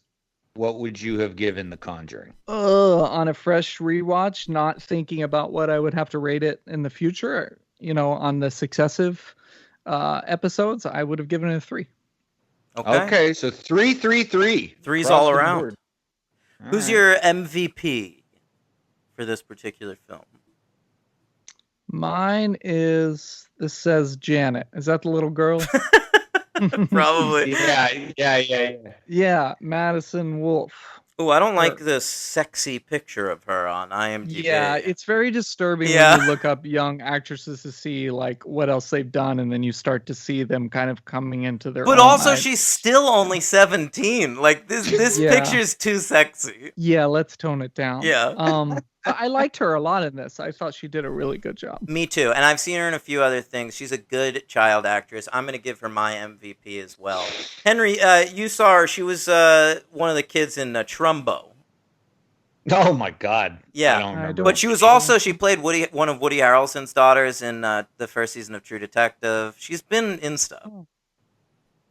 what would you have given The Conjuring? On a fresh rewatch, not thinking about what I would have to rate it in the future, on the successive episodes, I would have given it a 3. Okay, so 3, 3, 3. Three's Across all the around. board. Who's your MVP for this particular film? Mine is, this says Janet. Is that the little girl? Probably. Yeah. Yeah, Madison Wolfe. Oh, I don't like the sexy picture of her on IMDb. Yeah, it's very disturbing Yeah. when you look up young actresses to see like what else they've done, and then you start to see them kind of coming into their But own. also, she's still only 17. Like this Yeah. picture's too sexy. Yeah, let's tone it down. Yeah. I liked her a lot in this. I thought she did a really good job. Me too. And I've seen her in a few other things. She's a good child actress. I'm going to give her my MVP as well. Henry, you saw her. She was one of the kids in Trumbo. Oh my God. Yeah. I don't remember. But she was also, she played one of Woody Harrelson's daughters in the first season of True Detective. She's been in stuff.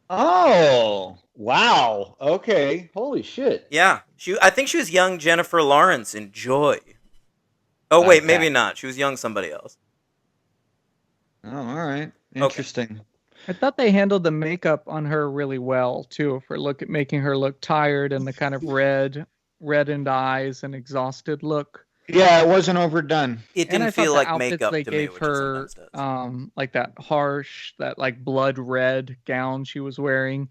Oh, wow. Okay. Holy shit. Yeah. I think she was young Jennifer Lawrence in Joy. Oh, wait, Okay. maybe not. She was young somebody else. Oh, all right. Interesting. I thought they handled the makeup on her really well too, for making her look tired and the kind of reddened eyes and exhausted look. Yeah, it wasn't overdone. It And I didn't thought feel the like outfits makeup they to me, gave which it her, sometimes does. like that harsh, that like blood red gown she was wearing,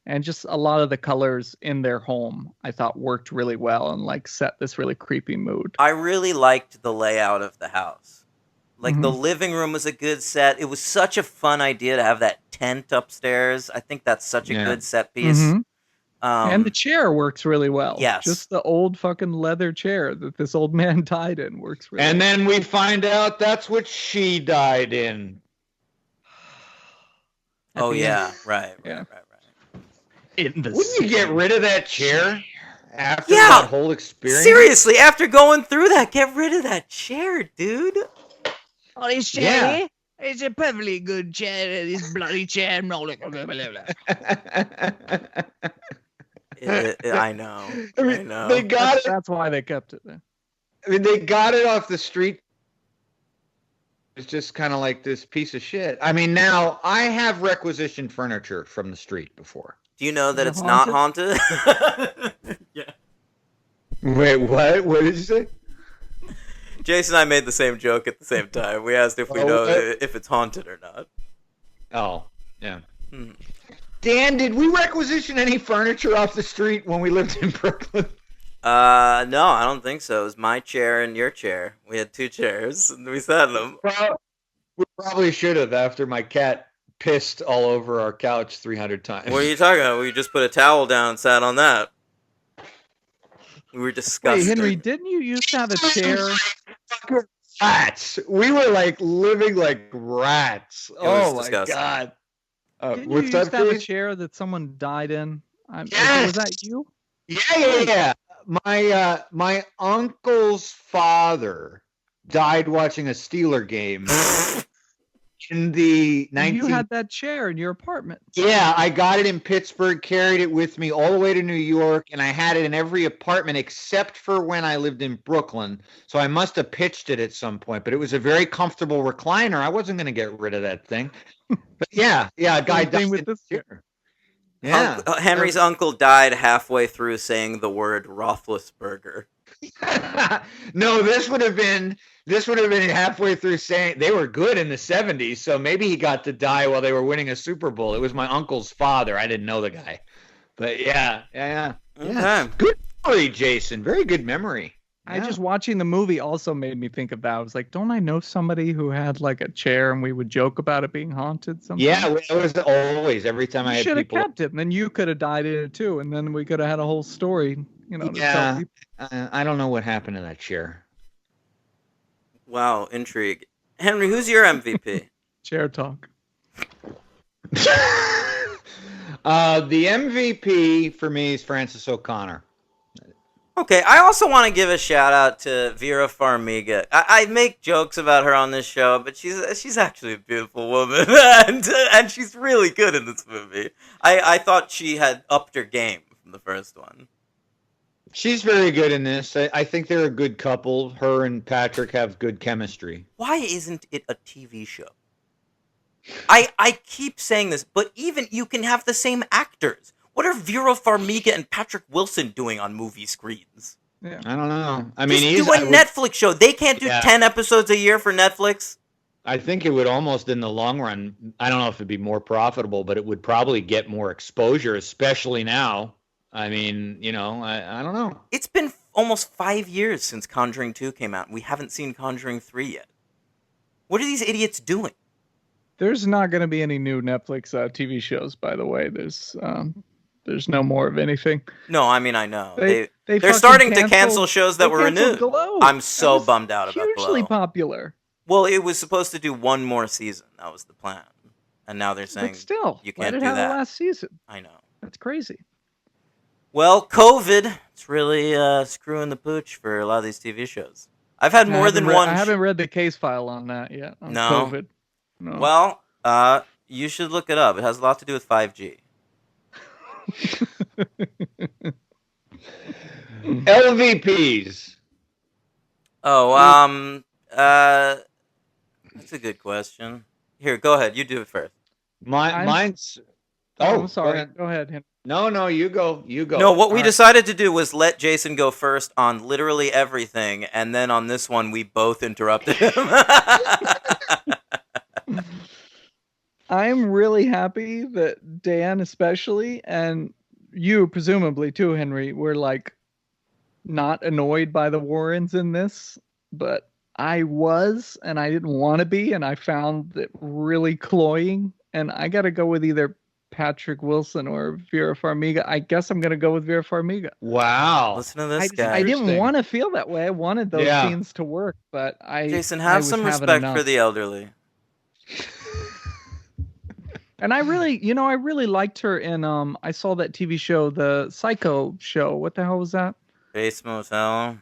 and just a lot of the colors in their home, I thought worked really well and like set this really creepy mood. I really liked the layout of the house. Like the Mhm. living room was a good set. It was such a fun idea to have that tent upstairs. I think that's such a Yeah. good set piece. Mhm. And the chair works really well. Yes. Just the old fucking leather chair that this old man died in works really And well. then we find out that's what she died in. At oh the yeah, end. right. Yeah. In the Wouldn't you get rid of that chair after Yeah. that whole experience? Seriously, after going through that, get rid of that chair, dude. Oh, this chair Yeah. here? It's a perfectly good chair. This bloody chair. No, look, blah, blah, blah, blah. I know. I I mean, know. they got it. That's why they kept it there. I mean, they got it off the street. It's just kind of like this piece of shit. I mean, now I have requisitioned furniture from the street before. Do you know that Is it it's not haunted? Yeah. Wait, what? What did you say? Jason and I made the same joke at the same time. We asked if we Oh, know what? if it's haunted or not. Oh, yeah. Hmm. Dan, did we requisition any furniture off the street when we lived in Brooklyn? No, I don't think so. It was my chair and your chair. We had two chairs, and we sat in them. We probably should have after my cat pissed all over our couch 300 times. What are you talking about? We just put a towel down and sat on that. We were Wait, disgusting. Henry, didn't you used to have a chair? Rats. We were like living like rats. was Oh my disgusting. god. Didn't you What's used that, to have a please? chair that someone died in? Yes! Was that you? Yeah. My uncle's father died watching a Steeler game in the You had that chair in your apartment. Yeah, I got it in Pittsburgh, carried it with me all the way to New York, and I had it in every apartment except for when I lived in Brooklyn. So I must have pitched it at some point, but it was a very comfortable recliner. I wasn't going to get rid of that thing. But yeah, a guy Same thing died with in this the chair. Yeah. Henry's uncle died halfway through saying the word Roethlisberger. No, this would have been halfway through saying they were good in the 70s, so maybe he got to die while they were winning a Super Bowl. It was my uncle's father. I didn't know the guy. But yeah. Okay. Good memory, Jason. Very good memory. I just watching the movie also made me think of that. I was like, don't I know somebody who had like a chair and we would joke about it being haunted sometimes? Yeah, it was always every time I You had should have people. kept it, and then you could have died in it too, and then we could have had a whole story, to tell Yeah, people. I don't know what happened to that chair. Wow, intrigue. Henry, who's your MVP? Chair talk. The MVP for me is Francis O'Connor. Okay, I also want to give a shout out to Vera Farmiga. I make jokes about her on this show, but she's actually a beautiful woman, and she's really good in this movie. I thought she had upped her game from the first one. She's very good in this. I think they're a good couple. Her and Patrick have good chemistry. Why isn't it a TV show? I keep saying this, but even you can have the same actors. What are Vera Farmiga and Patrick Wilson doing on movie screens? Yeah. I don't know. I mean, Just do a Netflix show. They can't do 10 episodes a year for Netflix. I think it would almost, in the long run, I don't know if it'd be more profitable, but it would probably get more exposure, especially now. I mean, I don't know. It's been almost 5 years since Conjuring 2 came out, and we haven't seen Conjuring 3 yet. What are these idiots doing? There's not going to be any new Netflix TV shows, by the way. There's no more of anything. No, I mean, I know. They're They're starting to cancel shows that were renewed. Glow. I'm so bummed out about Hugely Glow. popular. Well, it was supposed to do one more season. That was the plan. And now they're saying But still, you let can't it do have that. the last season. I know. That's crazy. Well, COVID, it's really screwing the pooch for a lot of these TV shows. I've had more than one. I haven't read the case file on that yet. On No. COVID. No. Well, you should look it up. It has a lot to do with 5G. LVPs. Oh, that's a good question. Here, go ahead. You do it first. Mine's. Oh, Oh, I'm sorry. go ahead. Go ahead, Henry. No, you go. No, what we All right. decided to do was let Jason go first on literally everything, and then on this one, we both interrupted him. I'm really happy that Dan, especially, and you presumably too, Henry, were like not annoyed by the Warrens in this, but I was, and I didn't want to be, and I found it really cloying. And I got to go with either Patrick Wilson or Vera Farmiga. I guess I'm going to go with Vera Farmiga. Wow. Listen to this I guy. didn't Interesting. want to feel that way. I wanted those Yeah. scenes to work, but Jason, I have was some having respect enough. for the elderly. And I really liked her in I saw that TV show, the Psycho show. What the hell was that? Base Motel.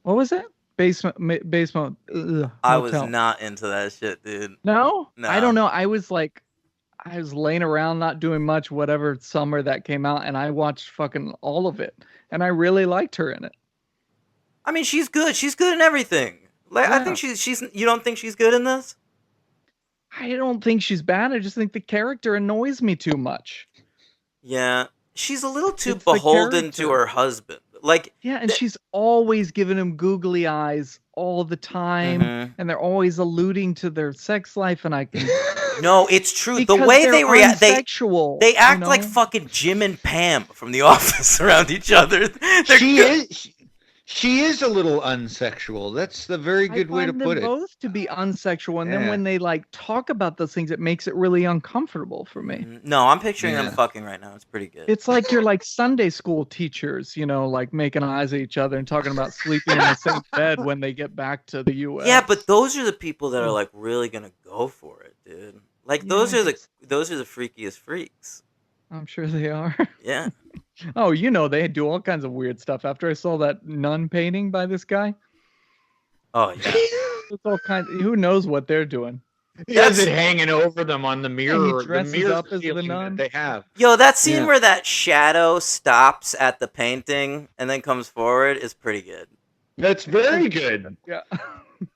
What was it? Basement. I was Motel. not into that shit, dude. No? No. I don't know. I was laying around not doing much whatever summer that came out, and I watched fucking all of it. And I really liked her in it. I mean, she's good. She's good in everything. Like, I Yeah. think she's. You don't think she's good in this? I don't think she's bad. I just think the character annoys me too much. Yeah, she's a little too It's the beholden to character. her husband. Like, Yeah, and she's always giving him googly eyes all the time, Mhm. and they're always alluding to their sex life, and I can no, it's true. The because way they're they react, unsexual, they you act like know? fucking Jim and Pam from The Office around each other. They're She good. is. She is a little unsexual. That's the very good way to find put them it. both to be unsexual, and then Yeah. when they like talk about those things, it makes it really uncomfortable for me. No, I'm picturing them Yeah. fucking right now. It's pretty good. It's like you're like Sunday school teachers, like making eyes at each other and talking about sleeping in the same bed when they get back to the U.S. Yeah, but those are the people that are like really gonna go for it, dude. Like Yeah, those I are the guess. those are the freakiest freaks. I'm sure they are. Yeah. Oh, they do all kinds of weird stuff. After I saw that nun painting by this guy, Oh yeah. it's all kinds. Who knows what they're doing? He has it hanging over them on the mirror. dresses the mirror up as the ceiling nun. that they have. Yo, that scene Yeah. where that shadow stops at the painting and then comes forward is pretty good. That's very good. Yeah.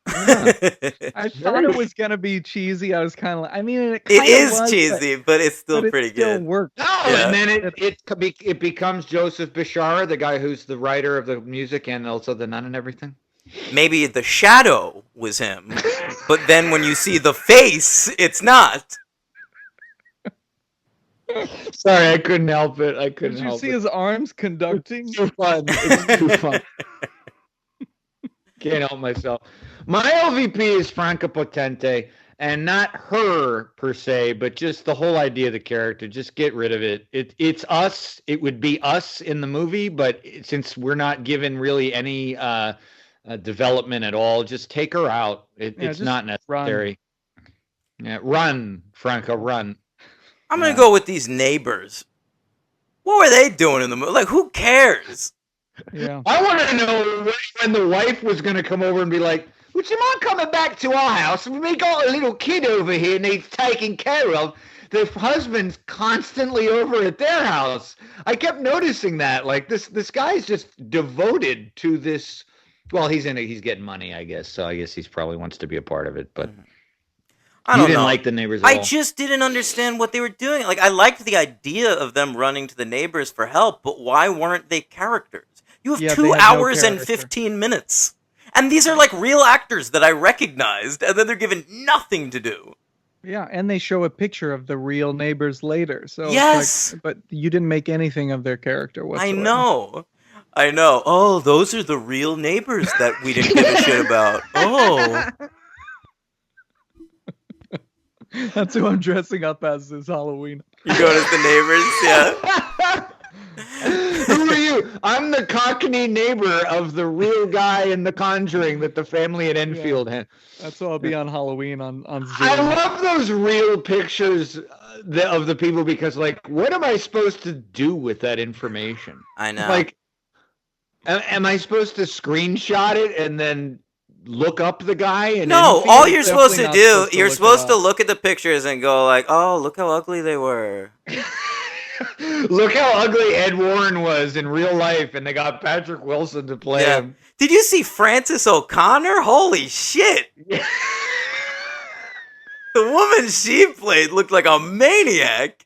It I thought it was gonna be cheesy. I was kind of like, I mean, it is was, cheesy, but it's still but it pretty still good. worked. No, Yeah. and then it becomes Joseph Bishara, the guy who's the writer of the music and also the nun and everything. Maybe the shadow was him, but then when you see the face, it's not. Sorry, I couldn't help it. I Did couldn't you help see it. his arms conducting? It's too fun. It's too fun. Can't help myself. My LVP is Franca Potente, and not her per se, but just the whole idea of the character. Just get rid of it. It's us. It would be us in the movie, but since we're not given really any development at all, just take her out. It's just not necessary. Yeah, run, Franca, run. I'm gonna go with these neighbors. What were they doing in the movie? Like, who cares? Yeah. I want to know when the wife was going to come over and be like, would you mind coming back to our house? We got a little kid over here needs taken care of. The husband's constantly over at their house. I kept noticing that. Like, this guy's just devoted to this. Well, he's getting money, I guess. So I guess he's probably wants to be a part of it. But I you don't didn't know. like the neighbors at I all. just didn't understand what they were doing. Like, I liked the idea of them running to the neighbors for help, but why weren't they characters? You have Yeah, they 2 had no hours and character. 15 minutes. And these are like real actors that I recognized, and then they're given nothing to do. Yeah, and they show a picture of the real neighbors later. So it's Yes! but you didn't make anything of their character whatsoever. I know. Oh, those are the real neighbors that we didn't give a shit about. Oh. That's who I'm dressing up as this Halloween. You go as the neighbors, yeah. Who are you? I'm the Cockney neighbor of the real guy in The Conjuring that the family at Enfield had. That's who I'll be on Halloween on Zoom. I love those real pictures of the people because, like, what am I supposed to do with that information? I know. Like, am I supposed to screenshot it and then look up the guy? And No, Enfield? all you're supposed to definitely do, not supposed to you're look it supposed to up. look at the pictures and go like, oh, look how ugly they were. Look how ugly Ed Warren was in real life, and they got Patrick Wilson to play Yeah. him. Did you see Frances O'Connor? Holy shit. The woman she played looked like a maniac.